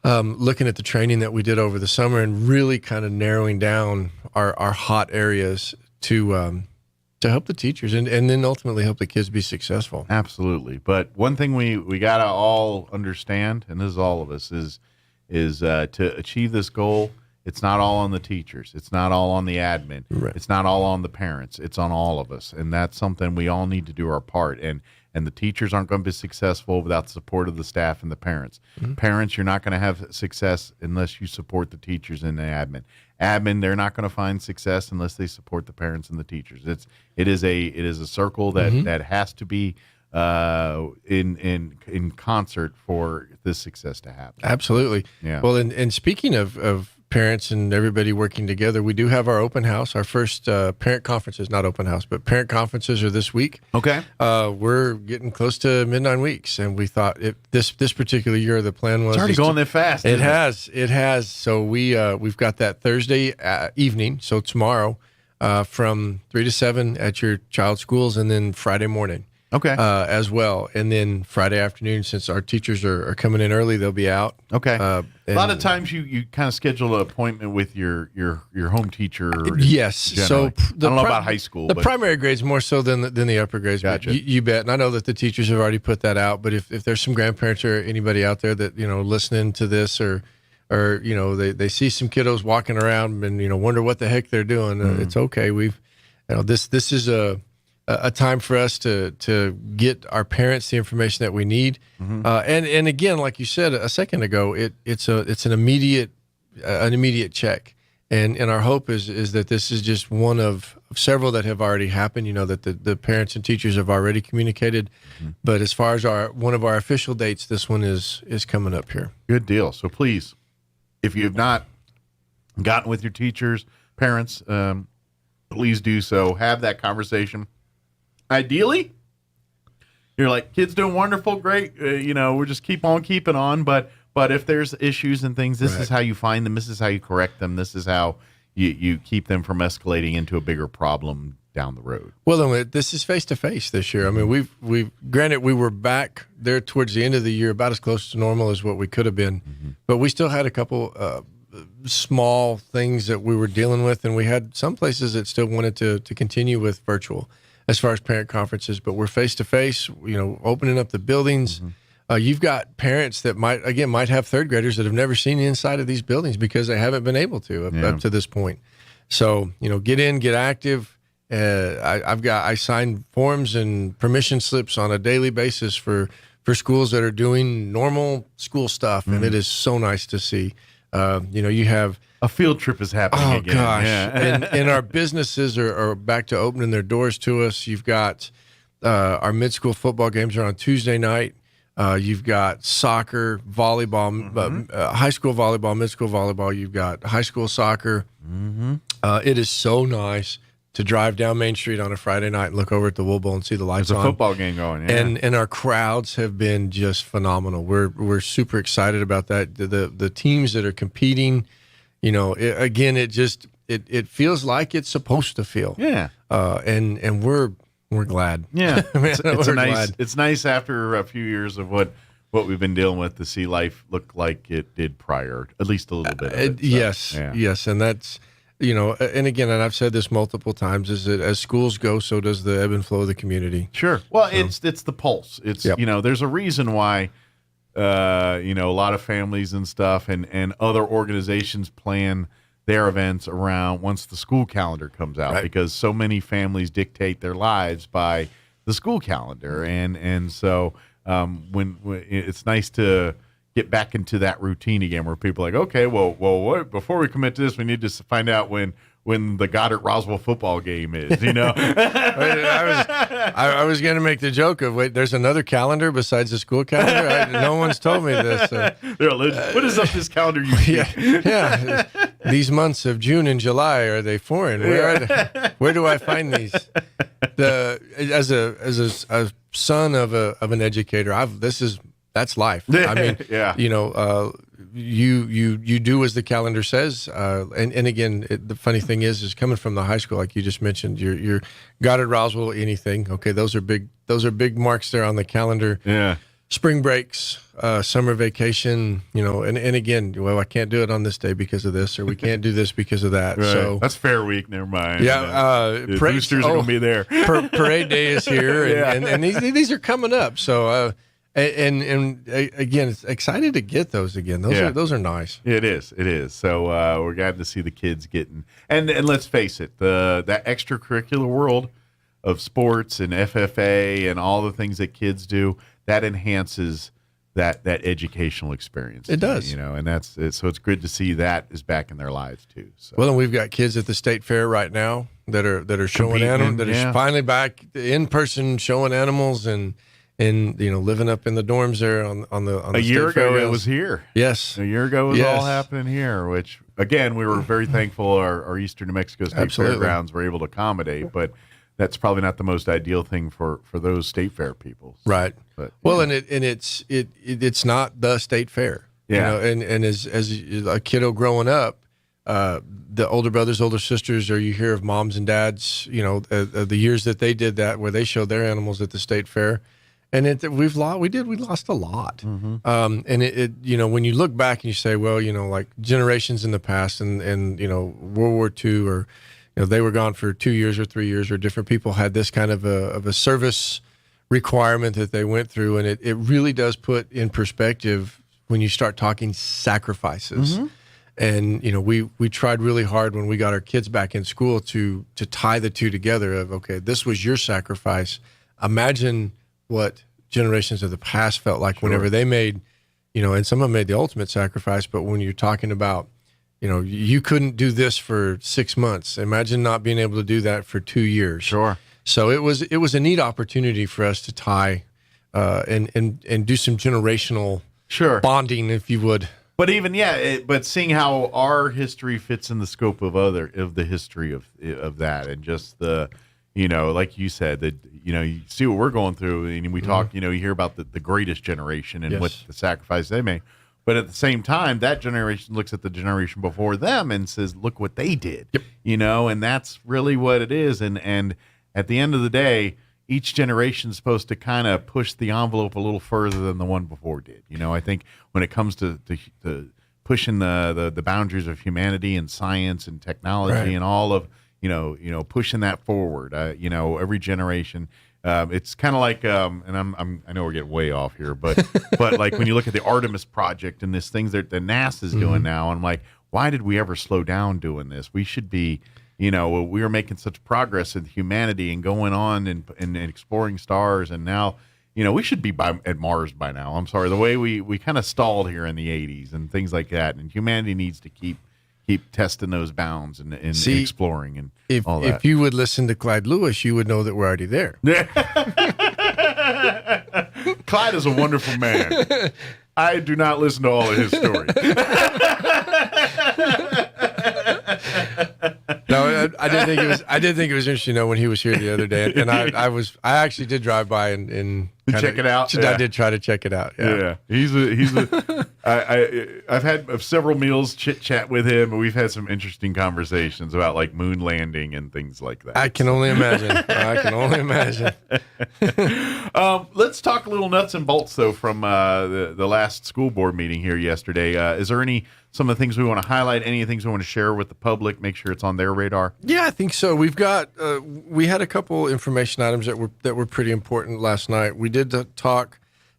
Looking at the training that we did over the summer and really kind of narrowing down our hot areas to help the teachers and then ultimately help the kids be successful. Absolutely. But one thing we got to all understand, and this is all of us, is to achieve this goal, it's not all on the teachers. It's not all on the admin. Right. It's not all on the parents. It's on all of us. And that's something we all need to do our part. And the teachers aren't going to be successful without the support of the staff and the parents. Parents, you're not going to have success unless you support the teachers and the admin. Admin, they're not going to find success unless they support the parents and the teachers. It is a circle that has to be in concert for this success to happen. Absolutely. Yeah. Well, and speaking of parents and everybody working together, we do have our open house. Our first parent conferences, not open house, but parent conferences are this week. Okay. We're getting close to mid-9 weeks, and we thought this particular year the plan was it's already going that fast. It has. So we've got that Thursday evening, so tomorrow, from 3 to 7 at your child's schools, and then Friday morning. Okay. As well. And then Friday afternoon, since our teachers are coming in early, they'll be out. Okay. A lot of times you kind of schedule an appointment with your home teacher. Yes. Generally. So I don't know about high school. The primary grades more so than the upper grades. Gotcha. You bet. And I know that the teachers have already put that out. But if there's some grandparents or anybody out there that, listening to this or they see some kiddos walking around and, wonder what the heck they're doing, it's okay. This is a time for us to get our parents the information that we need, and again, like you said a second ago, it's an immediate check, and our hope is that this is just one of several that have already happened. That the parents and teachers have already communicated, but as far as one of our official dates, this one is coming up here. Good deal. So please, if you have not gotten with your teachers, parents, please do so. Have that conversation. Ideally, you're like, kids doing wonderful, great. We'll just keep on keeping on. But if there's issues and things, this is how you find them. This is how you correct them. This is how you keep them from escalating into a bigger problem down the road. Well, then this is face to face this year. I mean, we've granted we were back there towards the end of the year, about as close to normal as what we could have been, but we still had a couple small things that we were dealing with, and we had some places that still wanted to continue with virtual. as far as parent conferences, but we're face to face, opening up the buildings. You've got parents that might have third graders that have never seen the inside of these buildings because they haven't been able to up to this point. So, get in, get active. I sign forms and permission slips on a daily basis for schools that are doing normal school stuff, and it is so nice to see. You have a field trip is happening again. Oh gosh! Yeah. and our businesses are back to opening their doors to us. You've got our mid-school football games are on Tuesday night. You've got soccer, volleyball, high school volleyball, mid-school volleyball. You've got high school soccer. It is so nice to drive down Main Street on a Friday night and look over at the Wool Bowl and see the lights on. There's a football game going, yeah. And our crowds have been just phenomenal. We're super excited about that. The teams that are competing, it feels like it's supposed to feel. Yeah. And we're glad. Yeah. Glad. It's nice after a few years of what we've been dealing with to see life look like it did prior, at least a little bit of it. So, yes. And that's, and again, and I've said this multiple times, is that as schools go, so does the ebb and flow of the community. Sure. Well, it's the pulse. It's, there's a reason why, a lot of families and stuff and other organizations plan their events around once the school calendar comes out, because so many families dictate their lives by the school calendar. And so when it's nice to get back into that routine again where people are like, okay, well, what, before we commit to this, we need to find out when the Goddard Roswell football game is, I was going to make the joke of, wait, there's another calendar besides the school calendar? No one's told me this. What is up this calendar you see? Yeah. These months of June and July, are they foreign? Where do I find these? As a son of an educator, that's life. I mean, you do as the calendar says, and again, the funny thing is coming from the high school, like you just mentioned, your Goddard Roswell, anything. Okay, those are big marks there on the calendar. Yeah. Spring breaks, summer vacation, and again, well, I can't do it on this day because of this, or we can't do this because of that. Right. So that's Fair Week. Never mind. Yeah, boosters are gonna be there. Parade day is here, and these are coming up. So. And again, it's excited to get those again. Those are nice. It is. So we're glad to see the kids getting and let's face it, that extracurricular world of sports and FFA and all the things that kids do, that enhances that educational experience. It does, and that's it. So it's good to see that is back in their lives too. So. Well, and we've got kids at the state fair right now that are showing animals, that are finally back in person showing animals and living up in the dorms there on the a year ago it was here. Yes, a year ago it was all happening here. Which again, we were very thankful our Eastern New Mexico State Fairgrounds were able to accommodate, but that's probably not the most ideal thing for those state fair people. Right. But and it's not the state fair. Yeah. And as a kiddo growing up, the older brothers, older sisters, or you hear of moms and dads, the years that they did that, where they showed their animals at the state fair. And we lost a lot. Mm-hmm. And when you look back and you say, well, like generations in the past and World War II, or, they were gone for 2 years or 3 years, or different people had this kind of a service requirement that they went through. And it really does put in perspective when you start talking sacrifices. Mm-hmm. And, we tried really hard when we got our kids back in school to tie the two together of, okay, this was your sacrifice. Imagine what generations of the past felt like whenever they made, and some of them made the ultimate sacrifice, but when you're talking about, you couldn't do this for 6 months. Imagine not being able to do that for 2 years. Sure. So it was a neat opportunity for us to tie and do some generational bonding, if you would. But even but seeing how our history fits in the scope of the history of that, and just the like you said, that you see what we're going through, and we talk, you hear about the greatest generation and what the sacrifice they made. But at the same time, that generation looks at the generation before them and says, look what they did. Yep. And that's really what it is. And at the end of the day, each generation is supposed to kind of push the envelope a little further than the one before did. I think when it comes to pushing the boundaries of humanity and science and technology and all of pushing that forward. Every generation. It's kind of like, and I know we're getting way off here, but like when you look at the Artemis project and this things that the NASA's doing now, I'm like, why did we ever slow down doing this? We should be, we were making such progress in humanity and going on and exploring stars, and now, we should be at Mars by now. I'm sorry, the way we kind of stalled here in the 80s and things like that, and humanity needs to keep testing those bounds and exploring and all that. If you would listen to Clyde Lewis, you would know that we're already there. Clyde is a wonderful man. I do not listen to all of his stories. No, I did think it was interesting when he was here the other day, and I actually did drive by and check it out. I did try to check it out. Yeah. I've had several meals chit chat with him, and we've had some interesting conversations about like moon landing and things like that. I can only imagine. Let's talk a little nuts and bolts though from the last school board meeting here yesterday. Is there some of the things we want to highlight? Any things we want to share with the public? Make sure it's on their radar. Yeah, I think so. We've got we had a couple information items that were pretty important last night. We did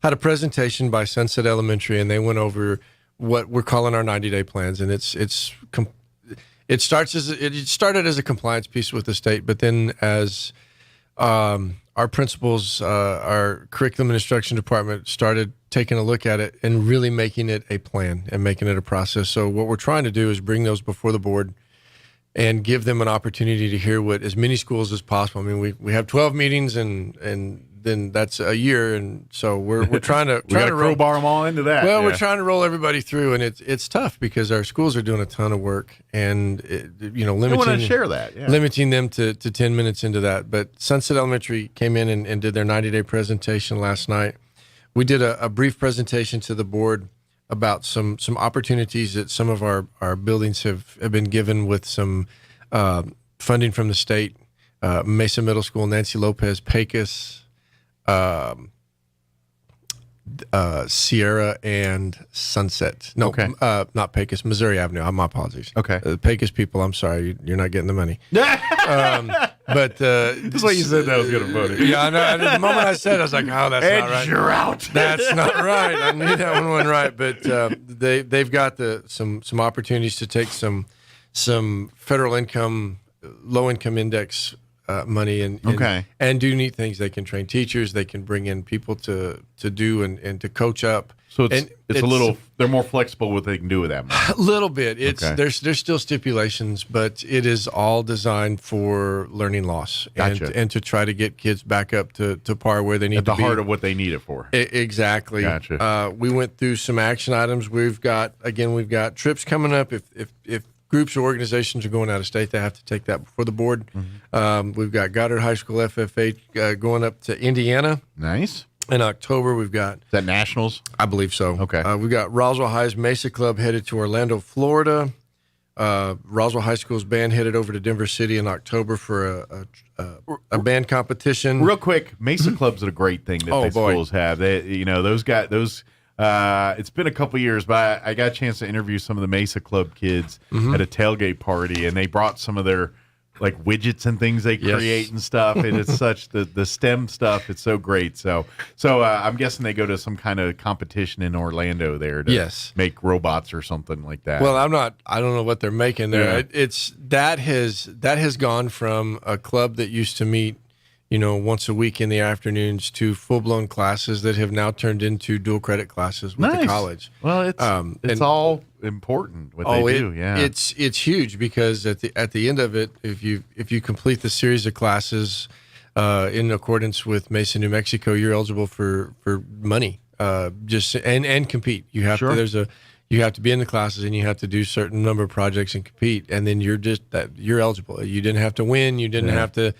had a presentation by Sunset Elementary, and they went over what we're calling our 90-day plans, and it started as a compliance piece with the state, but then as our principals, our curriculum and instruction department started taking a look at it and really making it a plan and making it a process. So what we're trying to do is bring those before the board and give them an opportunity to hear what as many schools as possible. I mean, we have 12 meetings and then that's a year, and so we're trying to crowbar them all into that. Well, we're trying to roll everybody through, and it's tough because our schools are doing a ton of work, and limiting them to 10 minutes into that. But Sunset Elementary came in and did their 90-day presentation last night. We did a brief presentation to the board about some opportunities that some of our buildings have been given with some funding from the state. Mesa Middle School, Nancy Lopez, Pecos, Sierra, and Sunset. No, okay. Not Pecos, Missouri Avenue. My apologies. Okay. Pecos people, I'm sorry, you're not getting the money. But that's why you said that was going to vote it. Yeah, I know. The moment I said it, I was like, oh, that's not right. You're out. That's not right. I knew that one wasn't right. But they've got some opportunities to take some federal income, low income index money and do neat things. They can train teachers. They can bring in people to do and to coach up. So it's a little. They're more flexible with what they can do with that money. A little bit. There's still stipulations, but it is all designed for learning loss and to try to get kids back up to par where they need to be. At the heart of what they need it for. Exactly. Gotcha. We went through some action items. We've got trips coming up. If groups or organizations are going out of state, they have to take that before the board. Mm-hmm. We've got Goddard High School FFA going up to Indiana. Nice. In October, we've got... Is that nationals? I believe so. Okay. We've got Roswell High's Mesa Club headed to Orlando, Florida. Roswell High School's band headed over to Denver City in October for a band competition. Real quick, Mesa Club's a great thing that schools have. They, those guys, it's been a couple years, but I got a chance to interview some of the Mesa Club kids at a tailgate party, and they brought some of their like widgets and things they create and stuff. And it's such the STEM stuff. It's so great. So I'm guessing they go to some kind of competition in Orlando there to make robots or something like that. Well, I don't know what they're making there. Yeah. That has gone from a club that used to meet, once a week in the afternoons to full-blown classes that have now turned into dual credit classes with the college. Well, it's all important what they do. Yeah, it's huge because at the end of it, if you complete the series of classes in accordance with Mesa, New Mexico, you're eligible for money. And compete. You have to. You have to be in the classes and you have to do a certain number of projects and compete, and then you're eligible. You didn't have to win. You didn't have to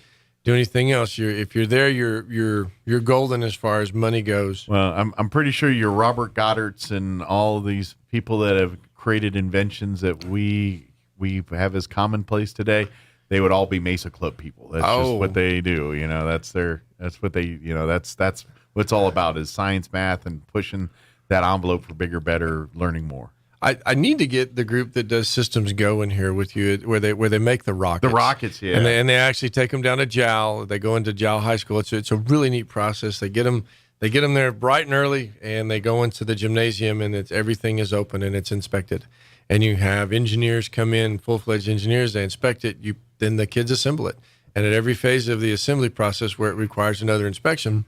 do anything else. If you're there, you're golden as far as money goes. Well, I'm pretty sure your Robert Goddards and all these people that have created inventions that we have as commonplace today, they would all be Mesa Club people. That's just what they do. That's what they. That's what it's all about is science, math, and pushing that envelope for bigger, better, learning more. I need to get the group that does Systems Go in here with you, where they make the rockets. The rockets, yeah. And they actually take them down to Jowl. They go into Jowl High School. It's a really neat process. They get them there bright and early, and they go into the gymnasium, and everything is open and it's inspected. And you have engineers come in, full-fledged engineers. They inspect it. Then the kids assemble it. And at every phase of the assembly process where it requires another inspection,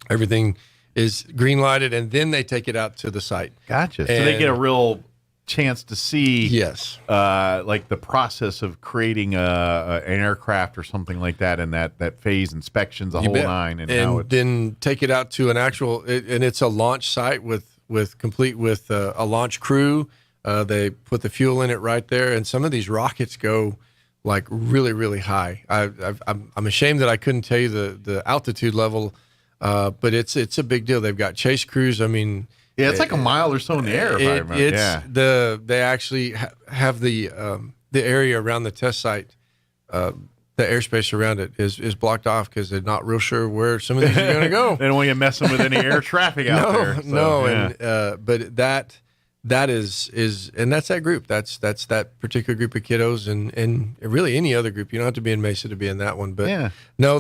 everything is green lighted, and then they take it out to the site. Gotcha. So they get a real chance to see, yes, like the process of creating an aircraft or something like that, and that phase inspections, the whole nine, and how it, then take it out to an actual, and it's a launch site with a launch crew. They put the fuel in it right there, and some of these rockets go like really, really high. I'm ashamed that I couldn't tell you the altitude level. But it's a big deal. They've got chase crews. I mean, yeah, it's like a mile or so in the air. If I remember. They actually have the area around the test site. The airspace around it is blocked off because they're not real sure where some of these are going to go. They don't want you messing with any air traffic out there. So, yeah. But that is and that's that group. That's that particular group of kiddos, and really any other group. You don't have to be in Mesa to be in that one. But no,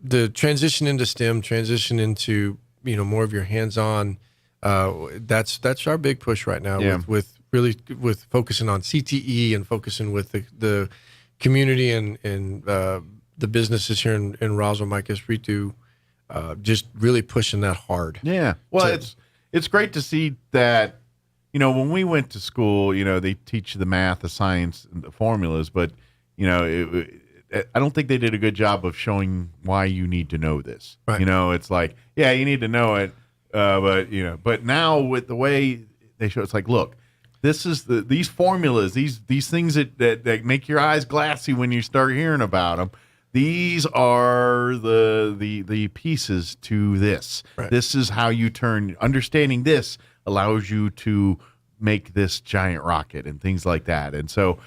the transition into STEM, transition into more of your hands-on, that's our big push right now with focusing on CTE and focusing with the community and the businesses here in Roswell, Mike Espiritu, just really pushing that hard. Yeah, well, it's great to see that. When we went to school, they teach you the math, the science, and the formulas, but I don't think they did a good job of showing why you need to know this. Right. It's like, yeah, you need to know it, but now with the way they show, it's like, look, this is these formulas, these things that make your eyes glassy when you start hearing about them. These are the pieces to this. Right. This is how you turn. Understanding this allows you to make this giant rocket and things like that. And so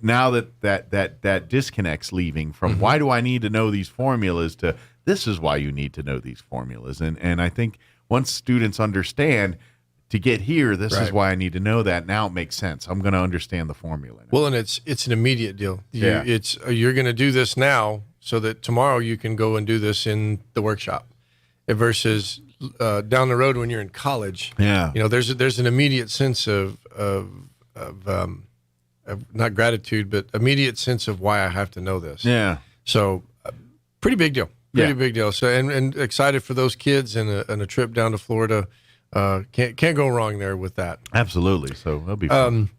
now that disconnect's leaving from why do I need to know these formulas to this is why you need to know these formulas. And I think once students understand to get here, this is why I need to know that. Now it makes sense. I'm going to understand the formula. Well, and it's an immediate deal. You're going to do this now so that tomorrow you can go and do this in the workshop versus down the road when you're in college. Yeah. There's an immediate sense of not gratitude, but immediate sense of why I have to know this. Yeah. So pretty big deal. Big deal. So and excited for those kids and a trip down to Florida. Can't go wrong there with that. Absolutely. So that'll be fun.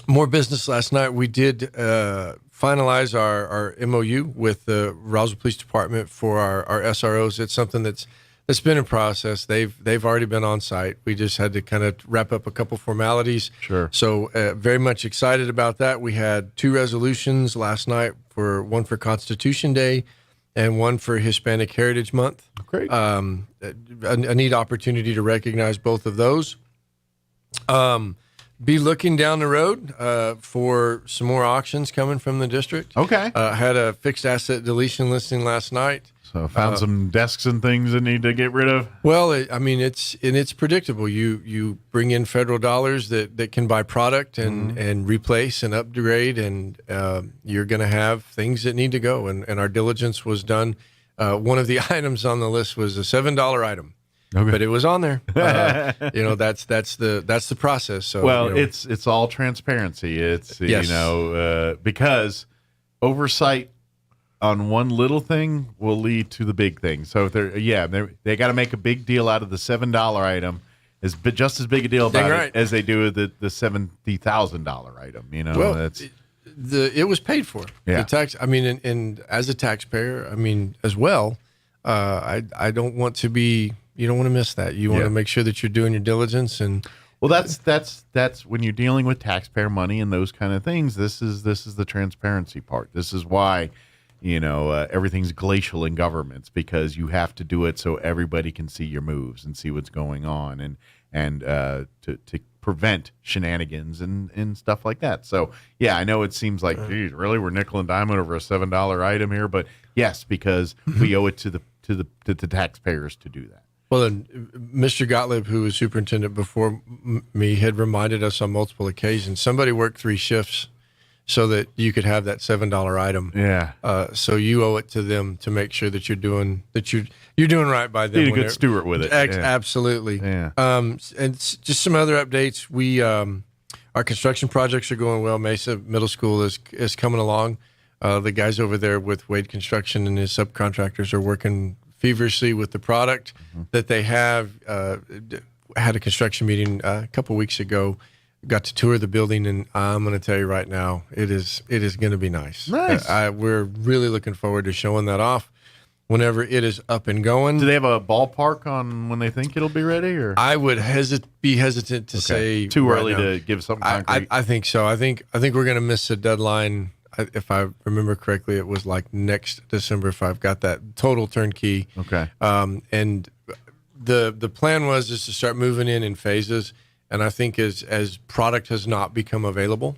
More business last night. We did finalize our MOU with the Roswell Police Department for our SROs. It's something that's been in process. They've already been on site. We just had to kind of wrap up a couple formalities. Sure. So very much excited about that. We had 2 resolutions last night, one for Constitution Day and one for Hispanic Heritage Month. Great. A neat opportunity to recognize both of those. Be looking down the road for some more auctions coming from the district. Okay. Had a fixed asset deletion listing last night. So found some desks and things that need to get rid of. Well, it's predictable. You bring in federal dollars that can buy product and replace and upgrade, and you're going to have things that need to go. And our diligence was done. One of the items on the list was a $7 item. Okay. But it was on there. That's the process. So it's all transparency. It's because oversight on one little thing will lead to the big thing. So they got to make a big deal out of the $7 item, just as big a deal about it as they do the $70,000 item. It was paid for. Yeah. The tax. And as a taxpayer, as well, I don't want to be. You don't want to miss that. You want to make sure that you're doing your diligence and. Well, that's when you're dealing with taxpayer money and those kind of things. This is the transparency part. This is why, everything's glacial in governments, because you have to do it so everybody can see your moves and see what's going on and to prevent shenanigans and stuff like that. So yeah, I know it seems like, geez, really, we're nickel and diamond over a $7 item here, but yes, because we owe it to the taxpayers to do that. Well, and Mr. Gottlieb, who was superintendent before me, had reminded us on multiple occasions, somebody worked 3 shifts so that you could have that $7 item. Yeah. So you owe it to them to make sure that you're doing right by them. Be a good steward with it. Absolutely. Yeah. And just some other updates. We our construction projects are going well. Mesa Middle School is coming along. The guys over there with Wade Construction and his subcontractors are working feverishly with the product that they have. Had a construction meeting a couple weeks ago. Got to tour the building, and I'm going to tell you right now, it is going to be nice. Nice. We're really looking forward to showing that off whenever it is up and going. Do they have a ballpark on when they think it'll be ready? Or I would be hesitant to say too early right now. to give something concrete. I think so. I think we're going to miss the deadline. If I remember correctly, it was like next December if I've got that total turnkey. Okay. And the plan was just to start moving in phases. And I think as product has not become available,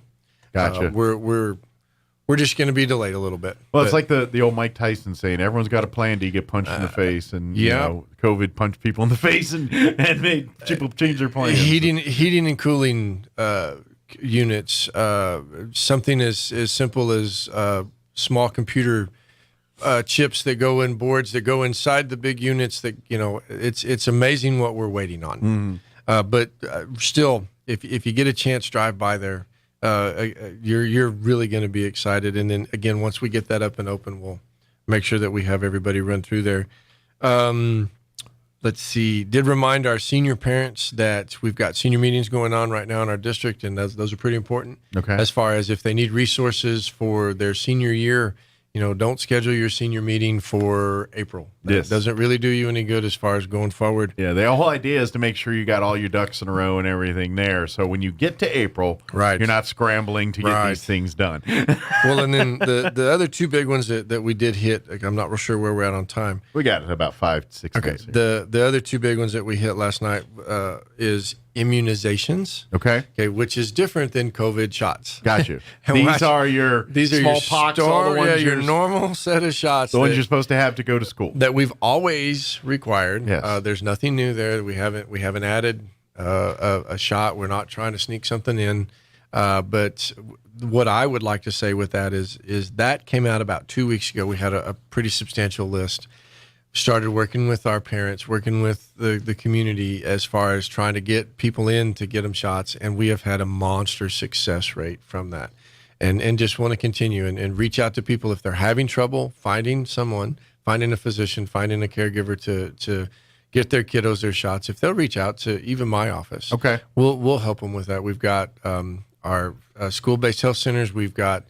Gotcha. We're just going to be delayed a little bit. Well, it's like the old Mike Tyson saying, everyone's got a plan till you get punched in the face. And, you know, COVID punched people in the face and made people change their plans. Heating and cooling units, something as simple as small computer chips that go in boards that go inside the big units that, it's amazing what we're waiting on. But still, if you get a chance, drive by there. You're really going to be excited. And then again, once we get that up and open, we'll make sure that we have everybody run through there. Let's see. Did remind our senior parents that we've got senior meetings going on right now in our district, and those are pretty important. Okay. As far as if they need resources for their senior year, don't schedule your senior meeting for April. That doesn't really do you any good as far as going forward. Yeah, the whole idea is to make sure you got all your ducks in a row and everything there. So when you get to April, you're not scrambling to get these things done. Well, and then the other 2 big ones that we did hit, I'm not real sure where we're at on time. We got about 5-6 minutes here. The other 2 big ones that we hit last night is immunizations. Okay, which is different than COVID shots. Got you. These are your smallpox, all the ones your normal set of shots. The ones you're supposed to have to go to school. That we've always required. Yes. There's nothing new there. We haven't added a shot. We're not trying to sneak something in. But what I would like to say with that is that came out about 2 weeks ago. We had a pretty substantial list. Started working with our parents, working with the community as far as trying to get people in to get them shots, and we have had a monster success rate from that. And just want to continue and reach out to people if they're having trouble finding a physician, finding a caregiver to get their kiddos their shots. If they'll reach out to even my office, okay, we'll help them with that. We've got our school-based health centers. We've got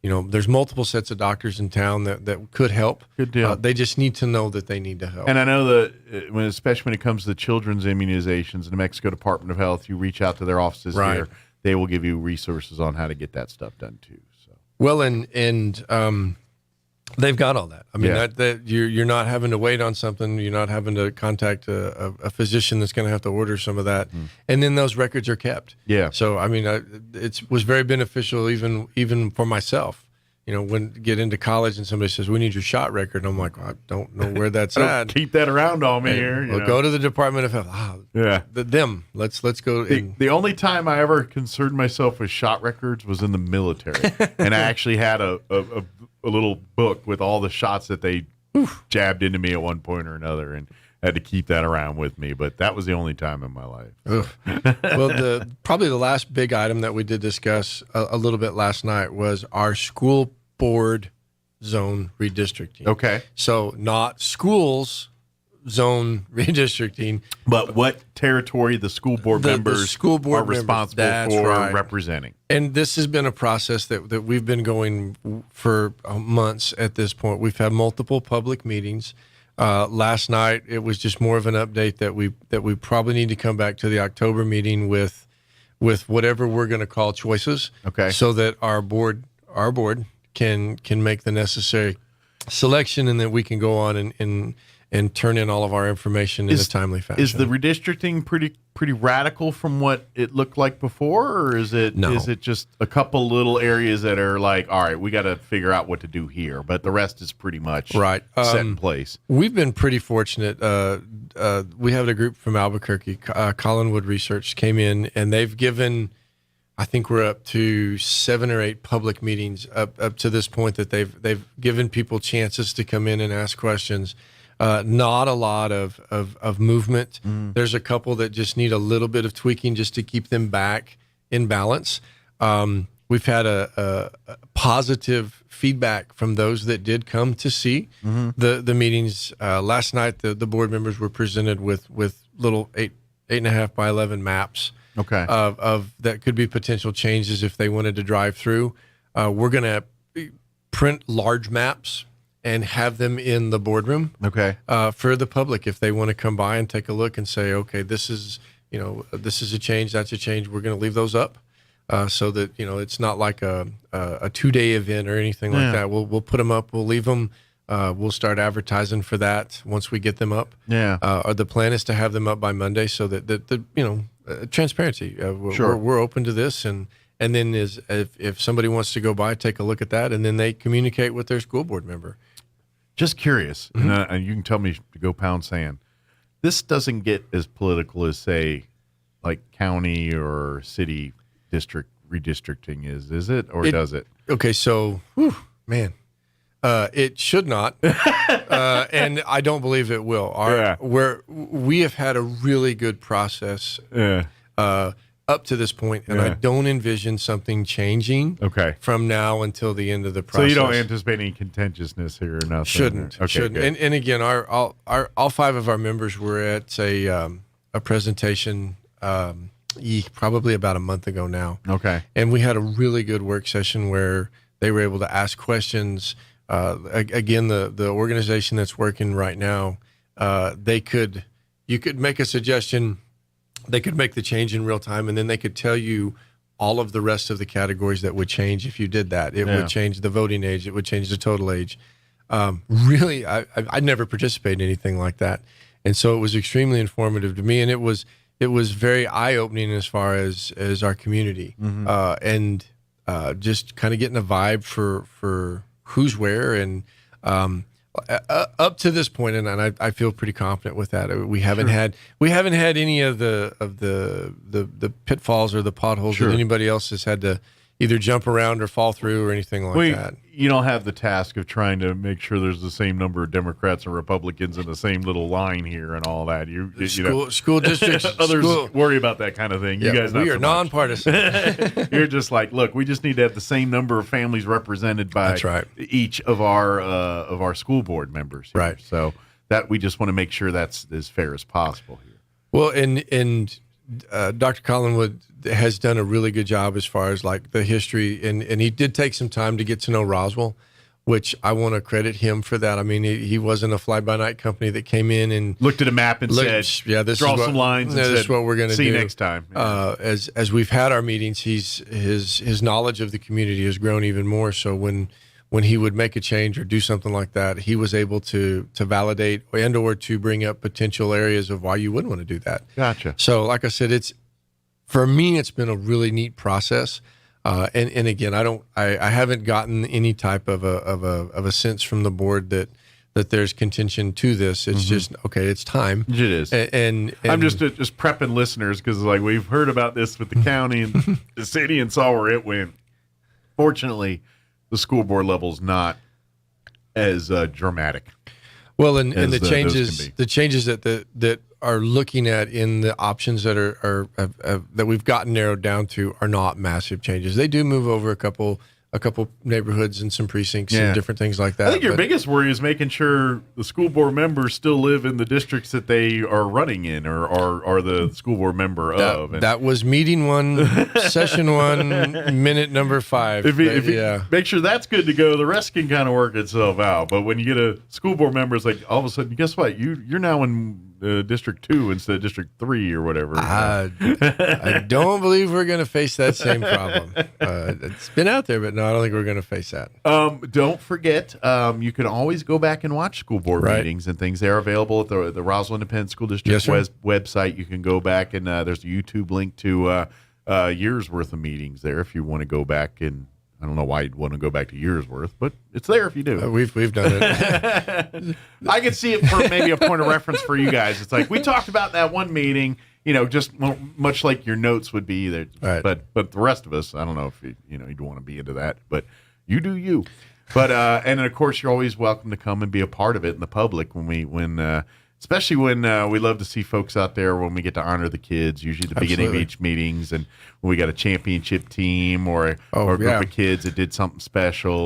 there's multiple sets of doctors in town that could help. Good deal. They just need to know that they need to help. And I know that especially when it comes to children's immunizations, the New Mexico Department of Health, you reach out to their offices here. They will give you resources on how to get that stuff done too. So well, and they've got all that. I mean, that you're not having to wait on something. You're not having to contact a physician that's going to have to order some of that. And then those records are kept. Yeah. So, I mean, it was very beneficial even for myself. When you get into college and somebody says, we need your shot record. And I'm like, well, I don't know where that's at. Keep that around on me here. We'll go to the Department of Health. Let's go. The only time I ever concerned myself with shot records was in the military. And I actually had a little book with all the shots that they jabbed into me at one point or another, and had to keep that around with me. But that was the only time in my life. Well, probably the last big item that we did discuss a little bit last night was our school board zone redistricting. Okay. So not schools zone redistricting, but what territory the school board members are responsible for representing. And this has been a process that we've been going for months at this point. We've had multiple public meetings. Last night, it was just more of an update that we probably need to come back to the October meeting with whatever we're going to call choices. Okay. So that our board can make the necessary selection, and that we can go on and turn in all of our information in a timely fashion. Is the redistricting pretty radical from what it looked like before, or is it just a couple little areas that are like, all right, we got to figure out what to do here, but the rest is pretty much set in place? We've been pretty fortunate. We have a group from Albuquerque, Collinwood Research, came in, and they've given, I think we're up to 7 or 8 public meetings up to this point that they've given people chances to come in and ask questions. Not a lot of movement. There's a couple that just need a little bit of tweaking just to keep them back in balance. We've had a positive feedback from those that did come to see the meetings. Last night, the board members were presented with little 8.5 by 11 maps. Okay. Of that could be potential changes if they wanted to drive through. We're going to print large maps and have them in the boardroom. Okay. For the public, if they want to come by and take a look and say, okay, this is a change, that's a change. We're going to leave those up so that it's not like a 2-day event or anything like that. We'll put them up. We'll leave them. We'll start advertising for that once we get them up. Yeah. The plan is to have them up by Monday so that transparency. We're open to this, and then if somebody wants to go by, take a look at that, and then they communicate with their school board member. Just curious, and you can tell me to go pound sand. This doesn't get as political as, say, like county or city district redistricting is it, or does it? Okay, so, man. It should not, and I don't believe it will. We have had a really good process up to this point, and I don't envision something changing from now until the end of the process. So you don't anticipate any contentiousness here or nothing? Shouldn't. And again, all 5 of our members were at a presentation probably about a month ago now. Okay. And we had a really good work session where they were able to ask questions. Again, the organization that's working right now, you could make a suggestion, they could make the change in real time, and then they could tell you all of the rest of the categories that would change if you did that. It would change the voting age, it would change the total age. Really, I never participated in anything like that, and so it was extremely informative to me, and it was very eye-opening as far as our community, and just kind of getting a vibe for who's where, and up to this point, and I feel pretty confident with that. We haven't had any of the pitfalls or the potholes that anybody else has had to either jump around or fall through or anything like that. You don't have the task of trying to make sure there's the same number of Democrats and Republicans in the same little line here and all that. School districts, others worry about that kind of thing. Yeah, you guys, we are nonpartisan. You're just like, look, we just need to have the same number of families represented by each of our school board members here. Right. So that we just want to make sure that's as fair as possible here. Well, and Dr. Collinwood has done a really good job as far as like the history, and he did take some time to get to know Roswell, which I want to credit him for that. I mean, he wasn't a fly-by-night company that came in and looked at a map and said, draw some lines and this is what we're going to do. See you next time. Yeah. As we've had our meetings, his knowledge of the community has grown even more. So when he would make a change or do something like that, he was able to validate and or to bring up potential areas of why you wouldn't want to do that. Gotcha. So like I said, for me, it's been a really neat process. And again, I haven't gotten any type of a sense from the board that there's contention to this. It's just, okay, it's time. It is. And I'm just prepping listeners because like we've heard about this with the county and the city and saw where it went. Fortunately, the school board level is not as dramatic. Well, and the changes that are looking at in the options that that we've gotten narrowed down to are not massive changes. They do move over a couple neighborhoods and some precincts and different things like that. I think your biggest worry is making sure the school board members still live in the districts that they are running in or are the school board member of. And that was meeting 1, session 1, minute number 5. If you make sure that's good to go, the rest can kind of work itself out. But when you get a school board member, it's like all of a sudden, guess what? You're now in District 2 instead of District 3 or whatever. I don't believe we're going to face that same problem. It's been out there, but no, I don't think we're going to face that. Don't forget, you can always go back and watch school board meetings and things. They're available at the Roswell Independent School District website. You can go back and there's a YouTube link to years worth of meetings there if you want to go back. And I don't know why you'd want to go back to years worth, but it's there if you do. We've done it. I could see it for maybe a point of reference for you guys. It's like we talked about that one meeting, just much like your notes would be there. Right. But the rest of us, I don't know if you'd want to be into that, but you do you. But and of course you're always welcome to come and be a part of it in the public especially when we love to see folks out there when we get to honor the kids, usually at the beginning of each meetings, and when we got a championship team or a group of kids that did something special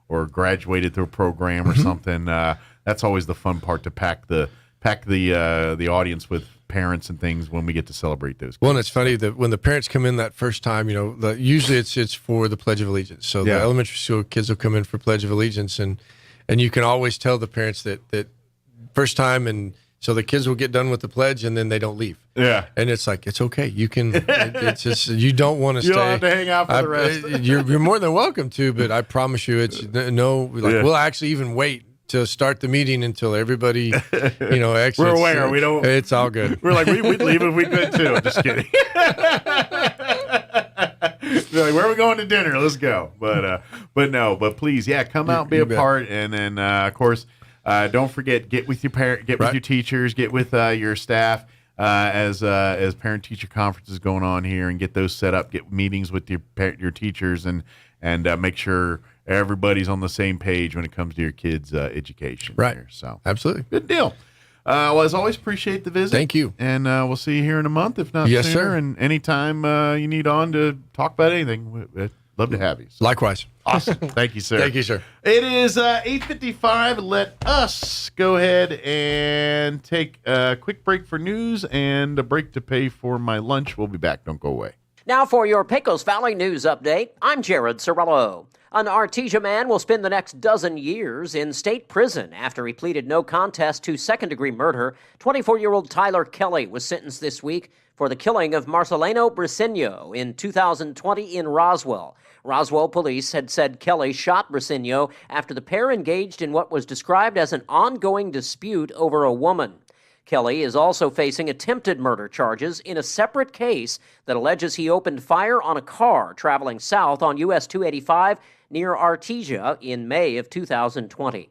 or graduated through a program or something. That's always the fun part, to pack the audience with parents and things when we get to celebrate those kids. Well, and it's funny that when the parents come in that first time, usually it's for the Pledge of Allegiance. So the elementary school kids will come in for Pledge of Allegiance, and you can always tell the parents that first time, and so the kids will get done with the pledge and then they don't leave. Yeah. And it's like, it's okay. You can, it's just, you don't want to stay. You don't have to hang out for the rest. You're more than welcome to, but I promise you we'll actually even wait to start the meeting until everybody, exits. We're aware. We don't. It's all good. We're like, we'd leave if we could too. I'm just kidding. They're like, where are we going to dinner? Let's go. But please, come out and be a part. And then, of course, don't forget, get with your with your teachers, get with your staff as parent-teacher conferences going on here, and get those set up. Get meetings with your teachers, and make sure everybody's on the same page when it comes to your kids' education. Right. Here. So absolutely, good deal. Well, as always, appreciate the visit. Thank you, and we'll see you here in a month, if not yes, sooner. Sir. And anytime you need on to talk about anything, we'd love to have you. So. Likewise. Awesome. Thank you, sir. Thank you, sir. It is 8:55. Let us go ahead and take a quick break for news and a break to pay for my lunch. We'll be back. Don't go away. Now for your Pecos Valley News Update, I'm Jared Cirillo. An Artesia man will spend the next dozen years in state prison after he pleaded no contest to second-degree murder. 24-year-old Tyler Kelly was sentenced this week for the killing of Marcelino Briceño in 2020 in Roswell. Roswell police had said Kelly shot Briceño after the pair engaged in what was described as an ongoing dispute over a woman. Kelly is also facing attempted murder charges in a separate case that alleges he opened fire on a car traveling south on US 285 near Artesia in May of 2020.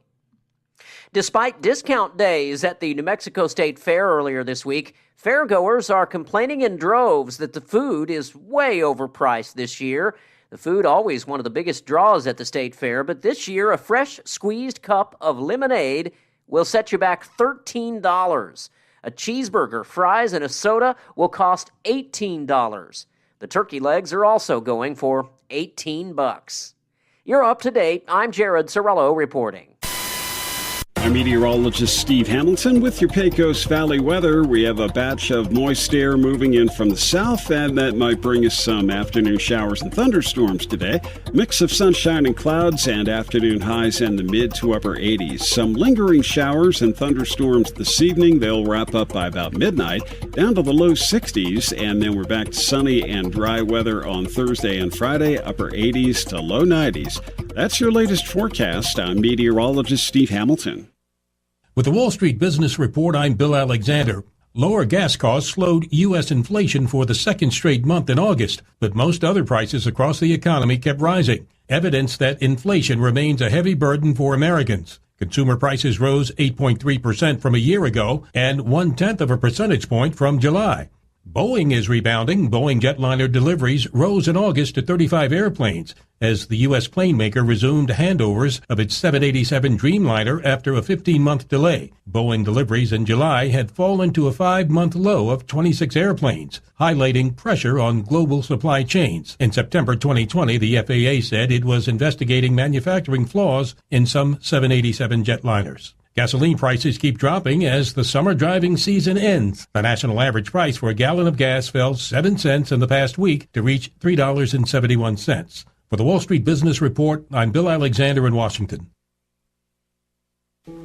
Despite discount days at the New Mexico State Fair earlier this week, fairgoers are complaining in droves that the food is way overpriced this year. The food, always one of the biggest draws at the state fair, but this year a fresh squeezed cup of lemonade will set you back $13. A cheeseburger, fries, and a soda will cost $18. The turkey legs are also going for $18. You're up to date. I'm Jared Cirillo reporting. I'm meteorologist Steve Hamilton with your Pecos Valley weather. We have a batch of moist air moving in from the south, and that might bring us some afternoon showers and thunderstorms today. Mix of sunshine and clouds, and afternoon highs in the mid to upper 80s. Some lingering showers and thunderstorms this evening. They'll wrap up by about midnight, down to the low 60s, and then we're back to sunny and dry weather on Thursday and Friday, upper 80s to low 90s. That's your latest forecast. I'm meteorologist Steve Hamilton. With the Wall Street Business Report, I'm Bill Alexander. Lower gas costs slowed U.S. inflation for the second straight month in August, but most other prices across the economy kept rising, evidence that inflation remains a heavy burden for Americans. Consumer prices rose 8.3% from a year ago and 0.1 of a percentage point from July. Boeing is rebounding. Boeing jetliner deliveries rose in August to 35 airplanes as the U.S. plane maker resumed handovers of its 787 Dreamliner after a 15-month delay. Boeing deliveries in July had fallen to a 5-month low of 26 airplanes, highlighting pressure on global supply chains. In September 2020, the FAA said it was investigating manufacturing flaws in some 787 jetliners. Gasoline prices keep dropping as the summer driving season ends. The national average price for a gallon of gas fell 7 cents in the past week to reach $3.71. For the Wall Street Business Report, I'm Bill Alexander in Washington.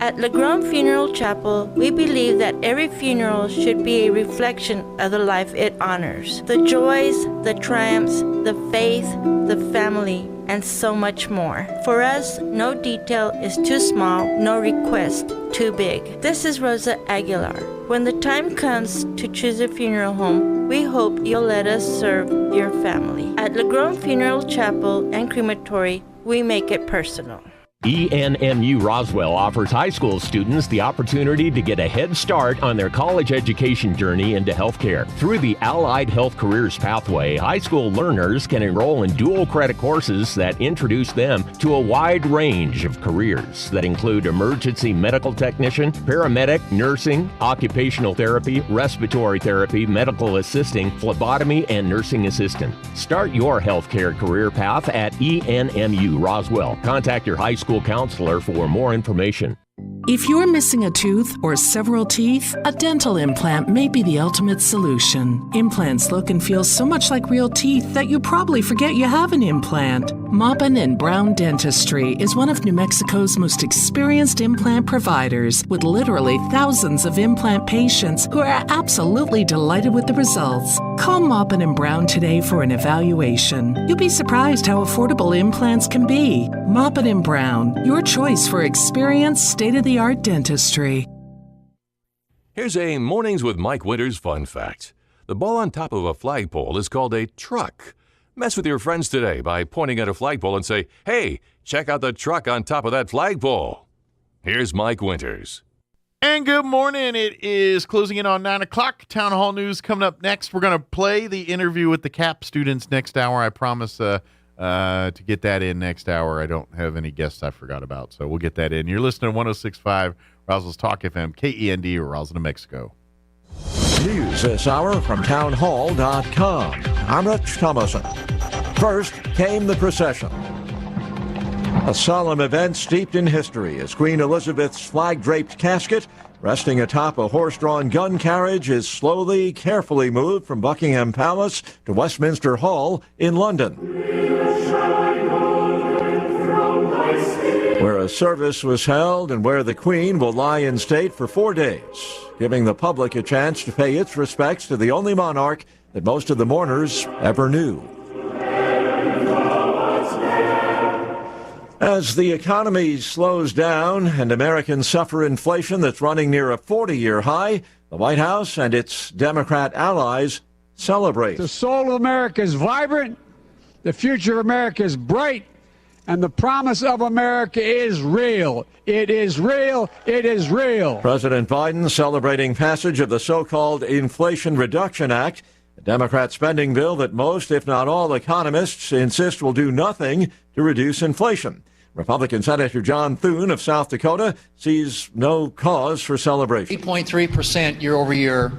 At LeGrand Funeral Chapel, we believe that every funeral should be a reflection of the life it honors. The joys, the triumphs, the faith, the family, and so much more. For us, no detail is too small, no request too big. This is Rosa Aguilar. When the time comes to choose a funeral home, we hope you'll let us serve your family. At LeGrand Funeral Chapel and Crematory, we make it personal. ENMU Roswell offers high school students the opportunity to get a head start on their college education journey into healthcare. Through the Allied Health Careers Pathway, high school learners can enroll in dual credit courses that introduce them to a wide range of careers that include emergency medical technician, paramedic, nursing, occupational therapy, respiratory therapy, medical assisting, phlebotomy, and nursing assistant. Start your healthcare career path at ENMU Roswell. Contact your high school counselor for more information. If you're missing a tooth or several teeth, a dental implant may be the ultimate solution. Implants look and feel so much like real teeth that you probably forget you have an implant. Maupin & Brown Dentistry is one of New Mexico's most experienced implant providers, with literally thousands of implant patients who are absolutely delighted with the results. Call Maupin & Brown today for an evaluation. You'll be surprised how affordable implants can be. Maupin & Brown, your choice for experienced, state-of-the-art dentistry. Here's a Mornings with Mike Winters fun fact. The ball on top of a flagpole is called a truck. Mess with your friends today by pointing at a flagpole and say, "Hey, check out the truck on top of that flagpole." Here's Mike Winters. And good morning. It is closing in on 9 o'clock. Town Hall News coming up next. We're going to play the interview with the CAP students next hour. I promise to get that in next hour. I don't have any guests I forgot about, so we'll get that in. You're listening to 106.5 Roswell's Talk FM, KEND, Roswell, New Mexico. News this hour from townhall.com. I'm Rich Thomason. First came the procession. A solemn event steeped in history as Queen Elizabeth's flag-draped casket, resting atop a horse-drawn gun carriage, is slowly, carefully moved from Buckingham Palace to Westminster Hall in London, where a service was held and where the Queen will lie in state for 4 days, giving the public a chance to pay its respects to the only monarch that most of the mourners ever knew. As the economy slows down and Americans suffer inflation that's running near a 40-year high, the White House and its Democrat allies celebrate. The soul of America is vibrant, the future of America is bright, and the promise of America is real. It is real. It is real. President Biden celebrating passage of the so-called Inflation Reduction Act, a Democrat spending bill that most, if not all, economists insist will do nothing to reduce inflation. Republican Senator John Thune of South Dakota sees no cause for celebration. 8.3% year-over-year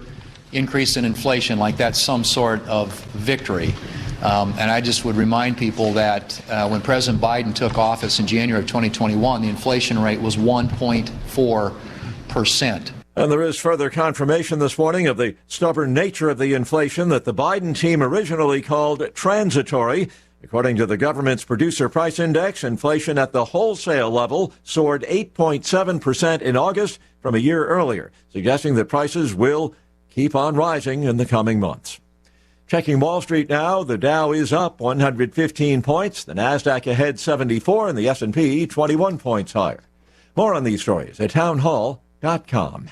increase in inflation, like that's some sort of victory. And I just would remind people that when President Biden took office in January of 2021, the inflation rate was 1.4%. And there is further confirmation this morning of the stubborn nature of the inflation that the Biden team originally called transitory. According to the government's Producer Price Index, inflation at the wholesale level soared 8.7% in August from a year earlier, suggesting that prices will keep on rising in the coming months. Checking Wall Street now, the Dow is up 115 points, the Nasdaq ahead 74, and the S&P 21 points higher. More on these stories at townhall.com.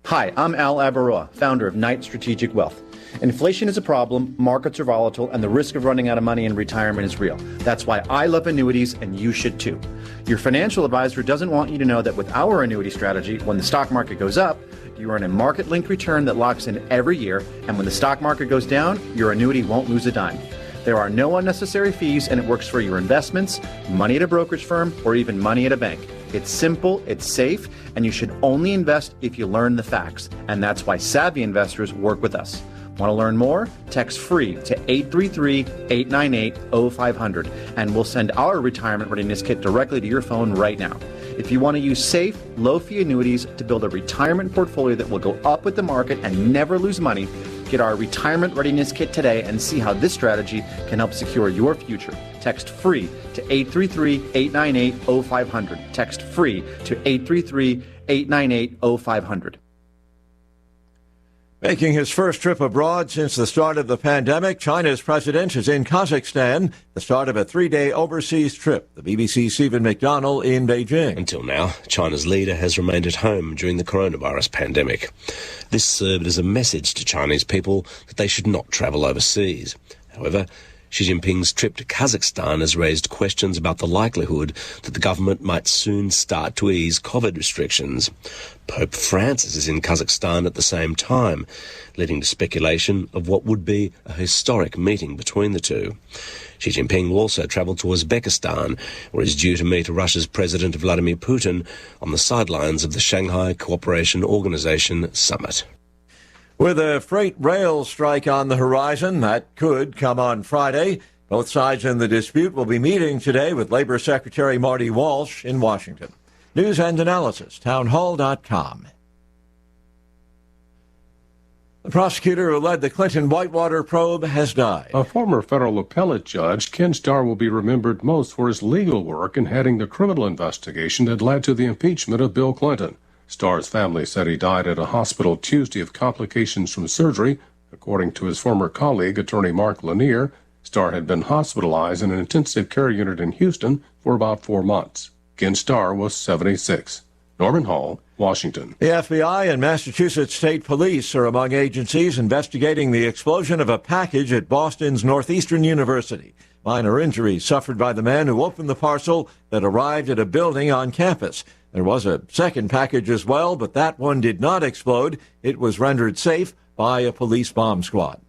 Hi, I'm Al Abaroa, founder of Knight Strategic Wealth. Inflation is a problem, markets are volatile, and the risk of running out of money in retirement is real. That's why I love annuities, and you should too. Your financial advisor doesn't want you to know that with our annuity strategy, when the stock market goes up, you earn a market-linked return that locks in every year, and when the stock market goes down, your annuity won't lose a dime. There are no unnecessary fees, and it works for your investments, money at a brokerage firm, or even money at a bank. It's simple, it's safe, and you should only invest if you learn the facts, and that's why savvy investors work with us. Want to learn more? Text FREE to 833-898-0500, and we'll send our retirement readiness kit directly to your phone right now. If you want to use safe, low-fee annuities to build a retirement portfolio that will go up with the market and never lose money, Get our retirement readiness kit today and see how this strategy can help secure your future. Text FREE to 833-898-0500. Text FREE to 833-898-0500. Making his first trip abroad since the start of the pandemic, China's president is in Kazakhstan, the start of a 3-day overseas trip. The BBC's Stephen McDonnell in Beijing. Until now, China's leader has remained at home during the coronavirus pandemic. This served as a message to Chinese people that they should not travel overseas. However, Xi Jinping's trip to Kazakhstan has raised questions about the likelihood that the government might soon start to ease COVID restrictions. Pope Francis is in Kazakhstan at the same time, leading to speculation of what would be a historic meeting between the two. Xi Jinping will also travel to Uzbekistan, where he's due to meet Russia's President Vladimir Putin on the sidelines of the Shanghai Cooperation Organization summit. With a freight rail strike on the horizon, that could come on Friday. Both sides in the dispute will be meeting today with Labor Secretary Marty Walsh in Washington. News and analysis, townhall.com. The prosecutor who led the Clinton Whitewater probe has died. A former federal appellate judge, Ken Starr, will be remembered most for his legal work in heading the criminal investigation that led to the impeachment of Bill Clinton. Starr's family said he died at a hospital Tuesday of complications from surgery. According to his former colleague, attorney Mark Lanier, Starr had been hospitalized in an intensive care unit in Houston for about 4 months. Ken Starr was 76. Norman Hall, Washington. The FBI and Massachusetts State Police are among agencies investigating the explosion of a package at Boston's Northeastern University. Minor injuries suffered by the man who opened the parcel that arrived at a building on campus. There was a second package as well, but that one did not explode. It was rendered safe by a police bomb squad.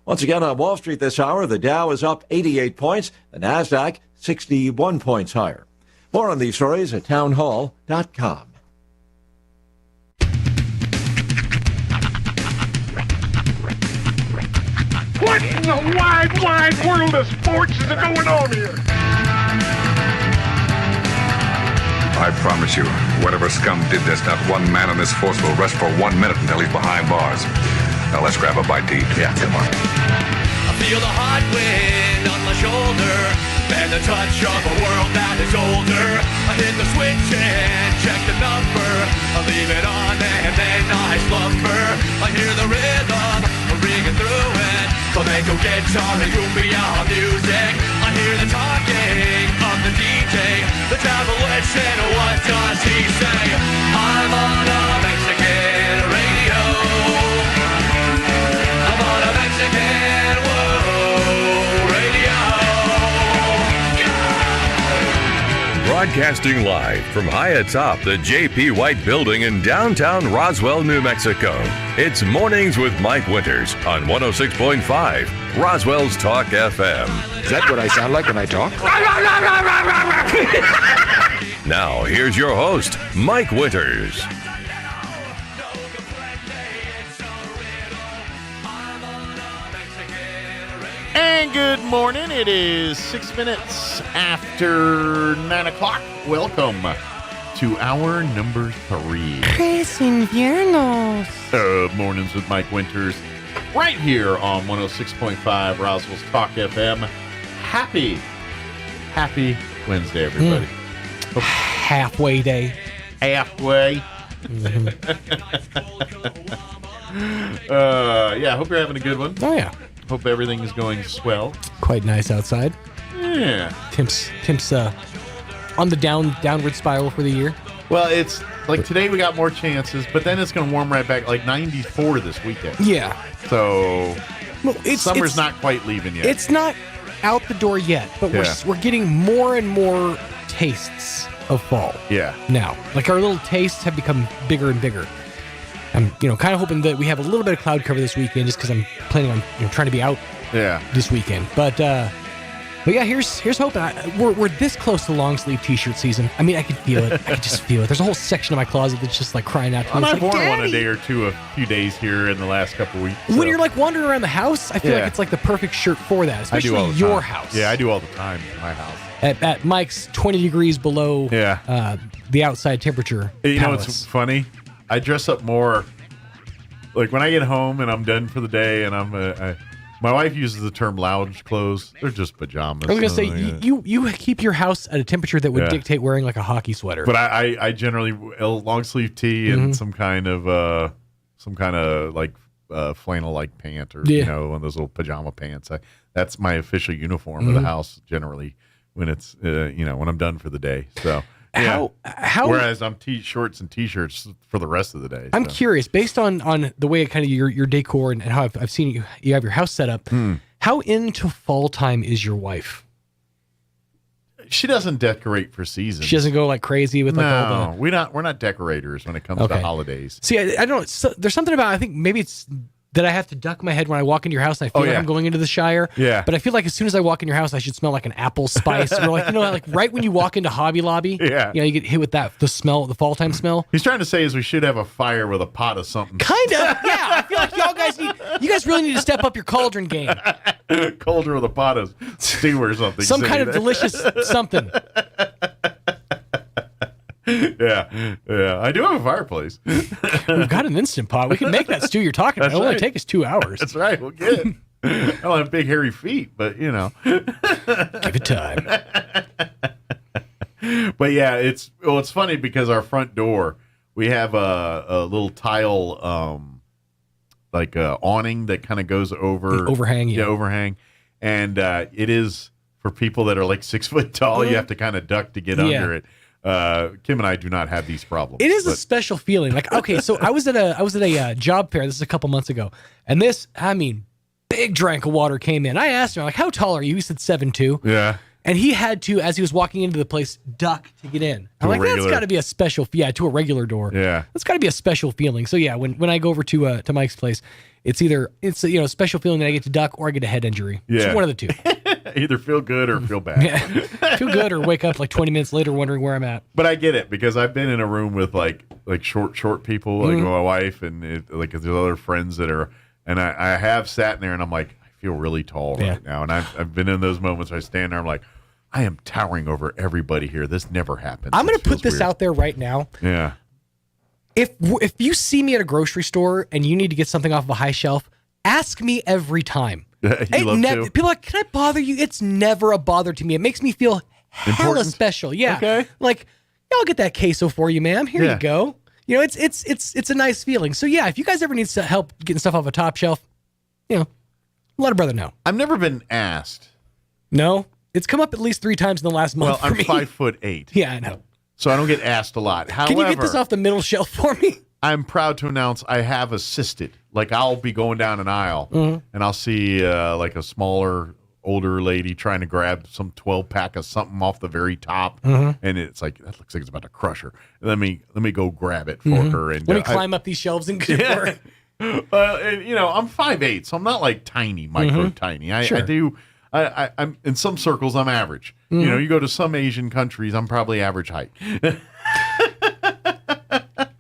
Once again on Wall Street this hour, the Dow is up 88 points, the Nasdaq 61 points higher. More on these stories at townhall.com. What in the wide, wide world of sports is going on here? I promise you, whatever scum did this, not one man on this force will rest for 1 minute until he's behind bars. Now let's grab a bite to eat. Yeah, come on. I feel the hot wind on my shoulder and the touch of a world that is older. I hit the switch and check the number. I leave it on and then I slumber. I hear the rhythm ringing through it. Flamenco guitar and cumbia music. I hear the talking of the DJ. The devil listen, what does he say? I'm on a Mexican radio. I'm on a Mexican radio. Broadcasting live from high atop the J.P. White Building in downtown Roswell, New Mexico. It's Mornings with Mike Winters on 106.5 Roswell's Talk FM. Is that what I sound like when I talk? Now, here's your host, Mike Winters. And good morning. It is 6 minutes after 9 o'clock. Welcome to hour number 3. Tres inviernos. Mornings with Mike Winters. Right here on 106.5 Roswell's Talk FM. Happy Wednesday, everybody. Halfway day. Halfway. Mm-hmm. Yeah, hope you're having a good one. Oh, yeah. Hope everything is going swell. Quite nice outside. Yeah. Temp's on the downward spiral for the year. Well, it's like today we got more chances, but then it's going to warm right back, like 94 this weekend. Yeah. So well, summer's not quite leaving yet. It's not out the door yet, but we're getting more and more tastes of fall. Yeah. Now, like our little tastes have become bigger and bigger. I'm, kind of hoping that we have a little bit of cloud cover this weekend, just because I'm planning on, trying to be out. This weekend. But yeah, here's hoping. We're this close to long sleeve t-shirt season. I mean, I can feel it. I can just feel it. There's a whole section of my closet that's just like crying out to me. I've worn one a day or two, a few days here in the last couple of weeks. So. When you're like wandering around the house, I feel like it's like the perfect shirt for that, especially your house. Yeah, I do all the time in my house. At Mike's 20 degrees below the outside temperature. You know what's funny? I dress up more Like when I get home and I'm done for the day, and my wife uses the term lounge clothes. They're just pajamas. I was gonna say you keep your house at a temperature that would dictate wearing like a hockey sweater. But I generally long sleeve tee and some kind of like flannel like pant, or one of those little pajama pants. That's my official uniform of the house generally when it's when I'm done for the day. So. Yeah. How? Whereas I'm shorts and t-shirts for the rest of the day. I'm curious, based on the way kind of your decor and how I've seen you have your house set up. How into fall time is your wife? She doesn't decorate for seasons. She doesn't go like crazy with like all the. We're not decorators when it comes to holidays. See, I don't. There's something about I think maybe it's that I have to duck my head when I walk into your house and I feel like I'm going into the Shire. Yeah. But I feel like as soon as I walk in your house, I should smell like an apple spice. Or like, like right when you walk into Hobby Lobby, you get hit with that, the smell, the fall time smell. He's trying to say is we should have a fire with a pot of something. Kind of, yeah. I feel like you guys really need to step up your cauldron game. Cauldron with a pot of stew or something. Some kind of delicious something. Yeah. I do have a fireplace. We've got an Instant Pot. We can make that stew you're talking about. It'll only take us 2 hours. That's right. We'll get it. I don't have big hairy feet, but give it time. But yeah, it's funny because our front door, we have a little tile awning that kind of goes over overhang. Yeah, overhang, and it is for people that are like 6 foot tall. You have to kind of duck to get under it. Kim and I do not have these problems. It is a special feeling. Like, okay, so I was at a job fair. This is a couple months ago, and big drink of water came in. I asked him, like, how tall are you? He said 7'2". Yeah. And he had to, as he was walking into the place, duck to get in. I'm like, that's got to be a special, to a regular door. Yeah. That's got to be a special feeling. So yeah, when I go over to Mike's place, it's either a special feeling that I get to duck or I get a head injury. Yeah. It's one of the two. Either feel good or feel bad. Yeah. Feel good or wake up like 20 minutes later wondering where I'm at. But I get it because I've been in a room with like short people, like my wife and there's other friends that are, and I have sat in there and I'm like, I feel really tall right now. And I've been in those moments where I stand there, I'm like, I am towering over everybody here. This never happens. I'm going to put this out there right now. Yeah. If you see me at a grocery store and you need to get something off of a high shelf, ask me every time. People are like, can I bother you? It's never a bother to me. It makes me feel hella special. Yeah. Okay. Like, I'll get that queso for you, ma'am. Here you go. It's a nice feeling. So yeah, if you guys ever need help getting stuff off a top shelf, let a brother know. I've never been asked. No, it's come up at least 3 times in the last month. Well, I'm 5'8". Yeah, I know. So I don't get asked a lot. However, can you get this off the middle shelf for me? I'm proud to announce I have assisted. Like I'll be going down an aisle and I'll see like a smaller, older lady trying to grab some 12-pack of something off the very top, and it's like that looks like it's about to crush her. Let me go grab it for her and let me climb up these shelves and get for it. I'm 5'8", so I'm not like tiny, micro tiny. I'm in some circles I'm average. You go to some Asian countries, I'm probably average height.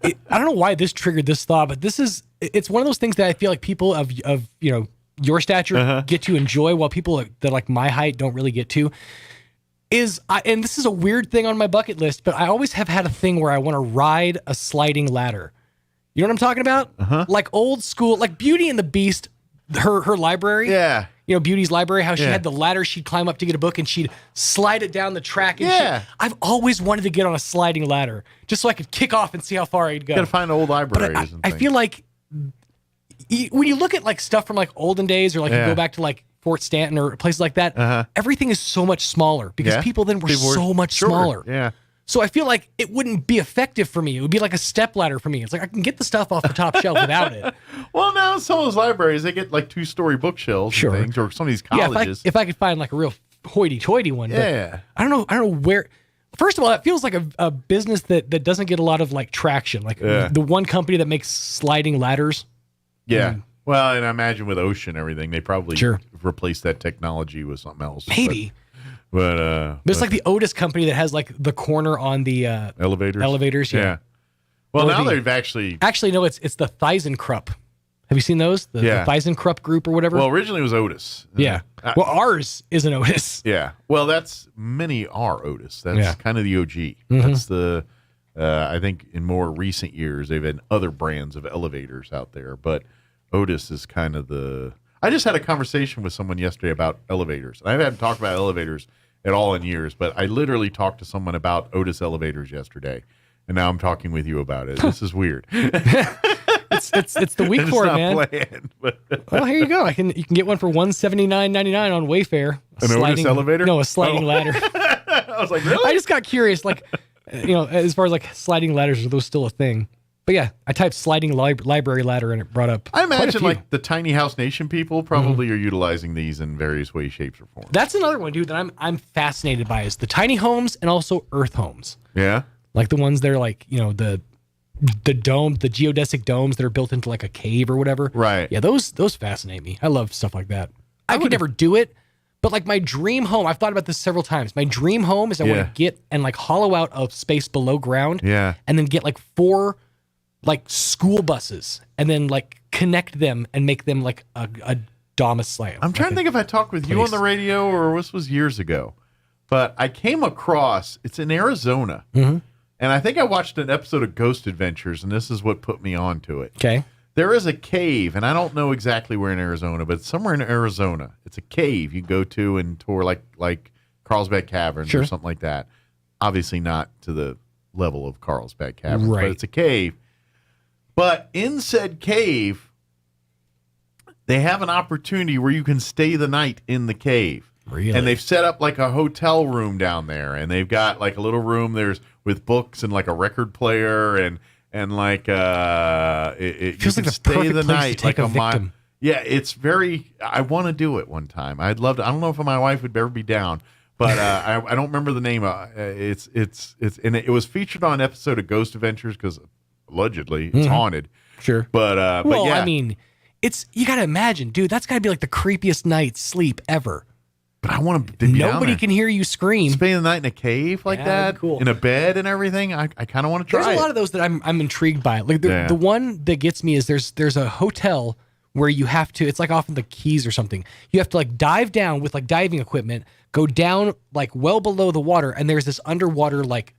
I don't know why this triggered this thought, but it's one of those things that I feel like people of your stature get to enjoy, while people that like my height don't really get to. And this is a weird thing on my bucket list, but I always have had a thing where I want to ride a sliding ladder. You know what I'm talking about? Like old school, like Beauty and the Beast, her library. Yeah. Beauty's library, how she had the ladder, she'd climb up to get a book and she'd slide it down the track. And I've always wanted to get on a sliding ladder just so I could kick off and see how far I'd go. You gotta find old libraries. But I feel like when you look at like stuff from like olden days, or like you go back to like Fort Stanton or places like that, everything is so much smaller because people then were so much smaller. Yeah. So I feel like it wouldn't be effective for me. It would be like a step ladder for me. It's like I can get the stuff off the top shelf without it. Well, now some of those libraries, they get like 2-story bookshelves and things, or some of these colleges. Yeah, if I could find like a real hoity-toity one. Yeah. I don't know where. First of all, it feels like a business that doesn't get a lot of like traction. Like the one company that makes sliding ladders. Yeah. Well, and I imagine with Ocean and everything, they probably replaced that technology with something else. Maybe. But it's like the Otis company that has like the corner on the elevators. Yeah. Well, now they've actually no, it's the ThyssenKrupp. Have you seen those? The ThyssenKrupp group or whatever. Well, originally it was Otis. Yeah. Well, ours is an Otis. Yeah. Well, many are Otis. That's kind of the OG. Mm-hmm. That's the I think in more recent years, they've had other brands of elevators out there, but Otis is kind of the... I just had a conversation with someone yesterday about elevators. I haven't talked about elevators at all in years, but I literally talked to someone about Otis elevators yesterday, and now I'm talking with you about it. This is weird. It's the week for it, man. Planned, but... Well, here you go. You can get one for $179.99 on Wayfair. Otis elevator? No, a sliding ladder. I was like, really? I just got curious, like, as far as like sliding ladders, are those still a thing? But yeah, I typed sliding library ladder and it brought up. I imagine like the Tiny House Nation people probably are utilizing these in various ways, shapes, or forms. That's another one, dude, that I'm fascinated by is the tiny homes and also earth homes. Yeah. Like the ones that are like, the dome, the geodesic domes that are built into like a cave or whatever. Right. Yeah, those fascinate me. I love stuff like that. I could never do it, but like my dream home, I've thought about this several times. My dream home is I want to get and like hollow out a space below ground. Yeah. And then get like 4 like school buses and then like connect them and make them like a domicile. I'm trying to think if I talked with you on the radio or this was years ago, but I came across, it's in Arizona. Mm-hmm. And I think I watched an episode of Ghost Adventures, and this is what put me onto it. Okay. There is a cave, and I don't know exactly where in Arizona, but it's somewhere in Arizona. It's a cave you go to and tour like Carlsbad Caverns or something like that. Obviously not to the level of Carlsbad Caverns, but it's a cave. But in said cave, they have an opportunity where you can stay the night in the cave. Really? And they've set up like a hotel room down there, and they've got like a little room with books and like a record player and like it feels like the perfect place to take a victim. Yeah, it's very. I want to do it one time. I'd love to. I don't know if my wife would ever be down, but I don't remember the name. It's and it was featured on an episode of Ghost Adventures because allegedly it's haunted. Sure, but yeah. I mean, you got to imagine, dude. That's got to be like the creepiest night's sleep ever. But I want to be Nobody can hear you scream. Spending the night in a cave like that, cool. in a bed and everything. I kind of want to try. There's a lot of those that I'm intrigued by. Like the one that gets me is there's a hotel where you have to. It's like off in the Keys or something. You have to like dive down with like diving equipment, go down like well below the water, and there's this underwater like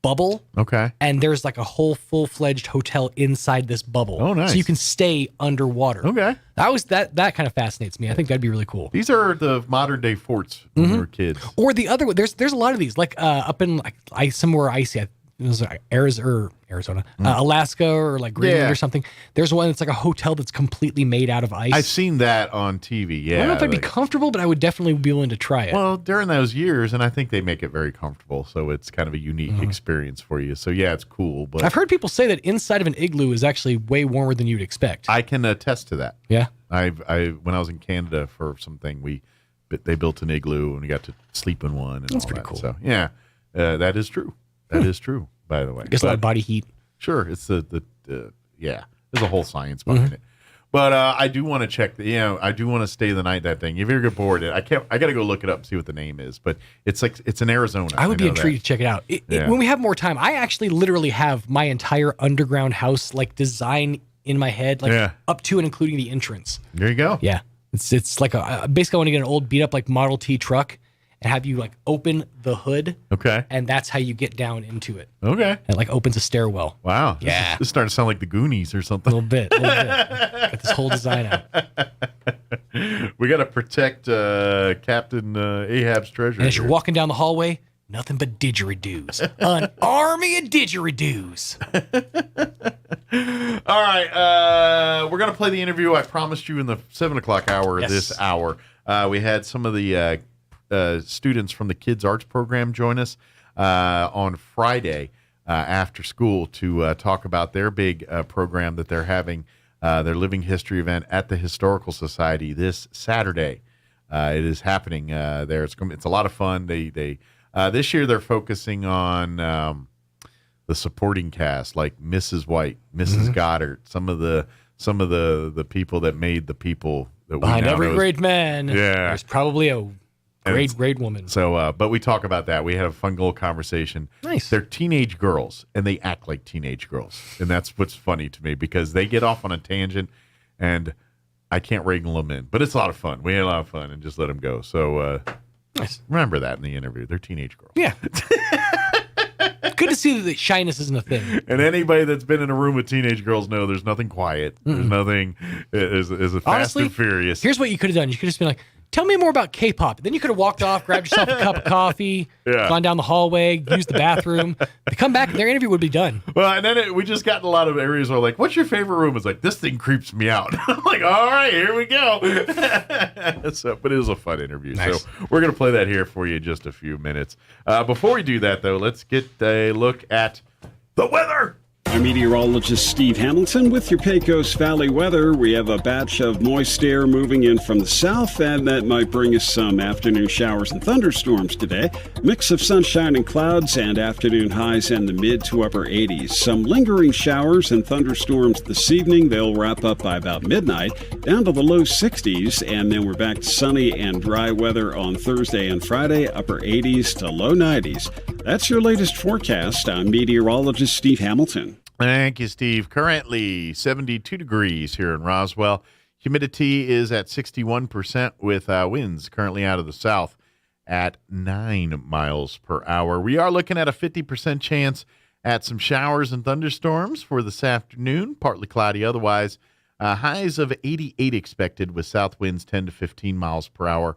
bubble. Okay. And there's like a whole full-fledged hotel inside this bubble. Oh, nice. So you can stay underwater. Okay. That kind of fascinates me. I think that'd be really cool. These are the modern day forts when we were kids. Or the other one, there's a lot of these, like up in like somewhere icy. It was like Arizona, Alaska, or like Greenland or something. There's one that's like a hotel that's completely made out of ice. I've seen that on TV. Yeah, I don't know if I'd be comfortable, but I would definitely be willing to try it. Well, during those years, and I think they make it very comfortable, so it's kind of a unique experience for you. So yeah, it's cool. But I've heard people say that inside of an igloo is actually way warmer than you'd expect. I can attest to that. Yeah, I when I was in Canada for something, they built an igloo and we got to sleep in one. And that's all pretty that. cool. So yeah, that is true. That is true. By the way, I guess a lot of body heat. Sure, it's the yeah. There's a whole science behind it. But I do want to check I do want to stay the night that thing. If you ever get bored, I got to go look it up and see what the name is. But it's in Arizona. I would be intrigued to check it out. When we have more time, I actually literally have my entire underground house like design in my head, like up to and including the entrance. There you go. Yeah, it's like basically I want to get an old beat up like Model T truck and have you like open the hood. Okay. And that's how you get down into it. Okay. And like opens a stairwell. Wow. Yeah. This is starting to sound like the Goonies or something. A little bit. Got this whole design out. We got to protect Captain Ahab's treasure. And as you're walking down the hallway, nothing but didgeridoos. An army of didgeridoos. All right. We're going to play the interview I promised you in the 7 o'clock hour this hour. We had some of the students from the Kids Arts program join us on Friday after school to talk about their big program that they're having, their Living History event at the Historical Society this Saturday. It is happening there. It's a lot of fun. They this year they're focusing on the supporting cast, like Mrs. White, Mrs. Goddard, some of the people that made the people that behind we now every know. great man. There's probably a great woman. So, but we talk about that. We had a fun little conversation. Nice. They're teenage girls, and they act like teenage girls, and that's what's funny to me because they get off on a tangent, and I can't wrangle them in. But it's a lot of fun. We had a lot of fun, and just let them go. So, nice. Remember that in the interview. They're teenage girls. Yeah. good to see that the shyness isn't a thing. And anybody that's been in a room with teenage girls know there's nothing quiet. There's nothing is a fast Honestly, and furious. Here's what you could have done. You could have just been like, tell me more about K-pop. Then you could have walked off, grabbed yourself a cup of coffee, gone down the hallway, used the bathroom. They come back and their interview would be done. Well, and then we just got in a lot of areas where like, what's your favorite room? It's like, this thing creeps me out. I'm like, all right, here we go. But it was a fun interview. Nice. So we're going to play that here for you in just a few minutes. Before we do that, though, let's get a look at the weather. I'm meteorologist Steve Hamilton with your Pecos Valley weather. We have a batch of moist air moving in from the south, and that might bring us some afternoon showers and thunderstorms today. Mix of sunshine and clouds and afternoon highs in the mid to upper 80s. Some lingering showers and thunderstorms this evening. They'll wrap up by about midnight, down to the low 60s, and then we're back to sunny and dry weather on Thursday and Friday, upper 80s to low 90s. That's your latest forecast. I'm meteorologist Steve Hamilton. Thank you, Steve. Currently 72 degrees here in Roswell. Humidity is at 61% with winds currently out of the south at 9 miles per hour. We are looking at a 50% chance at some showers and thunderstorms for this afternoon, partly cloudy otherwise. Highs of 88 expected with south winds 10 to 15 miles per hour.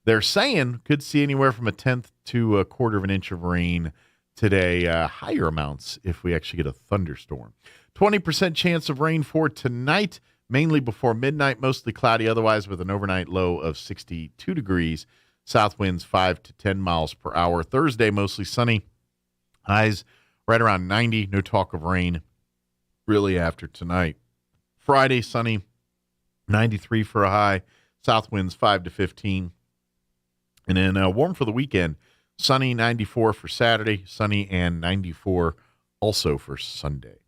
They're saying could see anywhere from a tenth to a quarter of an inch of rain today, higher amounts if we actually get a thunderstorm. 20% chance of rain for tonight, mainly before midnight, mostly cloudy otherwise with an overnight low of 62 degrees. South winds 5 to 10 miles per hour. Thursday, mostly sunny. Highs right around 90. No talk of rain really after tonight. Friday, sunny. 93 for a high. South winds 5 to 15. And then warm for the weekend. Sunny, 94 for Saturday. Sunny and 94 also for Sunday.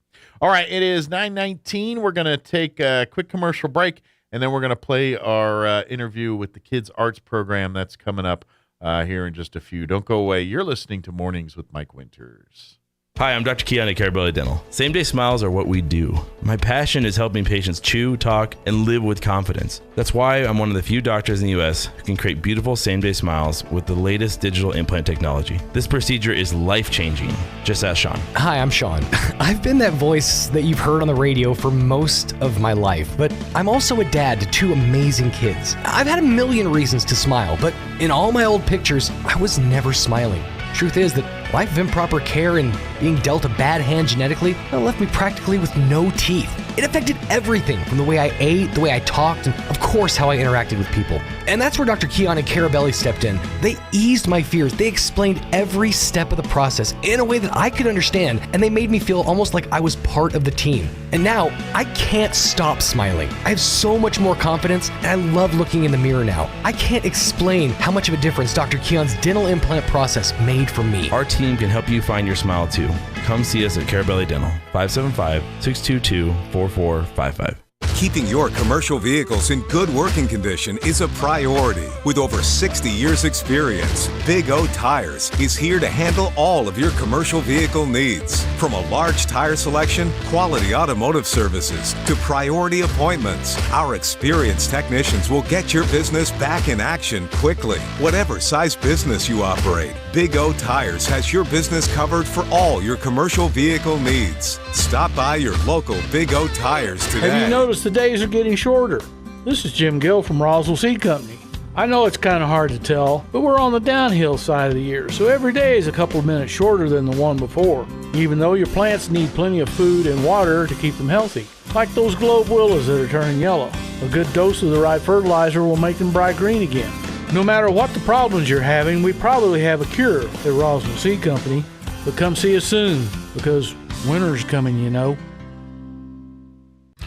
All right, it is 9:19. We're going to take a quick commercial break, and then we're going to play our interview with the Kids Arts Program that's coming up here in just a few. Don't go away. You're listening to Mornings with Mike Winters. Hi, I'm Dr. Keon at Carabelli Dental. Same-day smiles are what we do. My passion is helping patients chew, talk, and live with confidence. That's why I'm one of the few doctors in the U.S. who can create beautiful same-day smiles with the latest digital implant technology. This procedure is life-changing. Just ask Sean. Hi, I'm Sean. I've been that voice that you've heard on the radio for most of my life, but I'm also a dad to 2 amazing kids. I've had a million reasons to smile, but in all my old pictures, I was never smiling. Truth is that life of improper care and being dealt a bad hand genetically left me practically with no teeth. It affected everything from the way I ate, the way I talked, and of course how I interacted with people. And that's where Dr. Keon and Carabelli stepped in. They eased my fears. They explained every step of the process in a way that I could understand, and they made me feel almost like I was part of the team. And now, I can't stop smiling. I have so much more confidence, and I love looking in the mirror now. I can't explain how much of a difference Dr. Keon's dental implant process made for me. Our team can help you find your smile too. Come see us at Carabelli Dental, 575-622-4455. Keeping your commercial vehicles in good working condition is a priority. With over 60 years experience, Big O Tires is here to handle all of your commercial vehicle needs. From a large tire selection, quality automotive services, to priority appointments, our experienced technicians will get your business back in action quickly. Whatever size business you operate, Big O Tires has your business covered for all your commercial vehicle needs. Stop by your local Big O Tires today. Have you noticed the days are getting shorter? This is Jim Gill from Roswell Seed Company. I know it's kind of hard to tell, but we're on the downhill side of the year, so every day is a couple of minutes shorter than the one before, even though your plants need plenty of food and water to keep them healthy. Like those globe willows that are turning yellow. A good dose of the right fertilizer will make them bright green again. No matter what the problems you're having, we probably have a cure at Roswell Seed Company. But come see us soon, because winter's coming, you know.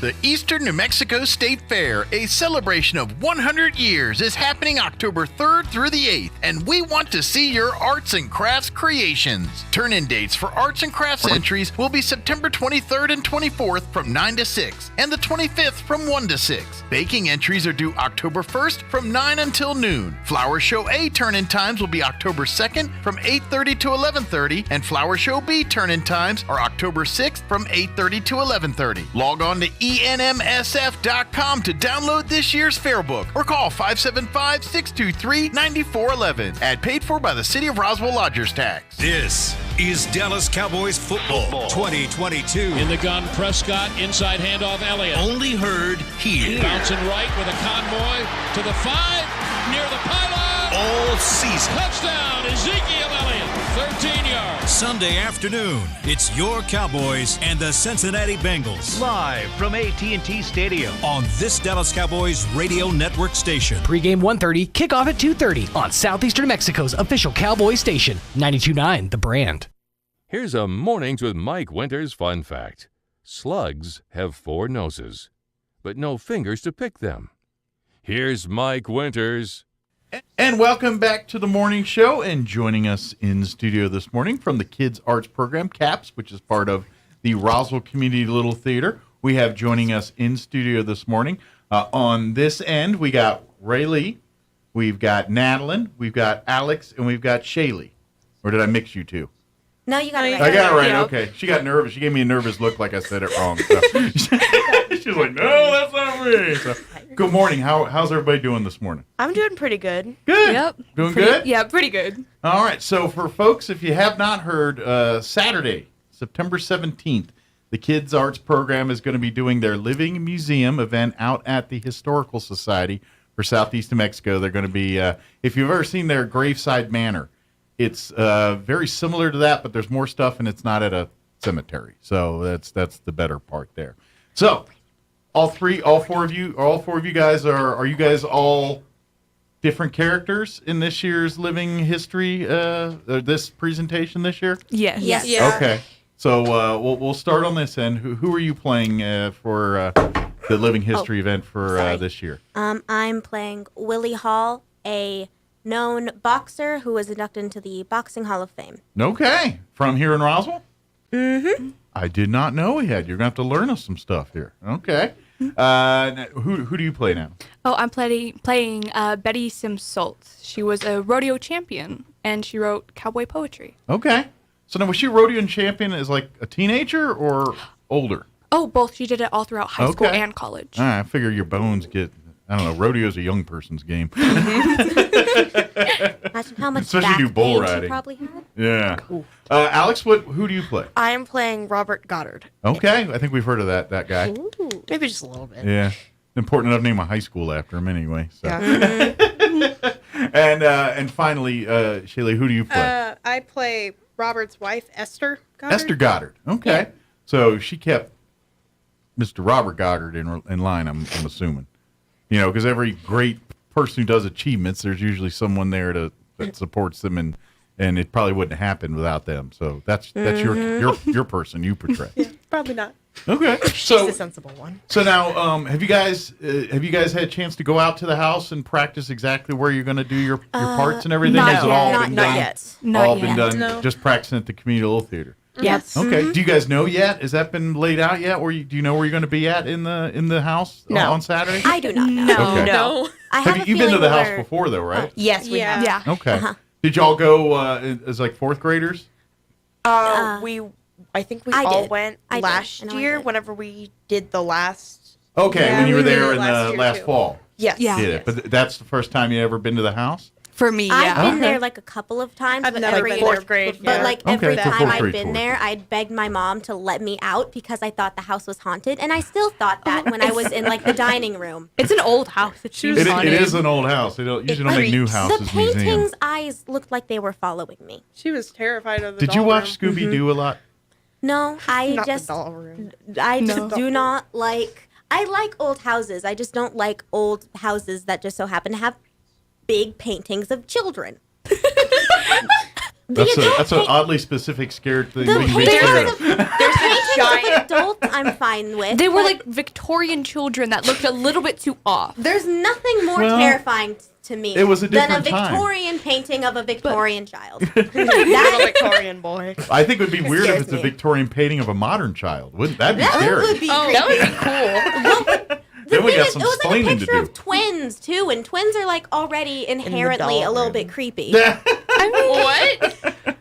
The Eastern New Mexico State Fair, a celebration of 100 years, is happening October 3rd through the 8th, and we want to see your arts and crafts creations. Turn-in dates for arts and crafts entries will be September 23rd and 24th from 9 to 6, and the 25th from 1 to 6. Baking entries are due October 1st from 9 until noon. Flower Show A turn-in times will be October 2nd from 8:30 to 11:30, and Flower Show B turn-in times are October 6th from 8:30 to 11:30. Log on to ENMSF.com to download this year's fair book or call 575-623-9411. Ad paid for by the City of Roswell Lodgers Tax. This is Dallas Cowboys football 2022. In the gun, Prescott, inside handoff, Elliott. Only heard here. Bouncing right with a convoy to the 5, near the pylon. All season. Touchdown, Ezekiel Elliott, 13 yards. Sunday afternoon, it's your Cowboys and the Cincinnati Bengals. Live from AT&T Stadium. On this Dallas Cowboys radio network station. Pre-game 1:30, kickoff at 2:30 on Southeastern Mexico's official Cowboy station, 92.9 The Brand. Here's a Mornings with Mike Winters fun fact. Slugs have 4 noses, but no fingers to pick them. Here's Mike Winters. And welcome back to the morning show. And joining us in studio this morning from the Kids Arts Program, CAPS, which is part of the Roswell Community Little Theater, we have joining us in studio this morning. On this end, we got Raylee, we've got Nadeline, we've got Alex, and we've got Shaylee. Or did I mix you two? No, you got it right. I got it right. Okay. She got nervous. She gave me a nervous look like I said it wrong. So. She's like, no, that's not me. So, good morning. How's everybody doing this morning? I'm doing pretty good. Good. Yep. Doing good? Yeah, pretty good. All right. So for folks, if you have not heard, Saturday, September 17th, the Kids Arts Program is going to be doing their Living Museum event out at the Historical Society for Southeast New Mexico. They're going to be, if you've ever seen their Graveside Manor, it's very similar to that, but there's more stuff, and it's not at a cemetery. So that's the better part there. So all four of you guys are you guys all different characters in this year's Living History, this presentation this year? Yes. Yes. Yeah. Okay. So we'll start on this end. Who are you playing for the Living History event for this year? I'm playing Willie Hall, a known boxer who was inducted into the Boxing Hall of Fame. Okay. From here in Roswell? Mm-hmm. I did not know we had. You're going to have to learn us some stuff here. Okay. Who do you play now? Oh, I'm playing Betty Sims-Soltz. She was a rodeo champion, and she wrote cowboy poetry. Okay. So now, was she a rodeo champion as like a teenager or older? Oh, both. She did it all throughout high school and college. All right, I figure your bones get... I don't know. Rodeo's a young person's game. Imagine how much especially do bull riding. She probably had. Yeah. Cool. Alex, who do you play? I am playing Robert Goddard. Okay, I think we've heard of that guy. Ooh, maybe just a little bit. Yeah, important enough to name a high school after him anyway. So. Yeah. and finally, Shaylee, who do you play? I play Robert's wife, Esther Goddard. Esther Goddard. Okay, yeah. So she kept Mr. Robert Goddard in line. I'm assuming. You know, because every great person who does achievements, there's usually someone there that supports them, and it probably wouldn't happen without them. So that's your person you portray. Yeah, probably not. Okay, She's a sensible one. So now, have you guys had a chance to go out to the house and practice exactly where you're going to do your parts and everything? Not Has it all been done? Yet. All been done. No. Just practicing at the Community Little Theater. Yes. Okay. Mm-hmm. Do you guys know yet? Has that been laid out yet? Or do you know where you're going to be at in the house on Saturday? I do not know. Okay. No. I have you've been to the house before, though, right? Yes, we have. Yeah. Okay. Uh-huh. Did y'all go as like fourth graders? I think we all did. went I did. last I know I year did. whenever we did the last. Okay, when you were there in the year last too. fall. Yes. Yeah. Did it? But that's the first time you ever been to the house? For me, I've yeah. been there like a couple of times. I've but never every been fourth grade. But like every Okay, so time fourth I've grade, been fourth there, I'd begged my mom to let me out because I thought the house was haunted, and I still thought that when I was in like the dining room. It's an old house. It is an old house. They usually don't make new houses The paintings' museums. eyes looked like they were following me. She was terrified of the Did you doll watch room. Scooby-Doo a lot? No, I Not just the doll room. I just do not like. I like old houses. I just don't like old houses that just so happen to have big paintings of children. That's an oddly specific scared thing. The we can be paintings scared of, of. there's paintings of adults I'm fine with. They were but like Victorian children that looked a little bit too off. There's nothing more Well, terrifying to me it was a than a different time. Victorian painting of a Victorian child. That Victorian boy. I think it would be weird if scares it's a me. Victorian painting of a modern child. Wouldn't that be That scary? would be creepy. That would be cool. Then we got It some was like a explaining to picture do. of twins too, and twins are like already inherently a little bit creepy. I mean, what?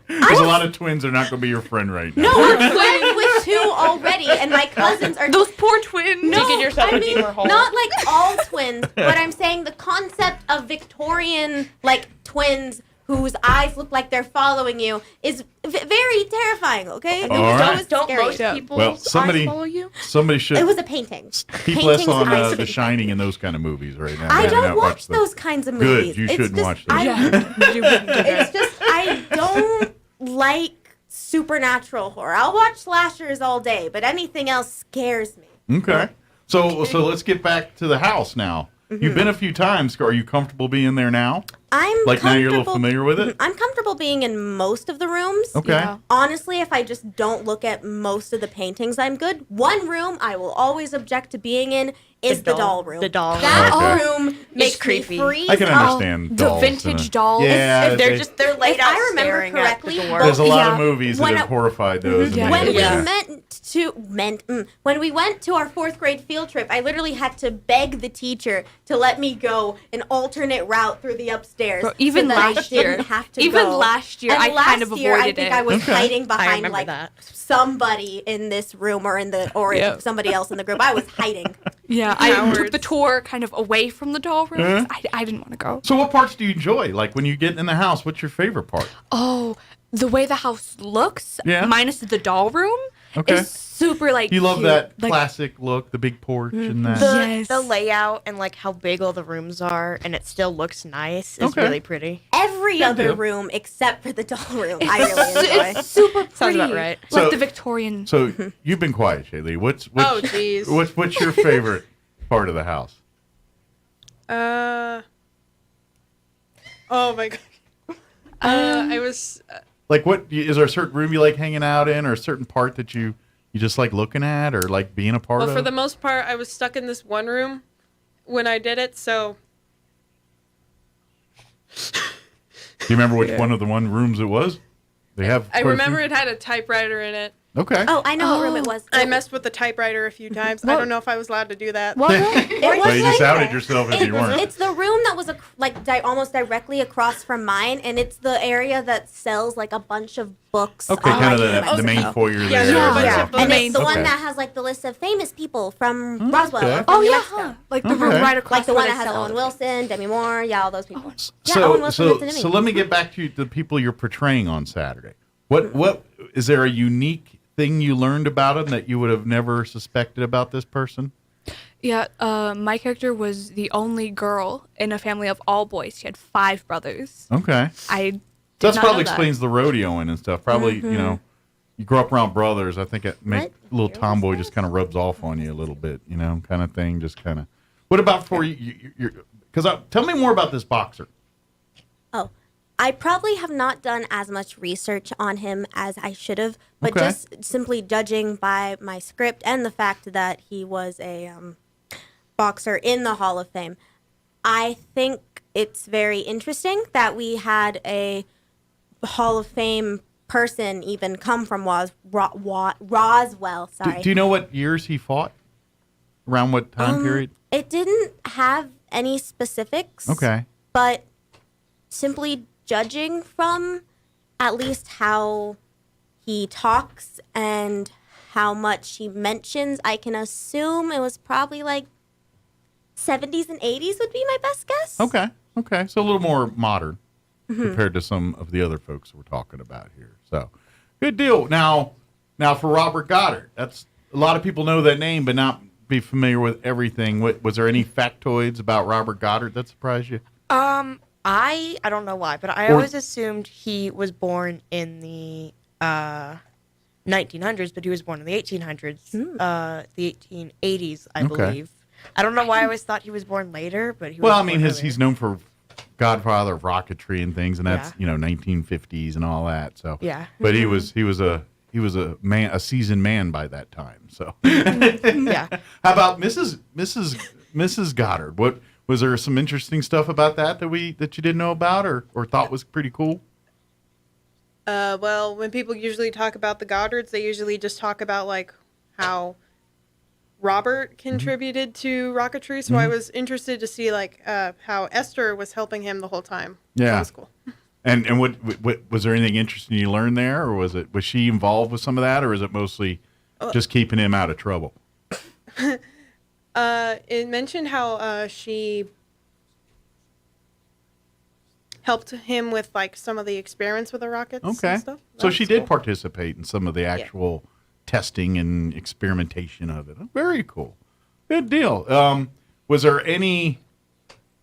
Because a lot of twins are not going to be your friend right now. No, I'm friends with two already, and my cousins are those poor twins. No, Digging yourself I a mean, deeper hole. not like all twins, but I'm saying the concept of Victorian like twins whose eyes look like they're following you is very terrifying. Okay, All right. Don't scary. most people's Well, somebody eyes follow you? should It was a painting. keep less Paintings on eyes. The Shining and those kind of movies right now. I Maybe don't not watch the- those kinds of movies. Good, you It's shouldn't just- watch those. It's just I don't like supernatural horror. I'll watch slashers all day, but anything else scares me. Okay. So let's get back to the house now. You've been a few times. Are you comfortable being there now? I'm Like now you're a little comfortable- familiar with it? I'm comfortable being in most of the rooms. Okay. Yeah. Honestly, if I just don't look at most of the paintings, I'm good. One room I will always object to being in is the doll room. The doll That Okay. room makes creepy. me freeze. I can understand The dolls vintage and- dolls. Yeah, If they're laid If out I remember staring correctly, at the door. There's a lot Yeah. of movies that When have horrified those. and When made we them- when we went to our 4th grade field trip, I literally had to beg the teacher to let me go an alternate route through the upstairs. Bro, even so that I last year- didn't have to even go. last year, And I kind of last year, I avoided think it. I was Okay. hiding I behind remember like that. somebody in this room or Yep. somebody else in the group. I was hiding. Yeah, I took the tour kind of away from the doll room. Yeah. I didn't want to go. So what parts do you enjoy? Like when you get in the house, what's your favorite part? Oh, the way the house looks, Yeah. minus the doll room, Okay. is super like. You love cute. that Like, classic look, the big porch and that. The layout and like how big all the rooms are, and it still looks nice. Is Okay. really pretty. Every other do. room except for the doll room, I really enjoy. It's super pretty. Sounds about right. Like So- the Victorian. So you've been quiet, Shaylee. What's Oh, jeez. what's your favorite part of the house? Oh my god. I was. Like what is there a certain room you like hanging out in, or a certain part that you just like looking at, or like being a part Well, of? for the most part, I was stuck in this one room when I did it. So Do you remember which one of the rooms it was? They have. I quite a remember few? it had a typewriter in it. Okay. Oh, I know what room it was. I messed with the typewriter a few times. I don't know if I was allowed to do that. What room? It was Well, you just like- outed yourself if you weren't. It's the room that was almost directly across from mine, and it's the area that sells like a bunch of books. Okay, on, kind of like, the main Mexico. foyer Yeah, there. there were a bunch Yeah. of books. And it's the one Okay. that has like the list of famous people from Roswell. okay. Or from Oh New yeah, Mexico. like the room Okay. right across. Like the one where that they has sell Owen it. Wilson, Demi Moore, yeah, all those people. Yeah, So, Owen Wilson lives in Demi. so let me get back to the people you're portraying on Saturday. What is there a unique thing you learned about them that you would have never suspected about this person? Yeah, my character was the only girl in a family of all boys. She had 5 brothers. Okay. I did That's not probably know that. explains the rodeoing and stuff. Probably, you know, you grow up around brothers. I think it make little tomboy just kind of rubs off on you a little bit, you know, kind of thing. Just kind of. What about for you? Because tell me more about this boxer. Oh, I probably have not done as much research on him as I should have, but Okay. just simply judging by my script and the fact that he was a boxer in the Hall of Fame, I think it's very interesting that we had a Hall of Fame person even come from Roswell. Sorry. Do you know what years he fought? Around what time period? It didn't have any specifics. Okay. But simply judging from at least how he talks and how much he mentions, I can assume it was probably like 70s and 80s would be my best guess. Okay. So a little more modern compared to some of the other folks we're talking about here. So good deal. Now for Robert Goddard, that's a lot of people know that name, but not be familiar with everything. Was there any factoids about Robert Goddard that surprised you? I don't know why, but I always assumed he was born in the 1900s, but he was born in the 1800s, the 1880s, I believe. I don't know why I always thought he was born later, but he was Well, I born mean, earlier. he's known for Godfather of rocketry and things, and that's 1950s and all that. So Yeah. but he was a man, a seasoned man by that time. So Yeah. How about Mrs. Goddard? What was there some interesting stuff about that you didn't know about or thought was pretty cool? Well, when people usually talk about the Goddards, they usually just talk about like how Robert contributed to rocketry. So I was interested to see like how Esther was helping him the whole time. Yeah. So that was cool. And what was there anything interesting you learned there, or was she involved with some of that, or is it mostly just keeping him out of trouble? It mentioned how she helped him with like some of the experiments with the rockets and stuff. So she did participate in some of the actual testing and experimentation of it. Very cool. Good deal. Was there any,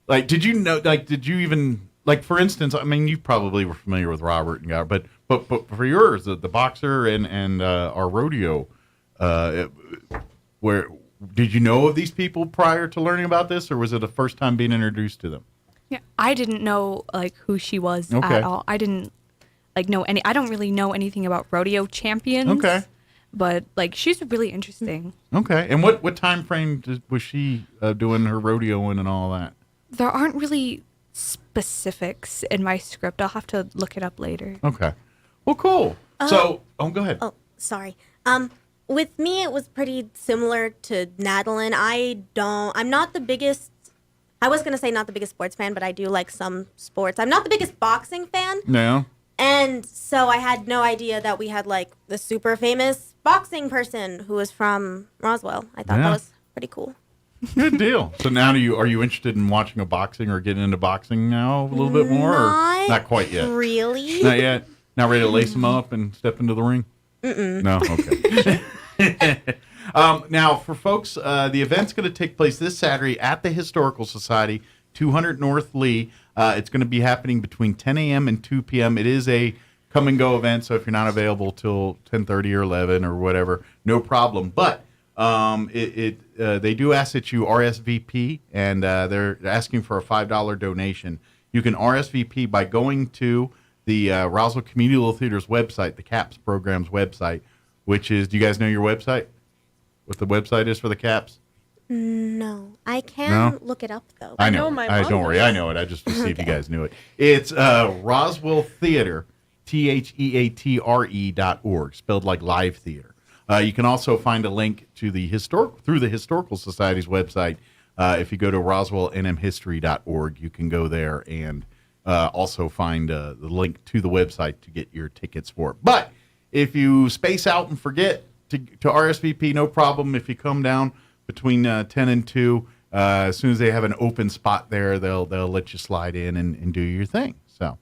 like, did you know, like, did you even, like, for instance, I mean, you probably were familiar with Robert and God, but for yours, the boxer and our rodeo, where did you know of these people prior to learning about this, or was it the first time being introduced to them? Yeah, I didn't know like who she was at all. I didn't like know any. I don't really know anything about rodeo champions. Okay. But like she's really interesting. Okay. And what time frame was she doing her rodeoing and all that? There aren't really specifics in my script. I'll have to look it up later. Okay. Well, cool. So, go ahead. Oh, sorry. With me, it was pretty similar to Nadeline. I'm not the biggest. I was gonna say not the biggest sports fan, but I do like some sports. I'm not the biggest boxing fan. No. And so I had no idea that we had like the super famous boxing person who was from Roswell. I thought that was pretty cool. Good deal. So now are you interested in watching a boxing or getting into boxing now a little bit more? Or not quite yet? Really? Not yet? Not ready to lace them up and step into the ring? Mm-mm. No? Okay. Now, for folks, the event's going to take place this Saturday at the Historical Society, 200 North Lee. It's going to be happening between 10 a.m. and 2 p.m. It is a come-and-go event, so if you're not available till 10:30 or 11 or whatever, no problem. But they do ask that you RSVP, and they're asking for a $5 donation. You can RSVP by going to the Roswell Community Theater's website, the CAPS program's website, which is, do you guys know your website? What the website is for the CAPS? No. I can look it up, though. I know. Don't worry. I know it. I just to see if you guys knew it. It's Roswell Theater, THEATRE.org, spelled like live theater. You can also find a link to the Historical Society's website. If you go to roswellnmhistory.org, you can go there and also find the link to the website to get your tickets for it. But if you space out and forget to RSVP, no problem. If you come down between 10 and 2, as soon as they have an open spot there, they'll let you slide in and do your thing. So,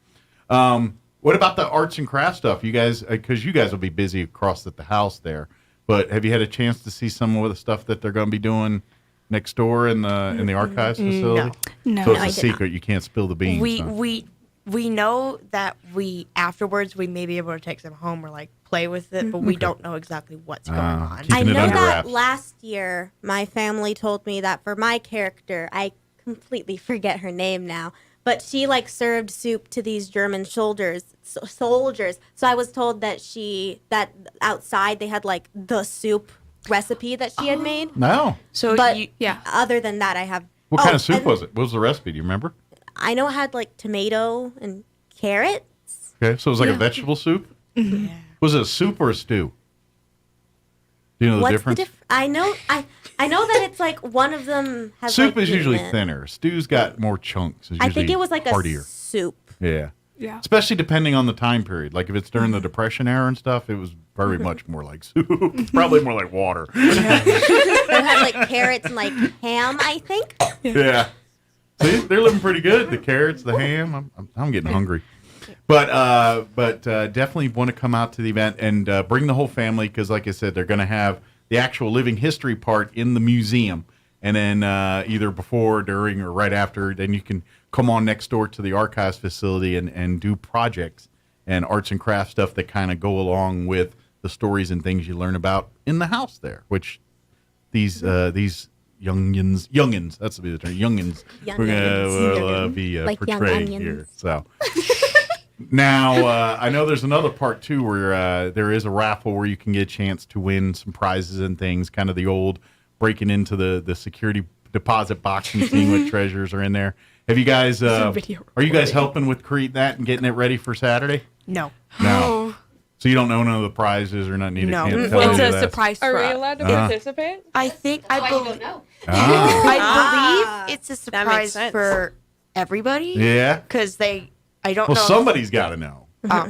what about the arts and crafts stuff? You guys, because you guys will be busy across at the house there, but have you had a chance to see some of the stuff that they're going to be doing next door in the archives facility? No. So it's a secret. You can't spill the beans. We know that afterwards we may be able to take them home or like play with it, but we don't know exactly what's going on. I know that last year my family told me that for my character, I completely forget her name now, but she like served soup to these German soldiers. So I was told that outside they had like the soup recipe that she had made. No. So other than that, I have. What kind of soup was it? What was the recipe? Do you remember? I know it had like tomato and carrots. Okay, so it was like a vegetable soup? Yeah. Was it a soup or a stew? Do you know the difference? I know that it's like one of them has soup like is usually meat in it. thinner. Stew's got more chunks. It's I think usually it was like heartier. a soup. Yeah. Yeah. Especially depending on the time period. Like if it's during the Depression era and stuff, it was very much more like soup. Probably more like water. It had like carrots and like ham, I think. Yeah. See, they're living pretty good. The carrots, the ham. I'm getting hungry. But definitely want to come out to the event and bring the whole family because, like I said, they're going to have the actual living history part in the museum. And then either before, during, or right after, then you can come on next door to the archives facility and do projects and arts and crafts stuff that kind of go along with the stories and things you learn about in the house there, which these youngins, that's the term, youngins, will be like portrayed here. So now I know there's another part too where there is a raffle where you can get a chance to win some prizes and things, kind of the old breaking into the security deposit box and seeing what treasures are in there. Have you guys, are you guys helping with creating that and getting it ready for Saturday? No. So you don't know none of the prizes or nothing? No. It's a surprise for Are we us. allowed to participate? I think I believe it's a That makes surprise sense. for everybody. Yeah. Because I don't Well, know. somebody's got to know.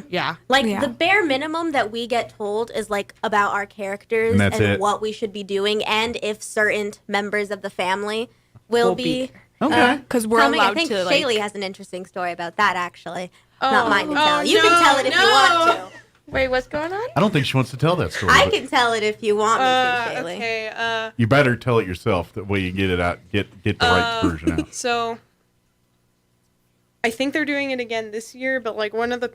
Yeah. Like the bare minimum that we get told is like about our characters And that's it? what we should be doing, and if certain members of the family will be. Okay. Because we're coming. I allowed think to, like- Shaylee has an interesting story about that, actually. Oh. Not mine to tell. Oh, You can no, tell it if you want to. Wait, what's going on? I don't think she wants to tell that story. I but can tell it if you want me to, Shaylee. Okay. You better tell it yourself. That way you get it out. Get the right version out. So, I think they're doing it again this year, but like one of the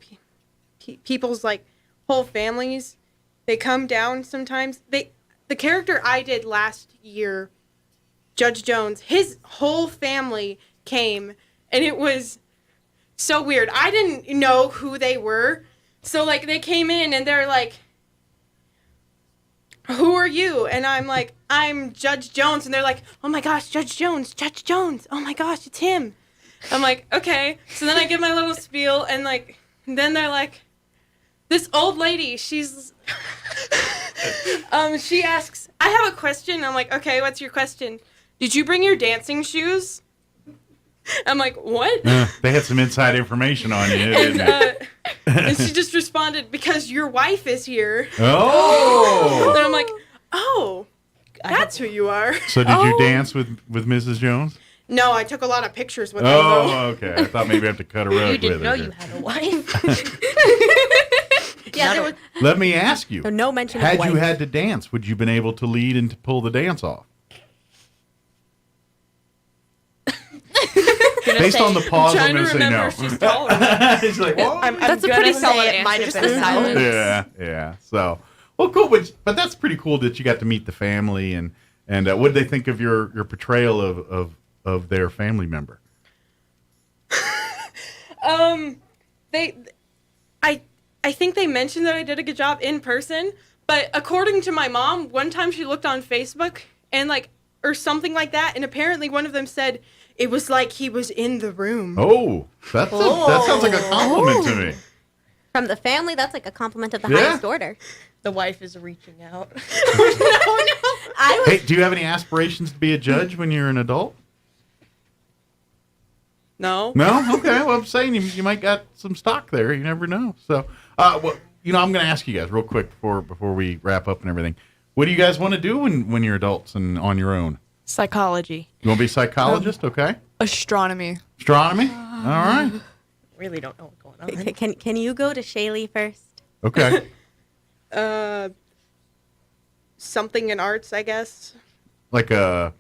people's like whole families, they come down sometimes. The character I did last year, Judge Jones, his whole family came, and it was so weird. I didn't know who they were. So, like, they came in, and they're like, who are you? And I'm like, I'm Judge Jones. And they're like, oh, my gosh, Judge Jones. Oh, my gosh, it's him. I'm like, okay. So then I give my little spiel, and, like, then they're like, this old lady, she's, she asks, I have a question. I'm like, okay, what's your question? Did you bring your dancing shoes? I'm like, what? They had some inside information on you, didn't they? And she just responded, because your wife is here. Oh! And I'm like, oh, that's who you are. So did you dance with Mrs. Jones? No, I took a lot of pictures with her, Oh, though. okay. I thought maybe I have to cut a rug You didn't with know her. you had a wife. Yeah, there was Let me ask you. no mention of Had wife. you had to dance, would you been able to lead and to pull the dance off? Based on the pause, I'm going to say no. She's taller. It's like, what? That's a pretty solid It might answer. have been silence. Yeah. So, well, cool. But that's pretty cool that you got to meet the family and what did they think of your portrayal of their family member? I think they mentioned that I did a good job in person, but according to my mom, one time she looked on Facebook and or something like that, and apparently one of them said it was like he was in the room. Oh, that sounds like a compliment to me. From the family, that's like a compliment of the highest order. The wife is reaching out. Hey, do you have any aspirations to be a judge when you're an adult? No. No? Okay. Well, I'm saying you might got some stock there. You never know. So, I'm going to ask you guys real quick before we wrap up and everything. What do you guys want to do when you're adults and on your own? Psychology. You want to be a psychologist? Okay. Astronomy. Astronomy? All right. Really don't know what's going on. Can you go to Shaylee first? Okay. Something in arts, I guess. Do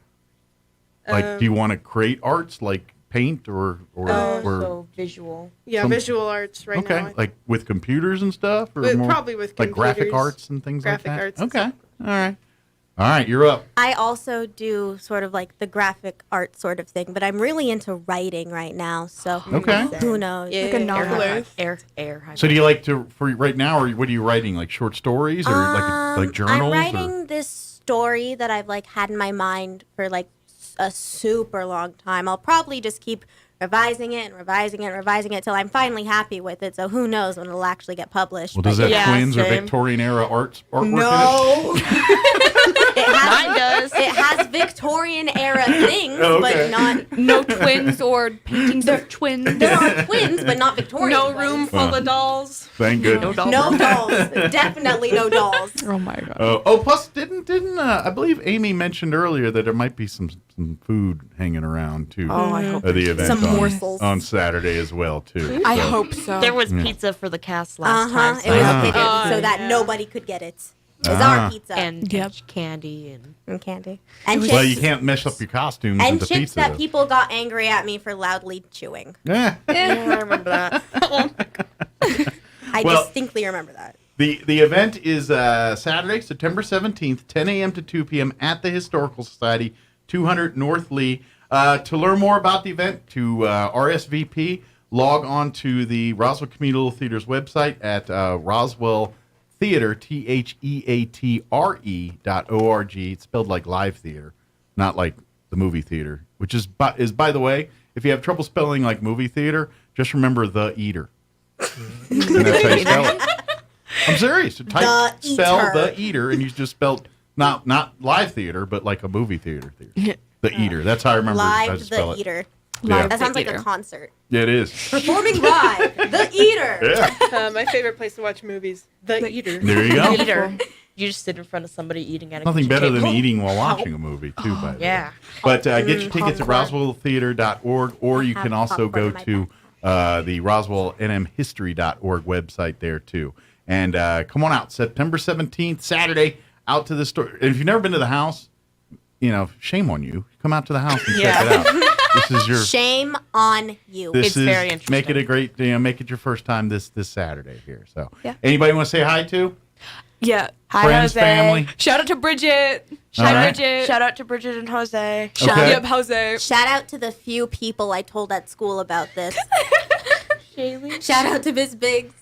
you want to create arts like paint or So visual. Yeah, visual arts right now. Okay, like with computers and stuff, or Probably with like graphic computers. arts and things like Graphic that. arts. Okay, all right, you're up. I also do sort of like the graphic art sort of thing, but I'm really into writing right now. So Okay. who knows? Like a novel. Air. So do you like to for right now, or what are you writing? Like short stories or like journals? I'm writing this story that I've had in my mind for a super long time. I'll probably just keep revising it till I'm finally happy with it. So who knows when it'll actually get published. Well, does that Yeah, twins or same. Victorian era artwork No. in it? Mine does. It has Victorian era things, but not. No twins or paintings of twins. There are twins, but not Victorian. No ones. room full of dolls. Thank goodness. No dolls. Definitely no dolls. Oh my god. Plus, didn't I believe Amy mentioned earlier that there might be some food hanging around too. Oh, I hope at the event Some on, morsels. on Saturday as well too. I So- hope so. There was pizza for the cast last time. It was Ah. hidden so that yeah. nobody could get it. It was our pizza And Yep. candy and candy and Well, chips. you can't mess up your costumes And with the chips pizza. that though. people got angry at me for loudly chewing. Yeah. I remember that. I Well- distinctly remember that. The event is Saturday, September 17th, 10 a.m. to 2 p.m. at the Historical Society, 200 North Lee. To learn more about the event, to RSVP, log on to the Roswell Communal Theater's website at Roswell Theater, theatre.org. It's spelled like live theater, not like the movie theater, which is by the way, if you have trouble spelling like movie theater, just remember The Eater. And that's how you spell it. I'm serious. Spell The Eater, and you just spelled not live theater, but like a movie theater. The Eater. That's how I remember how to Live spell the it. Eater. Yeah. That sounds like Eater. a concert. Yeah, it is. Performing live, The Eater. Yeah. My favorite place to watch movies, The Eater. There you go. Eater. You just sit in front of somebody eating at a Nothing kitchen better than table. eating while watching a movie, too, by the way. Yeah. But get your tickets at Popcorn. roswelltheater.org, or you can also go popcorn in to the roswellnmhistory.org website there, too. And come on out, September 17th, Saturday, out to the store. And if you've never been to the house, shame on you. Come out to the house and check it out. This is your Shame on you. This It's is very interesting. make it a great, make it your first time this Saturday here. So, Yeah. Anybody want to say hi to? Yeah. Hi, Friends, Jose. family. Shout out to Bridget. All right. Shout out to Bridget and Jose. Okay. Yep, Jose. Shout out to the few people I told at school about this. Shout out to Miss Biggs.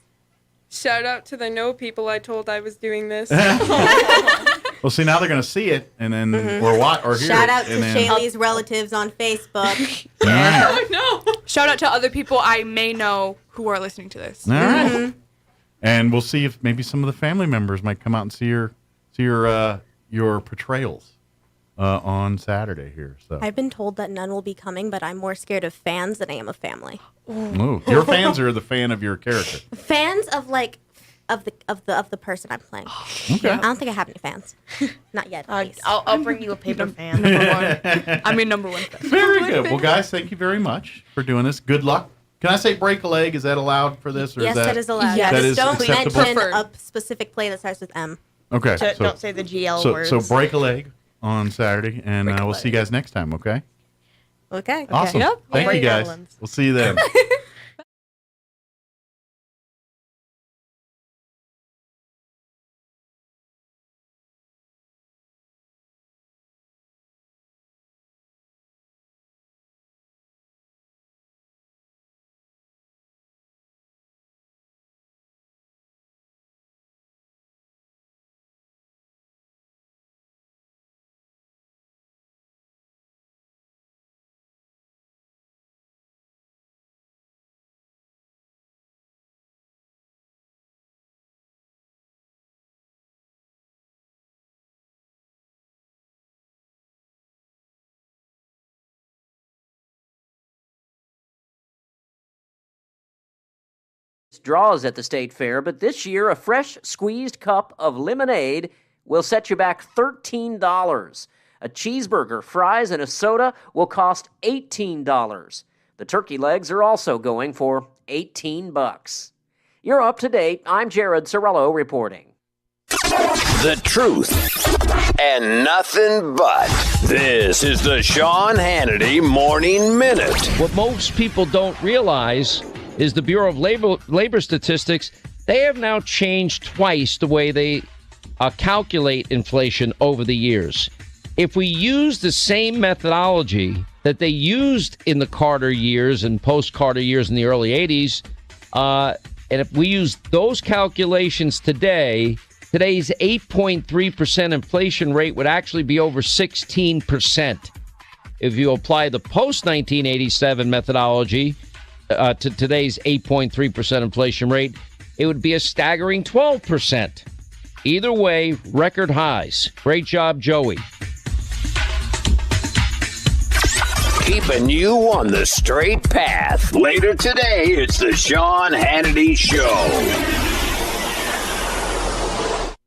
Shout out to the no people I told I was doing this. Well, see, now they're going to see it, and then or what or hear Shout it. out to and then, Shaylee's relatives on Facebook. All right. Oh, no. Shout out to other people I may know who are listening to this. All right. And we'll see if maybe some of the family members might come out and see your portrayals on Saturday here. So, I've been told that none will be coming, but I'm more scared of fans than I am of family. Ooh, your fans are the fan of your character. Fans of of the person I'm playing. Okay. I don't think I have any fans. Not yet. at least. I'll bring you a paper fan. I'm your number one fan. Very good. Well, guys, thank you very much for doing this. Good luck. Can I say break a leg? Is that allowed for this? Or Yes, is that is allowed. Yes. That Just is don't acceptable? mention Preferred. a specific play that starts with M. Okay. Don't say the GL so, words. So break a leg on Saturday, and we'll see you guys next time, okay? Okay. Awesome. Yep. Thank you, guys. Netherlands. We'll see you then. Draws at the state fair, but this year a fresh squeezed cup of lemonade will set you back $13. A cheeseburger, fries, and a soda will cost $18. The turkey legs are also going for $18. You're up to date. I'm Jared Sorello reporting. The truth and nothing but. This is the Sean Hannity Morning Minute. What most people don't realize is the Bureau of Labor Statistics, they have now changed twice the way they calculate inflation over the years. If we use the same methodology that they used in the Carter years and post-Carter years in the early 80s, and if we use those calculations today, today's 8.3% inflation rate would actually be over 16%. If you apply the post-1987 methodology to today's 8.3% inflation rate, it would be a staggering 12%. Either way, record highs. Great job, Joey. Keeping you on the straight path. Later today, it's the Sean Hannity Show.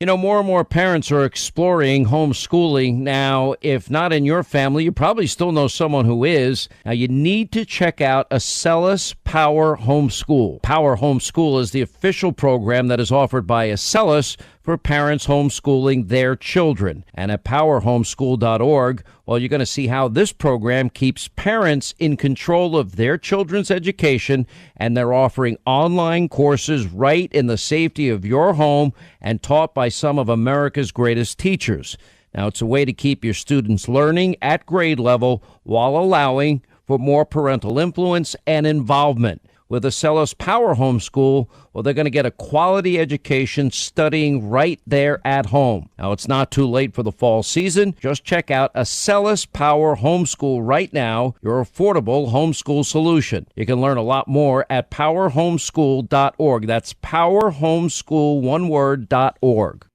You know, more and more parents are exploring homeschooling. Now, if not in your family, you probably still know someone who is. Now, you need to check out Acellus Power Homeschool. Power Homeschool is the official program that is offered by Acellus for parents homeschooling their children. And at powerhomeschool.org, well, you're going to see how this program keeps parents in control of their children's education, and they're offering online courses right in the safety of your home and taught by some of America's greatest teachers. Now, it's a way to keep your students learning at grade level while allowing for more parental influence and involvement. With Acellus Power Homeschool, well, they're going to get a quality education studying right there at home. Now, it's not too late for the fall season. Just check out Acellus Power Homeschool right now, your affordable homeschool solution. You can learn a lot more at powerhomeschool.org. That's powerhomeschool, one word, .org.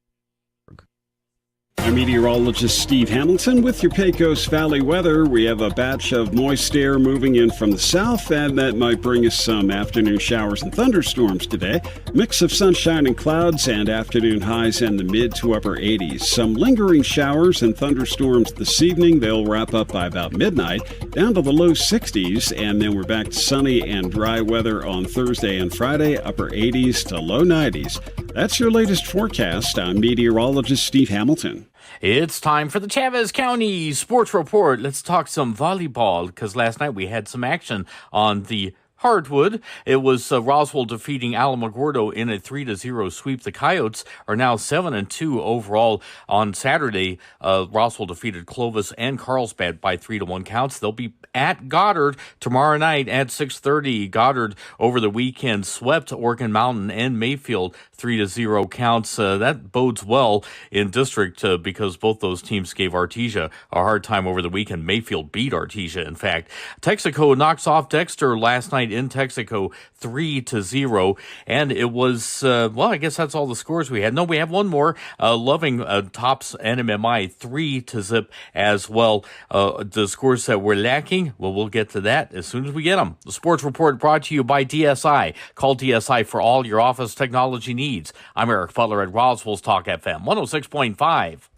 I'm meteorologist Steve Hamilton with your Pecos Valley weather. We have a batch of moist air moving in from the south, and that might bring us some afternoon showers and thunderstorms today. Mix of sunshine and clouds, and afternoon highs in the mid to upper 80s. Some lingering showers and thunderstorms this evening. They'll wrap up by about midnight, down to the low 60s, and then we're back to sunny and dry weather on Thursday and Friday, upper 80s to low 90s. That's your latest forecast. I'm meteorologist Steve Hamilton. It's time for the Chavez County Sports Report. Let's talk some volleyball, because last night we had some action on the hardwood. It was Roswell defeating Alamogordo in a 3-0 sweep. The Coyotes are now 7-2 overall. On Saturday, Roswell defeated Clovis and Carlsbad by 3-1 counts. They'll be at Goddard tomorrow night at 6:30. Goddard over the weekend swept Oregon Mountain and Mayfield 3-0 counts. That bodes well in district because both those teams gave Artesia a hard time over the weekend. Mayfield beat Artesia, in fact. Texaco knocks off Dexter last night in Texaco 3-0, and it was I guess that's all the scores we had. No, we have one more. Loving tops NMMI 3-0 as well. The scores that we're lacking, well, we'll get to that as soon as we get them. The Sports Report brought to you by DSI. Call DSI for all your office technology needs. I'm Eric Butler at Roswell's Talk FM 106.5.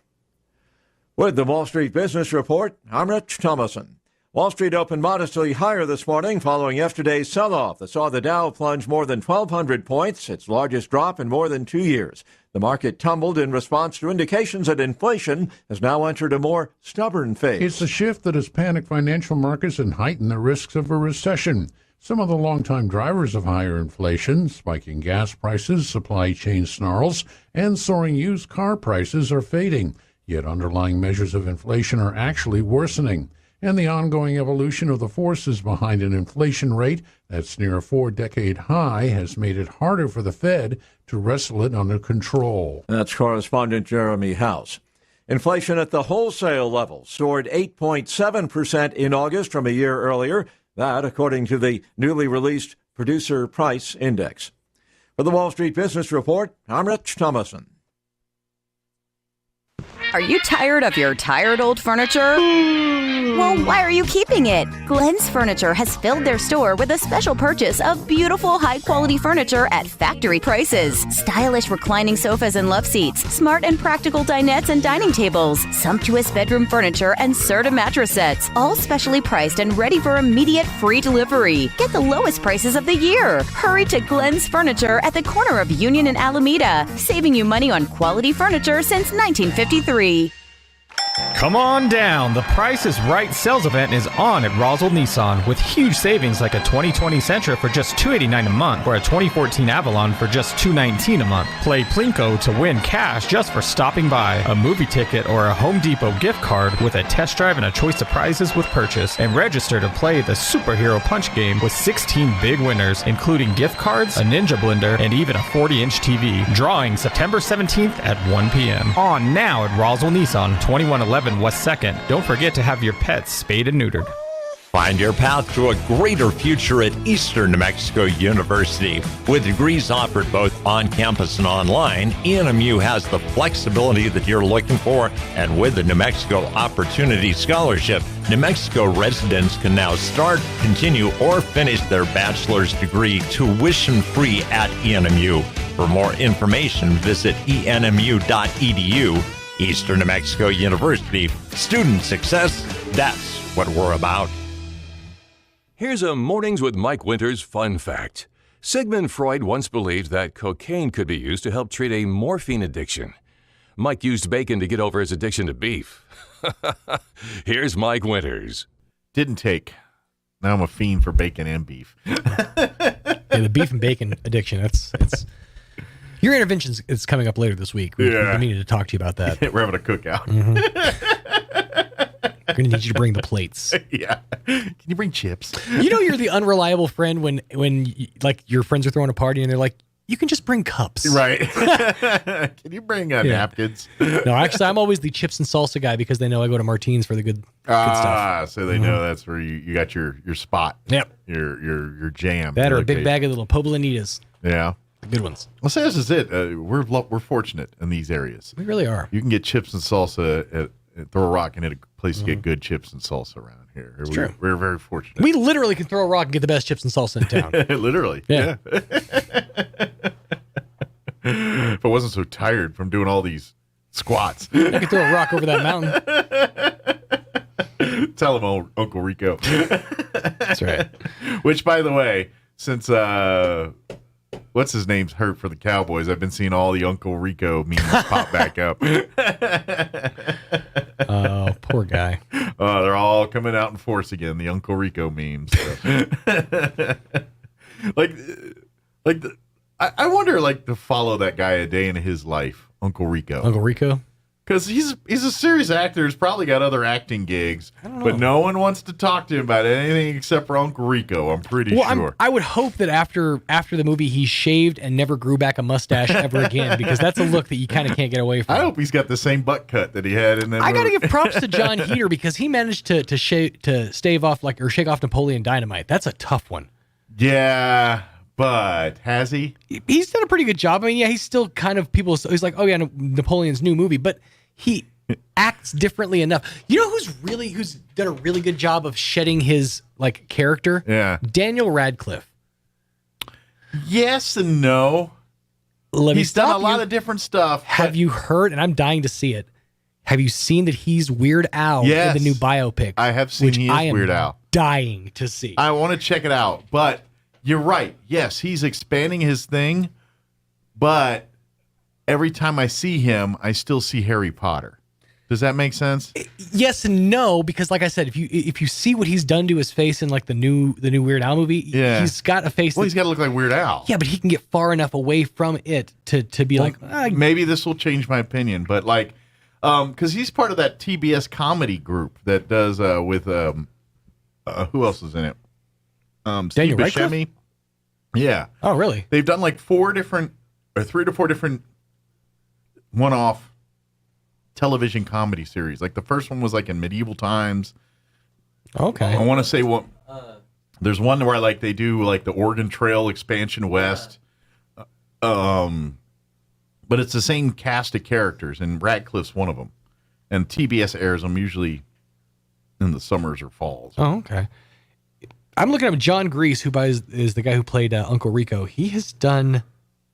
With the Wall Street Business Report, I'm Rich Thomason. Wall Street opened modestly higher this morning following yesterday's sell-off that saw the Dow plunge more than 1,200 points, its largest drop in more than 2 years. The market tumbled in response to indications that inflation has now entered a more stubborn phase. It's a shift that has panicked financial markets and heightened the risks of a recession. Some of the longtime drivers of higher inflation, spiking gas prices, supply chain snarls, and soaring used car prices are fading. Yet underlying measures of inflation are actually worsening. And the ongoing evolution of the forces behind an inflation rate that's near a 4-decade high has made it harder for the Fed to wrestle it under control. That's correspondent Jeremy House. Inflation at the wholesale level soared 8.7% in August from a year earlier. That, according to the newly released Producer Price Index. For the Wall Street Business Report, I'm Rich Thomason. Are you tired of your tired old furniture? Well, why are you keeping it? Glenn's Furniture has filled their store with a special purchase of beautiful, high-quality furniture at factory prices. Stylish reclining sofas and love seats, smart and practical dinettes and dining tables, sumptuous bedroom furniture, and Serta mattress sets, all specially priced and ready for immediate free delivery. Get the lowest prices of the year. Hurry to Glenn's Furniture at the corner of Union and Alameda, saving you money on quality furniture since 1953. Come on down. The Price is Right sales event is on at Roswell Nissan with huge savings like a 2020 Sentra for just $289 a month or a 2014 Avalon for just $219 a month. Play Plinko to win cash just for stopping by, a movie ticket or a Home Depot gift card with a test drive and a choice of prizes with purchase, and register to play the Superhero Punch game with 16 big winners, including gift cards, a Ninja Blender, and even a 40-inch TV. Drawing September 17th at 1 p.m. On now at Roswell Nissan, 2111 West 2nd. Don't forget to have your pets spayed and neutered. Find your path to a greater future at Eastern New Mexico University. With degrees offered both on campus and online, ENMU has the flexibility that you're looking for, and with the New Mexico Opportunity Scholarship, New Mexico residents can now start, continue, or finish their bachelor's degree tuition-free at ENMU. For more information, visit enmu.edu. Eastern New Mexico University. Student success, that's what we're about. Here's a Mornings with Mike Winters fun fact. Sigmund Freud once believed that cocaine could be used to help treat a morphine addiction. Mike used bacon to get over his addiction to beef. Here's Mike Winters. Didn't take. Now I'm a fiend for bacon and beef. Yeah, the beef and bacon addiction, it's your intervention is coming up later this week. We needed to talk to you about that. We're having a cookout. Mm-hmm. We're going to need you to bring the plates. Yeah. Can you bring chips? You know you're the unreliable friend when like your friends are throwing a party and they're like, you can just bring cups. Right. Can you bring napkins? No, actually, I'm always the chips and salsa guy because they know I go to Martine's for the good stuff. So they know that's where you got your spot. Yep. Your jam. That or a big bag of little poblanitas. Yeah. the good ones. Well, so this is it. We're fortunate in these areas. We really are. You can get chips and salsa at Throw a Rock and at a place to get good chips and salsa around here. True. We're very fortunate. We literally can throw a rock and get the best chips and salsa in town. Literally. Yeah. If I wasn't so tired from doing all these squats. I could throw a rock over that mountain. Tell him, Uncle Rico. That's right. Which, by the way, since what's his name's hurt for the Cowboys, I've been seeing all the Uncle Rico memes pop back up. Oh, poor guy. They're all coming out in force again. The Uncle Rico memes. So. I wonder, to follow that guy a day in his life, Uncle Rico. Uncle Rico? Because he's a serious actor. He's probably got other acting gigs, but no one wants to talk to him about anything except for Uncle Rico. I'm pretty sure. I would hope that after the movie, he shaved and never grew back a mustache ever again, because that's a look that you kind of can't get away from. I hope he's got the same butt cut that he had in that I got to movie. give props to John Heater, because he managed to shake off Napoleon Dynamite. That's a tough one. Yeah. But has he? He's done a pretty good job. I mean, yeah, he's still kind of he's like, oh yeah, Napoleon's new movie, but he acts differently enough. You know who's done a really good job of shedding his character? Yeah. Daniel Radcliffe. Yes and no. He's done a lot of different stuff. Have you heard, and I'm dying to see it, have you seen that he's Weird Al in the new biopic? I have seen he is Weird Al. Dying to see. I want to check it out, but you're right. Yes, he's expanding his thing, but every time I see him, I still see Harry Potter. Does that make sense? Yes and no, because like I said, if you see what he's done to his face in the new Weird Al movie, he's got a face. Well, he's got to look like Weird Al. Yeah, but he can get far enough away from it to be maybe this will change my opinion, but because he's part of that TBS comedy group that does with who else is in it? Daniel Radcliffe? Buscemi. Yeah. Oh, really? They've done 3 to 4 different one-off television comedy series. The first one was in medieval times. Okay. I want to say there's one where they do the Oregon Trail expansion west. But it's the same cast of characters, and Radcliffe's one of them. And TBS airs them usually in the summers or falls. Oh, okay. I'm looking at John Grease, who is the guy who played Uncle Rico. He has done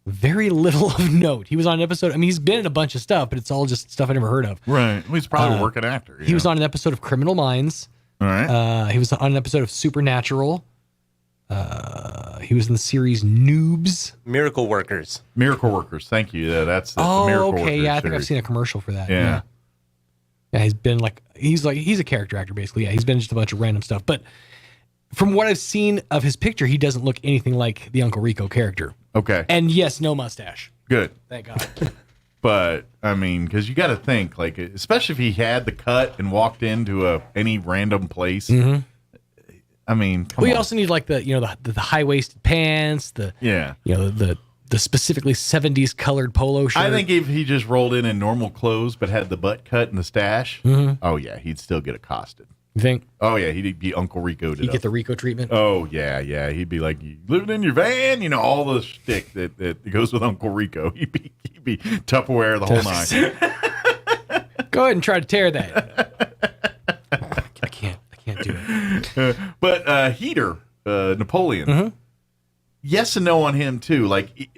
very little of note. He was on an episode. I mean, he's been in a bunch of stuff, but it's all just stuff I never heard of. Right. Well, he's probably a working actor. He was on an episode of Criminal Minds. All right. He was on an episode of Supernatural. He was in the series Noobs. Miracle Workers. Thank you. Yeah, that's the Miracle okay. Workers Yeah, I think series. I've seen a commercial for that. Yeah. Yeah, he's been he's a character actor basically. Yeah, he's been in just a bunch of random stuff. But from what I've seen of his picture, he doesn't look anything like the Uncle Rico character. Okay. And yes, no mustache. Good. Thank God. But I mean, because you got to think, especially if he had the cut and walked into any random place. Mm-hmm. I mean, you also need the high waisted pants, the specifically 70s colored polo shirt. I think if he just rolled in normal clothes but had the butt cut and the stash, oh yeah, he'd still get accosted. You think? Oh yeah, he'd be Uncle Rico'd. He'd get the Rico treatment. Oh yeah. He'd be like, you living in your van, all the shtick that goes with Uncle Rico. He'd be Tupperware the whole night. Go ahead and try to tear that. I can't do it. But Heater, Napoleon. Mm-hmm. Yes and no on him too. Like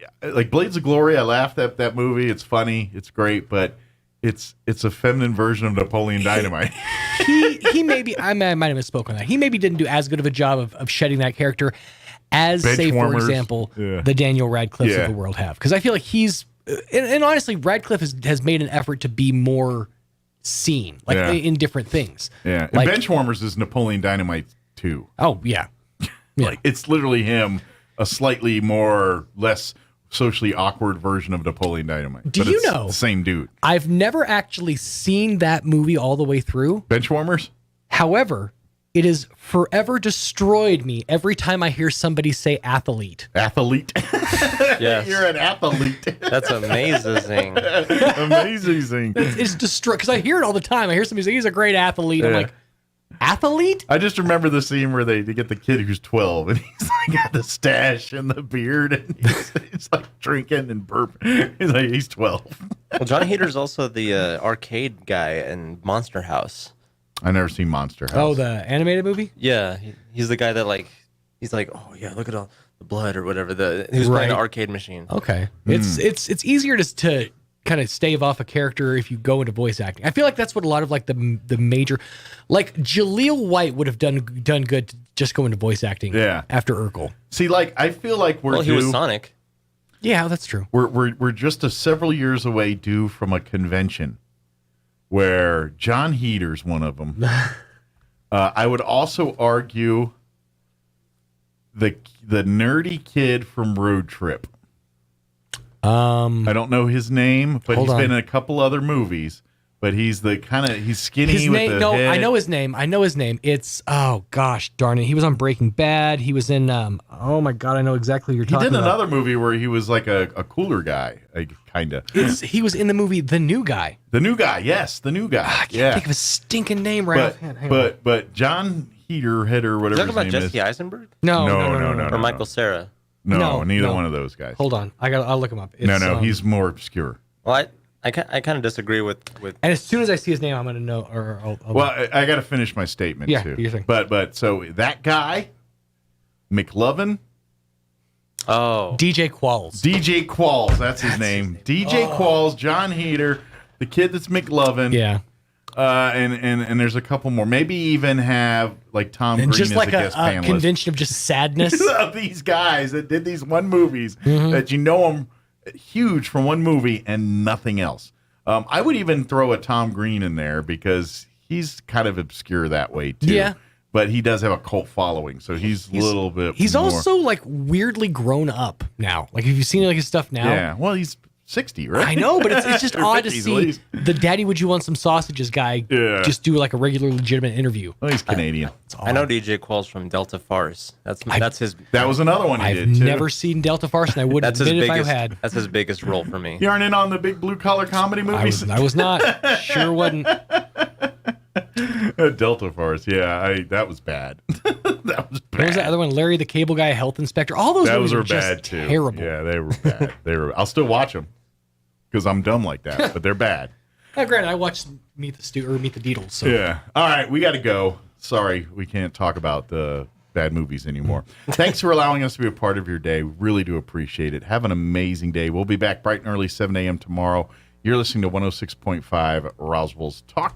Blades of Glory, I laughed at that movie. It's funny, it's great, but it's a feminine version of Napoleon Dynamite. he maybe I might have misspoke on that. He maybe didn't do as good of a job of shedding that character as, say, for example, the Daniel Radcliffes of the world have. Because I feel like he's and honestly, Radcliffe has made an effort to be more seen, in different things. Yeah, and Benchwarmers is Napoleon Dynamite too. Oh yeah. It's literally him, a slightly less socially awkward version of Napoleon Dynamite. Do you know? The same dude. I've never actually seen that movie all the way through. Benchwarmers? However, it has forever destroyed me every time I hear somebody say athlete. Athlete? Yes. You're an athlete. That's amazing. Amazing. It's destroyed because I hear it all the time. I hear somebody say he's a great athlete. I'm like, Athlete? I just remember the scene where they get the kid who's 12 and he's like got the stash and the beard and he's like drinking and burping. He's like, he's 12. Well, John Heater's also the arcade guy in Monster House. I never seen Monster House. Oh, the animated movie? Yeah, he's the guy that he's like, oh yeah, look at all the blood or whatever. Who's playing the arcade machine. Okay, it's easier to kind of stave off a character if you go into voice acting. I feel like that's what a lot of like the major, like Jaleel White would have done good to just go into voice acting. Yeah. After Urkel. See, like I feel like he was Sonic. Yeah, that's true. We're just several years away due from a convention where John Heater's one of them. I would also argue the nerdy kid from Road Trip. I don't know his name, but he's been in a couple other movies. But he's he's skinny his with name, the no, head. I know his name. It's gosh darn it. He was on Breaking Bad. He was in oh my god, I know exactly what you're talking He did about. another movie where he was like a cooler guy, kind of. He was in the movie The New Guy. The New Guy, yes, The New Guy. I can't think of a stinking name right offhand. Hang on. But John Heater, or You whatever talking his about name Jesse is. Eisenberg? No. Or Michael Cera? No, neither one of those guys. Hold on, I'll look him up. No, he's more obscure. Well, I kind of disagree with. And as soon as I see his name, I'm gonna know. Well, I got to finish my statement too. Your thing. But so that guy, McLovin. Oh, DJ Qualls. DJ Qualls, that's his name. DJ Qualls, John Heater, the kid that's McLovin. Yeah. And there's a couple more. Maybe even have like Tom Green just as like a guest a panelist. convention of just sadness of these guys that did these one movies that you know them huge from one movie and nothing else. I would even throw a Tom Green in there because he's kind of obscure that way too. Yeah. But he does have a cult following, so he's a little bit. He's more. also like weirdly grown up now. Like, have you seen like his stuff now? Yeah. Well, he's 60, right? I know, but it's just Or odd to 50s at see least. the "Daddy, would you want some sausages?" guy just do like a regular, legitimate interview. Well, he's Canadian. I know DJ Qualls from Delta Farce. That's his. That was another one he I've did too. never seen Delta Farce, and I wouldn't That's his admit if I biggest. had. That's his biggest role for me. You aren't in on the big blue collar comedy movies. I was not. Sure wasn't. Delta Farce, yeah, that was bad. That was bad. What was that other one? Larry the Cable Guy, Health Inspector. All those movies were were just bad too. terrible. Yeah, they were bad. I'll still watch them because I'm dumb like that, but they're bad. Granted, I watched Meet the Deedles. So. Yeah. All right, we got to go. Sorry, we can't talk about the bad movies anymore. Thanks for allowing us to be a part of your day. Really do appreciate it. Have an amazing day. We'll be back bright and early, 7 a.m. tomorrow. You're listening to 106.5 Roswell's Talk